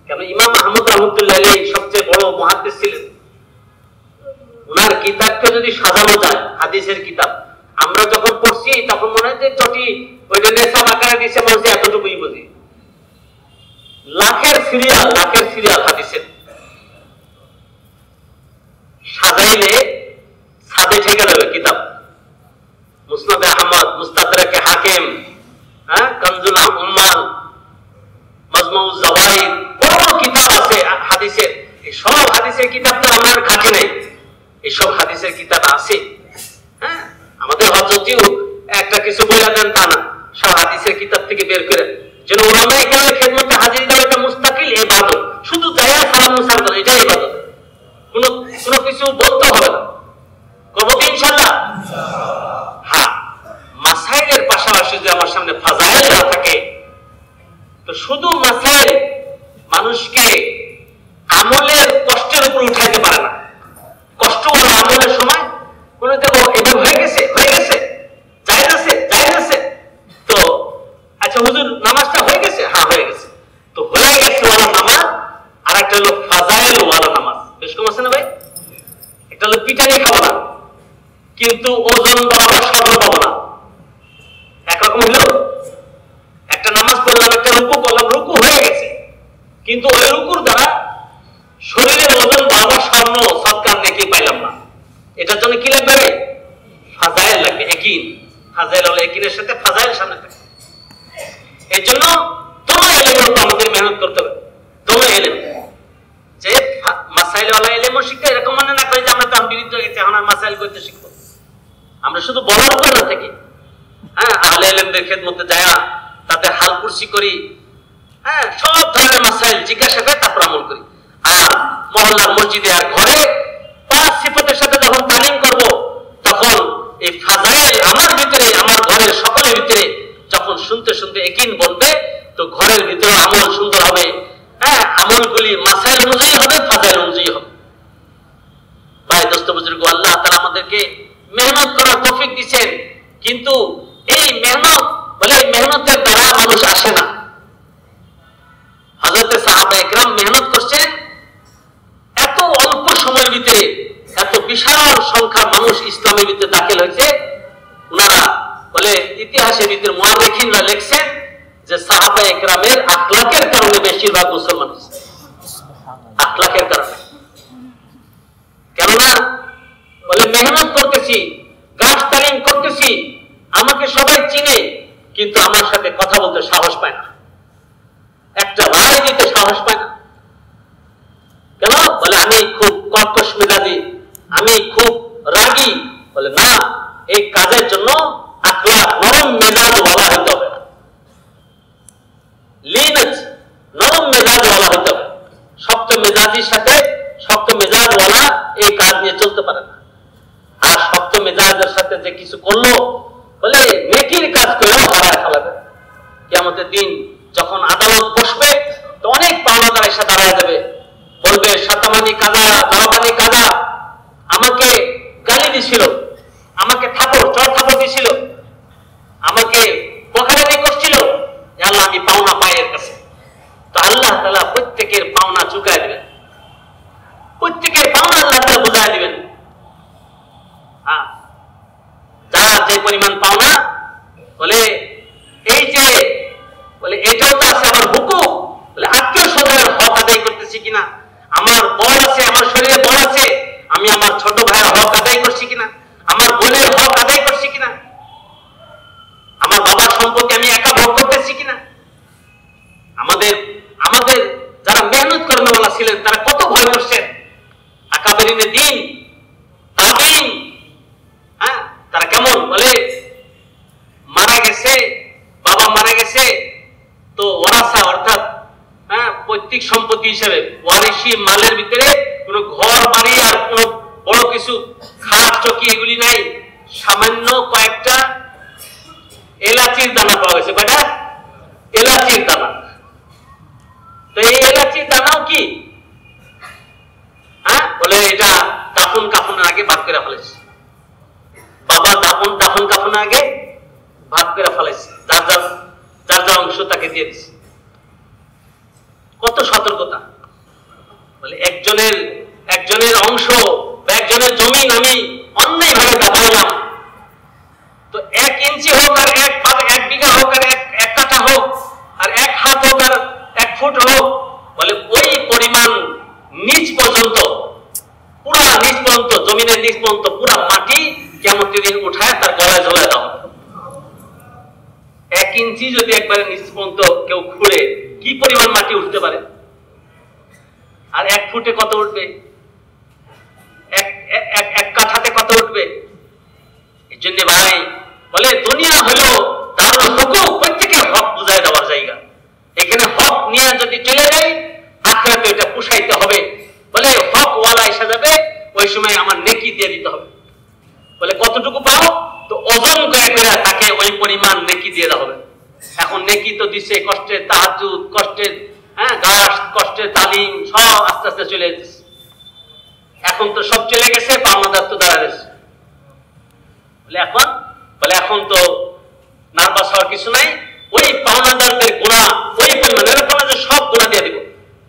[SPEAKER 1] কেন ইমাম আহমদ রাহমাতুল্লাহ আলাইহি সবচেয়ে বড় মুহাদ্দিস ছিলেন। ওনার কিতাবকে যদি সাজানো যায়, হাদিসের কিতাব আমরা যখন পড়ছি তখন মনে হয় যে চটি ওইটা নেশাব আকারে দিছে, বলছে এতটুকুই বুঝি। লাখের সিরিয়াল হাদিসের সাজাইলে ছাদে ঠেকে যাবে কিতাব। মুসনাদে আহমদ, মুস্তাদরাকে হাকিম, হ্যাঁ, কানজুল উম্মাল, মাজমুউজ জাওয়াইদ, বড় কিতাব আছে হাদিসের। এই সব হাদিসের কিতাব তো আমার ঘাটে নেই, এই সব হাদিসের কিতাব আছে। হ্যাঁ, আমাদের হযরতজিও একটা কিছু বলে দেন তা না, সব হাদিসের কিতাব থেকে বের করে, যেন উলামায়ে কেরামের খেদমতে হাজির দেওয়া একটা মুস্তাকিল ইবাদত। শুধু যায়া সালাম মুসার করে, এটাই ইবাদত। কোনো কিছু বলতে হবে না। করব কি ইনশাআল্লাহ? হ্যাঁ, মাসাইল একটা হলো পিটানি খাবো না, কিন্তু ওজন বাড়াবার স্বর্ণ পাবো না। একরকম হলো, একটা নামাজ পড়লাম, একটা রুকু করলাম, রুকু হয়ে গেছে, কিন্তু ওই রুকুর দ্বারা শরীরের ওজন বাড়াবার স্বর্ণ সৎকার নেকি পাইলাম না। এটার জন্য কি লাগবে? ফাজাইল লাগবে, একিন। ফাজাইল হলো একিনের সাথে ফাজাইল সামনে থাকে। এর জন্য তোমার এলেমের উপর আমাদের মেহনত করতে হবে। তোমার এলেম যে মাসাইলওয়ালা এলেমও শিখতে, এরকম মনে না করে যে আমরা তার বিরুদ্ধে গেছি, এখন আর মাসাইল করতে শিখবো। আমরা শুধু বলার উপর না থাকি, হ্যাঁ, আহলে এলেমদের খেদমতে যায়, তাদের হাল কুরসি করি, হ্যাঁ, সব ধরনের মাসাইল জিজ্ঞাসা করে তারপর আমল করি। আর মহল্লার মসজিদে আর ঘরে পাঁচ সিফতের সাথে যখন তালিম করব, তখন এই ফাজাইল আমার ভিতরে, আমার ঘরের সকলের ভিতরে যখন শুনতে শুনতে একিন বলবে, তো ঘরের ভিতরে আমল সুন্দর হবে। হ্যাঁ, আমলগুলি মাসাইল অনুযায়ী হবে, ফাজাইল অনুযায়ী হবে। ভাই দোস্ত বুজুর্গ, আল্লাহ তাআলা আমাদেরকে মেহনত করার তৌফিক দিয়েছেন, কিন্তু এই মেহনত বলে মেহনতের দ্বারা মানুষ আসে না। হযরত সাহাবা একরাম মেহনত করছেন, এত অল্প সময়ের ভিতরে এত বিশাল সংখ্যার মানুষ ইসলামের ভিতরে দাখিল হয়েছে। ওনারা বলে ইতিহাসের ভিতরে মুআররিখিনরা লিখছেন যে সাহাবা একরামের আখলাকের কারণে বেশিরভাগ মুসলমান হয়েছে, আখলাকের কারণে। কেননা বলে মেহনত করতেছি, গাছ তালিম করতেছি, আমাকে সবাই চিনে, কিন্তু আমার সাথে কথা বলতে সাহস পায় না, একটা রায় দিতে সাহস পায় না। কেন? বলে আমি খুব কর্কশ মেজাজি, আমি খুব রাগী। বলে না, এই কাজের জন্য আখলাক নরম মেজাজ ওয়ালা হতে হবে, লিনাজ নরম মেজাজ ওয়ালা হতে হবে। শক্ত মেজাজির সাথে শক্ত মেজাজ ওয়ালা এই কাজ নিয়ে চলতে পারে না। আর শক্ত মেজাজের সাথে যে কিছু করলো, বলে নেকির কাজ করেও হারায় ফেলাবে। কিয়ামতের দিন যখন আদালত বসবে, তো অনেক পাওনাদার এসে দাঁড়ায় যাবে, বলবে শতমানি কাজা, নরমানি কাজা, আমাকে গালি দিছিল, আমাকে থাপড় চড় থাপড় দিছিল, আমাকে বকাবকি করছিল, আল্লাহ আমি পাওনা পাই এর কাছে। তো আল্লাহ তাআলা প্রত্যেকের পাওনা চুকায় দিবেন, প্রত্যেকের পাওনা আল্লাহ তাআলা বুঝায় দিবেন। হ্যাঁ, যার যে পরিমাণ পাওনা, বলে এই যে বলে এটাও তো আছে আমার হুকুম, বলে আত্মীয় স্বজনের হক আদায় করতেছি কিনা, আমার বল আছে, আমার শরীরে বল আছে, আমি আমার ছোট ভাইয়ের হক আদায় করছি কিনা, আমার বোনের হক আদায় করছি কিনা, আমার বাবার সম্পত্তি আমি একা ভোগ করতেছি কিনা। আমাদের আমাদের যারা মেহনত কর্মওয়ালা ছিলেন, তারা কত ভয় করছেন। আকাবেরিনে দিন, তাবিন, হ্যাঁ, তারা কেমন বলে মারা গেছে, বাবা মারা গেছে, তো ওয়ারাসা অর্থাৎ হ্যাঁ পৈতৃক সম্পত্তি হিসেবে ওয়ারিশি মালের ভিতরে কোনো ঘর বাড়ি আর কোনো বড় কিছু খাট চকি এগুলি নাই, সামান্য কয়েকটা এলাচির দানা পাওয়া গেছে। কয়টা এলাচির দানা। তো এই এলাচির দানাও কি, হ্যাঁ, বলে এটা দাফন কাফনের আগে ভাগ করে ফেলেছে, বাবা দাফন কাফনের আগে ভাগ করে ফেলেছে, যার যার অংশ তাকে দিয়ে দিচ্ছে। কত সতর্কতা। বলে একজনের অংশ বা একজনের জমি আমি অন্যায় ভাবে দাবাইলাম, তো 1 ইঞ্চি হোক আর 1 বিঘা হোক আর 1 কাঠা হোক আর 1 হাত হোক আর 1 ফুট হোক, বলে ওই পরিমাণ নিচ পর্যন্ত, পুরা নিচ পর্যন্ত, জমিনের নিচ পর্যন্ত পুরা মাটি কিয়ামতের দিন উঠায় তার গলায় ঝোলায় দাও। 1 ইঞ্চি যদি একবারে নিচ পর্যন্ত কেউ খুঁড়ে, কি পরিমাণ মাটি উঠতে পারে? আর 1 ফুটে কত উঠবে? এক কাঠাতে কত উঠবে? এই জন্য ভাই বলে দুনিয়া হলো তার হুকুম, প্রত্যেকের হক বুঝায় দেওয়ার জায়গা। এখানে হক নিয়ে যদি চলে যায়, আখিরাতে এটা পুষাইতে হবে। বলে হক ওয়ালা এসে যাবে, ওই সময় আমার নেকি দিয়ে দিতে হবে। বলে কতটুকু পাও? তো ওজন করে করে তাকে ওই পরিমাণ নেকি দিয়ে দেওয়া হবে। এখন নেকি তো দিছে, কষ্টের তাহাজ্জুদ, কষ্টের গাছ, কষ্টের তালিম, সব আস্তে আস্তে চলে যাচ্ছে। এখন তো সব চলে গেছে, পাওনাদার তো দাঁড়া গেছে। বলে এখন তো নার্ভাস হওয়ার কিছু নাই, ওই পাওনাদারদের গুনাহ ওই পরিমাণ, এরকম যে সব গুনাহ দিয়ে দিব,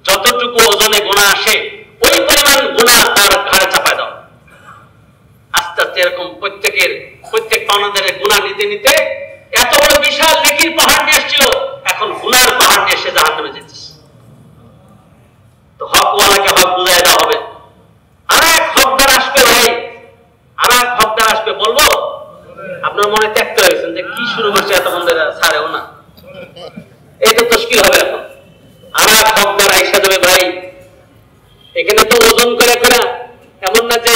[SPEAKER 1] যতটুকু ওজনে গুনাহ আসে ওই পরিমাণ গুনাহ তার ঘাড়ে চাপায় দাও। এরকম প্রত্যেক পাওনাদারের গুনাহ নিতে নিতে এত বড় বিশাল নেকির পাহাড় নিয়ে আসছিল, এখন গুনার পাহাড় নিয়ে এসে জাহান্নামে যেতেছে। তো হকওয়ালাকে হক বুঝাই দেওয়া হবে। আর এক হকদার আসবে ভাই, আর এক হকদার আসবে, বলবো আপনার মনে ত্যাগ হয়ে গেছেন যে কি শুরু করছে এতক্ষণ ধরে, ছাড়েও না, এই তো মুশকিল হবে। এখন আর এক হকদার আইসা দেবে ভাই। এখানে তো ওজন করে করে এমন না যে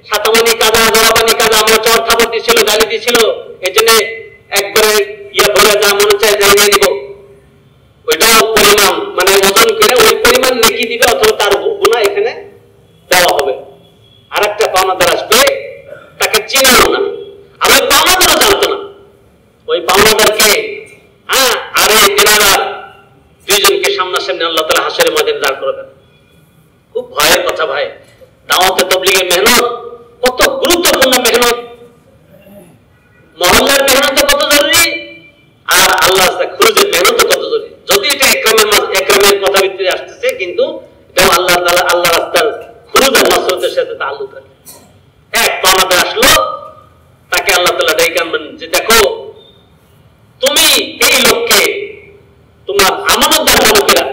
[SPEAKER 1] সাতামানি কাদা জড়াবানি কাদা আমরা চর থাপড় দিচ্ছিল, গালি দিচ্ছিল, এই জন্য একবারে ভরে যা মনে চায় জানিয়ে দিব, ওইটাও পরিমাণ মানে ওজন করে ওই পরিমাণ নেকি দিবে, অথবা তার গুনাহ এখানে দেওয়া হবে। আর একটা পাওনাদার আসবে, তাকে চিনেও না, আর ওই পাওনাদারও জানতো না। ওই পাওনাদারকে আর এই দেনাদার দুইজনকে সামনাসামনি আল্লাহ তাআলা হাশরের ময়দানে দাঁড় করাবেন। খুব ভয়ের কথা ভাই। দাওয়াতে তাবলীগের মেহনত কত গুরুত্বপূর্ণ মেহনত, মহল্লার মেহনত কত জরুরি, আর আল্লাহ খুরুজের মেহনত কত জরুরি। যদি এটা একরামের কথা ভিতরে আসতেছে, কিন্তু এটা আল্লাহ রাস্তার খুরুজ আর মাসরুতের সাথে তাআল্লুক রাখে। এক পাওনাদার আসলো, তাকে আল্লাহ তাআলা ডেকে আনবেন যে দেখো তুমি এই লোককে তোমার আমানতদার মনে করা,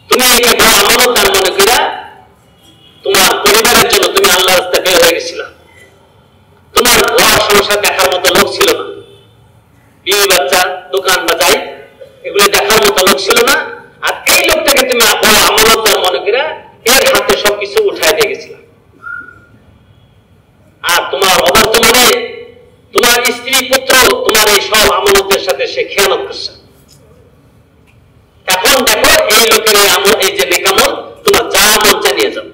[SPEAKER 1] তুমি একে বড় আমানতদার মনে করা তোমার পরিবারের জন্য তুমি আল্লাহ রাস্তায় বের হয়ে গেছিলা, তোমার ঘর সংসার দেখার মতো লোক ছিল না, বিবি বাচ্চা দোকান বাজাই এগুলো দেখার মতো লোক ছিল না, আর এই লোকটাকে তুমি বড় আমানতদার মনে করা এর হাতে সবকিছু উঠায় দিয়ে গেছিলা। আর তোমার অবর্তমানে তোমার স্ত্রী পুত্র তোমার এই সব আমানতের সাথে সে খেয়ানত করছে। এখন দেখো এই লোকের এই যে নেকামল তোমার যা মন চায় নিয়ে যাও।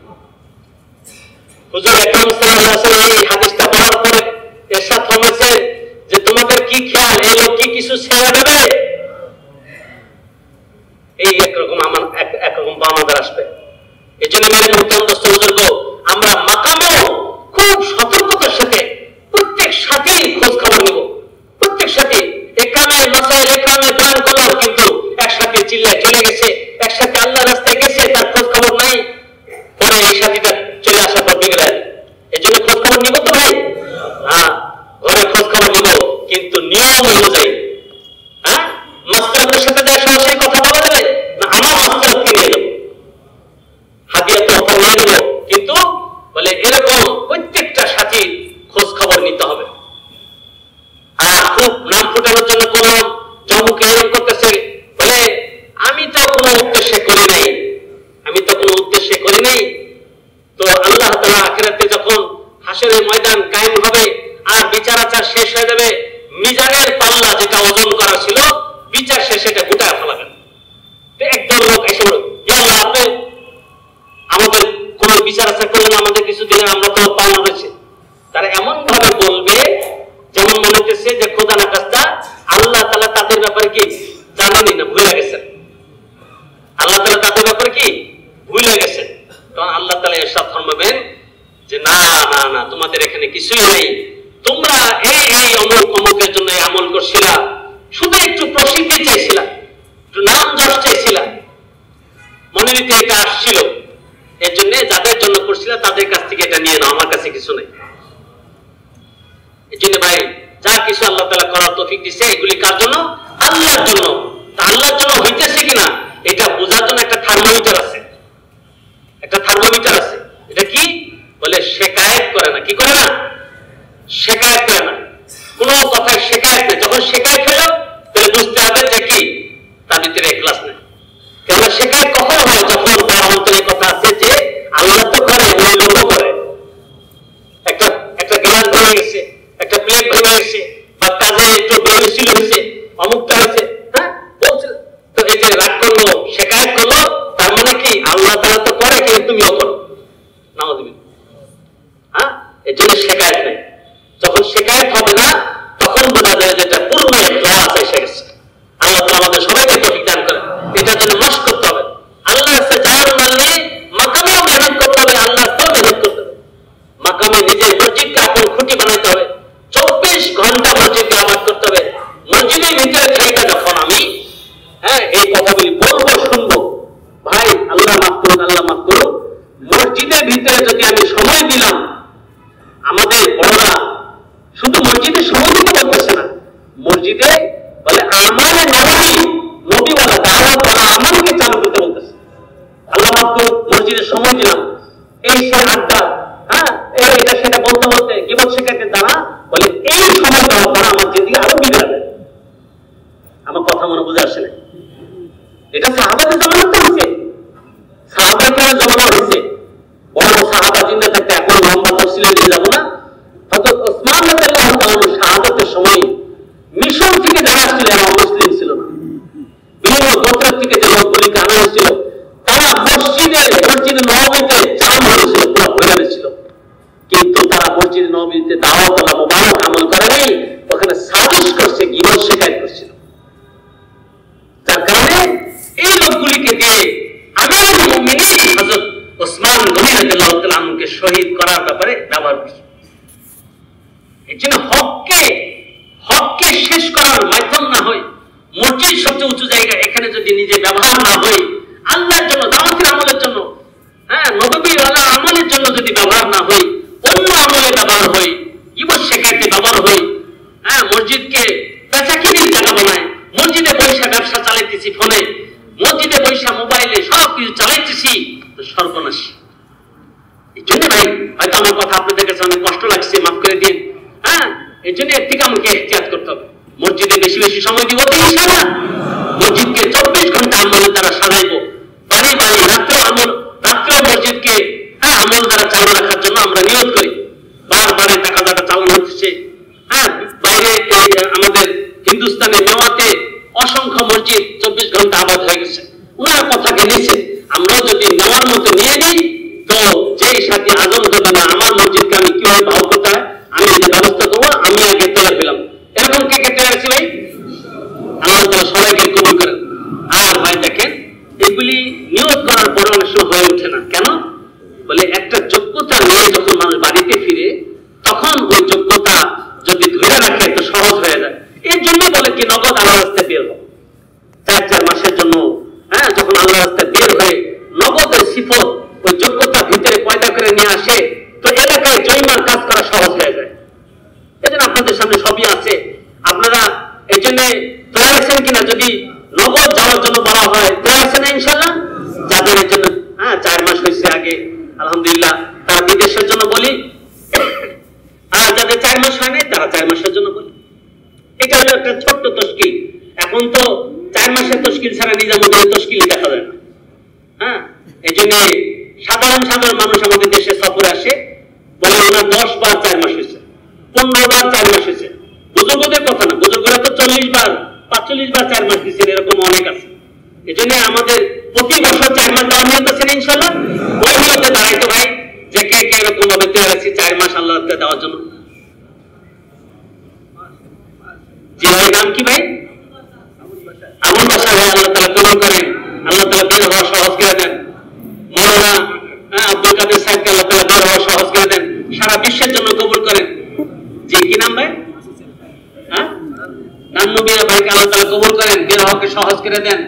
[SPEAKER 1] হুজুর আকরাম সাল্লাল্লাহু আলাইহি ওয়াসাল্লাম এই হাদিসটা পড়ার পরে ইরশাদ ফরমাইছে যে তোমাদের কি খেয়াল, এই লোক কি কিছু ছেড়ে দেবে? এই একরকম পাওনাদার আসবে। এই জন্য মেরে মুহতারাম দোস্ত বুজুর্গ, আমরা মাকামেও খুব সতর্কতার সাথে প্রত্যেক সাথে খোঁজ খবর নেব। প্রত্যেক সাথে একরামের মাসাইল একরামের বয়ান করলাম, কিন্তু একসাথে চিল্লায় চলে গেছে, একসাথে আল্লাহ রাস্তায় গেছে, তার খোঁজ খবর নাই, পরে এই সাথীটা চলে আসার পর বিগড়ে। এই জন্য খোঁজ খবর নিব তো ভাই, ঘরে খোঁজ খবর নিব, কিন্তু নিয়ম অনুযায়ী। মাস্টারের সাথে যায় সরাসরি কথা বলা যাবে না, আমার মাস্টারকে নিয়ে যাবো, হাদিয়া তো নিয়ে নেবো, কিন্তু বলে এরকম প্রত্যেকটা সাথীর খোঁজ খবর নিতে হবে। আর খুব নাম ফুটানোর জন্য করলাম, জমুকে এরকম করতেছে, বলে আমি তো কোনো উদ্দেশ্যে করি নাই, আমি তো কোনো উদ্দেশ্যে করি নাই। তো আল্লাহ তাআলা আখিরাতে যখন হাশরের ময়দান কায়েম হবে আর বিচার আচার শেষ হয়ে যাবে, মিজানের পাল্লা যেটা ওজন করা ছিল, বিচার শেষে এটা গোটায় ফেলাবেন। তো একদল লোক এসে বলল, ইয়া আল্লাহ, আপনি আমাদের কোন বিচার আচার করলেন, আমাদের কিছু দিনের আমরা তো পাওনা রয়েছে। তারা এমন ভাবে বলবে যেমন মনে হচ্ছে যে খোদা না কাস্তা আল্লাহ তাআলা তাদের ব্যাপারে কি জানেনই না, ভুলে গেছেন। আল্লাহ তাআলা তাদের ব্যাপারে কি ভুলে গেছেন। তখন আল্লাহ তাআলা ইরশাদ ফরমাবেন যে না না না, তোমাদের এখানে কিছুই নেই, তোমরা এই অমুকের জন্য আমল করছিলা, শুধু একটু প্রসিদ্ধি চাইছিলা, একটু নাম যশ চাইছিলা, মনে নিতে এটা আসছিল, এর জন্য যাদের জন্য করছিলা তাদের কাছ থেকে এটা নিয়ে নাও, আমার কাছে কিছু নেই। এই জন্য ভাই যা কিছু আল্লাহ তাআলা করার তৌফিক দিচ্ছে, এগুলি কার জন্য? আল্লাহর জন্য। তা আল্লাহর জন্য হইতেছে কিনা এটা বোঝার জন্য একটা থার্মোমিটার আছে, একটা থার্মোমিটার আছে। এটা কি বলে? শেকায়েত করে না। কি করে না? শেকায়েত করে না, কোনো কথায় শেকায়েত নেই। যখন শেকায়েত হলো তাহলে বুঝতে হবে যে কি তার ভিতরে ইখলাস নেই। কেননা শেকায়েত কখন হয়? যখন তার অন্তরে কথা আছে যে আল্লাহ তো করে, ওই লোকও করে। একটা গ্লাস ভেঙে গেছে, একটা প্লেট ভেঙে গেছে, বা কাজে একটু বেশি হয়েছে, অমুকটা হয়েছে, তো এই যে রাগ করলো, শেকায়েত করলো, তার মানে কি আল্লাহ তাআলা তো করে, কিন্তু তুমিও করো। নাউযুবিল্লাহ। এর জন্য শেকায়েত নেই। যখন শেকায়েত হবে না, তখন বোঝা যায় যেটা পূর্ণ ইখলাস এসে গেছে। আল্লাহ তাআলা আমাদের সবাইকে তৌফিক দান করেন। এটার জন্য মাস করতে হবে, আল্লাহর কাছে জান মানলে মাকামেও মেহনত করতে হবে, আল্লাহর কাছে মেহনত করতে হবে। মাকামে নিজের মসজিদকে আপন খুঁটি বানাইতে হবে, 24 ঘন্টা মসজিদকে আবাদ করতে হবে। মসজিদের ভিতরে থাইকা যখন আমি এই কথাগুলি বলবো, শুনবো, ভাই আল্লাহ মাফ করুন, আল্লাহ মাফ করুন, মসজিদের ভিতরে যদি আমি সময় দিলাম, আমাদের বড়
[SPEAKER 2] মসজিদে বলে আমারে নবীওয়ালা দাওয়াত করা আমাকে চালু করতে বলতেছে। আল্লাহ মাত্র মসজিদে সময় দিলাম, এই সে আড্ডা, হ্যাঁ এটা সেটা বলতে বলতে গীবত শেখাতে দ্বারা বলে এই সময় দেওয়ার দ্বারা আমার জিন্দেগি আরো বিগড়ে। আমার কথা মনে বুঝে আসে না? এটা সাহাবাদের জমানাতে হচ্ছে, সাহাবাদের জমানা হয়েছে। বড় সাহাবা জিন্দা থাকতে এখন লম্বা তফসিলে নিয়ে যাবো না। হযরত ওসমান রাদিয়াল্লাহু তাআলা শাহাদাতের সময় মিশর থেকে যারা আসছিল এরা মুসলিম ছিল না। বিভিন্ন গোত্র থেকে যে লোকগুলিকে আনা হয়েছিল তারা মসজিদে নববীতে জাম হয়েছিল, পুরো হয়ে গেছিল। কিন্তু তারা মসজিদে নববীতে দাওয়াত ওয়ালা মুবারক আমল করে নাই, ওখানে সাজিশ করছে, গীবত শিকায়ত করছিল। যার কারণে এই লোকগুলিকে দিয়ে আমিরুল মুমিনিন হযরত ওসমান গনি রাদিয়াল্লাহু তাআলা আনহুকে শহীদ করার ব্যাপারে ব্যবহার করছে। এই জন্য হককে শেষ করার মাধ্যম না হয়, মসজিদ সবচেয়ে উঁচু জায়গা, এখানে যদি নিজে ব্যবহার না হয়, আল্লাহর জন্য, দাওয়াতের আমলের জন্য, হ্যাঁ নববীর আমলের জন্য যদি ব্যবহার না হয়, অন্য আমলে ব্যবহার হয়, গীবত শেখাইতে ব্যবহার হয়, হ্যাঁ মসজিদকে বেচাকিনির জায়গা বানায়, মসজিদে পয়সা ব্যবসা চালাইতেছি, ফোনে মসজিদে পয়সা মোবাইলে সবকিছু চালাইতেছি, তো সর্বনাশ। এই জন্য ভাই হয়তো আমার কথা আপনাদের কাছে অনেক কষ্ট লাগছে, মাফ করে দিন। হ্যাঁ এই জন্য এর থেকে আমাকে এহতিয়াত করতে হবে। মসজিদে বেশি বেশি সময় দিব তো ইনশাআল্লাহ। মসজিদকে 24 ঘন্টা আমলের দ্বারা সাজাইবো, বাড়ি রাত্রে মসজিদকে আমল দ্বারা চালু রাখার জন্য আমরা নিয়ত করি। বারবার টাকা দ্বারা চালানো হচ্ছে। হ্যাঁ বাইরে আমাদের হিন্দুস্তানে নেওয়াতে অসংখ্য মসজিদ 24 ঘন্টা আবাদ হয়ে গেছে, ওনারা কথাকে নিচ্ছে। আমরাও যদি নেওয়ার মতো নিয়ে নিই, তো যেই সাথে আজম যদি না আমার মসজিদকে আমি কিভাবে ভাব করতে হয়, আমি যে ব্যবস্থা করবো, আমি আগে তৈরি পেলাম। এরকম কে কে তৈরি আছে ভাই? আল্লাহ তাআলা সবাইকে কবুল করেন। আর ভাই দেখেন, এগুলি নিয়ত করার পরে অনেক সময় হয়ে ওঠে না। কেন বলে, একটা যোগ্যতা নিয়ে যখন মানুষ বাড়িতে ফিরে, তখন ওই যোগ্যতা যদি ধরে রাখে একটু সহজ হয়ে যায়। এর জন্য বলে কি নগদ আল্লাহ রাস্তায় বের হোক 4 মাসের জন্য। হ্যাঁ যখন আল্লাহ রাস্তায় বের হয়ে নগদের সিফত ওই যোগ্যতা ভিতরে পয়দা করে নিয়ে আসে, তো এলাকায় জরিমার কাজ করা সহজ হয়ে যায়। এই জন্য আপনাদের সামনে সবই আছে, আপনারা এই জন্য তৈরি আছেন কিনা? যদি নগদ যাওয়ার জন্য বলা হয়, তৈরি আছে না ইনশাআল্লাহ? যাদের এর জন্য 4 মাস হয়েছে আগে আলহামদুলিল্লাহ, তারা বিদেশের জন্য বলি, আর যাদের 4 মাস হয় নাই তারা 4 মাসের জন্য বলি। এটা হলো একটা ছোট্ট তশকিল। এখন তো 4 মাসের তশকিল ছাড়া নিজামুদ্দিনের তশকিলই দেখা যায় না। হ্যাঁ এই জন্য সাধারণ মানুষ আমাদের দেশে সফরে আসে, বলে ওনার 10 বার 4 মাস হয়েছে, 15 বার 4 মাস হয়েছে। বুজুর্গদের কথা না, বুজুর্গরা তো 40 বার 45 বার 4 মাস দিচ্ছেন, এরকম অনেক আছে। এই জন্য আমাদের প্রতি বছর 4 মাস দেওয়া নিয়ত আছে ইনশাআল্লাহ। ওই নিয়তে দাঁড়াইতো ভাই, যে কে কে এরকম ভাবে তৈরি আছে 4 মাস আল্লাহ দেওয়ার জন্য। জি ভাই, নাম কি ভাই? আবুল বাশার ভাই, আল্লাহ তাআলা কবুল করেন, আল্লাহ তাআলা বের হওয়া সহজ করে দেন। মৌলানা আব্দুল কাদের সাহেবকে আল্লাহ তাআলা বের হওয়া সহজ করে দেন, সারা বিশ্বের জন্য কবুল করেন। জি কি নাম ভাই? হ্যাঁ নাম নবী ভাইকে আল্লাহ তাআলা কবুল করেন, বের হওয়াকে সহজ করে দেন।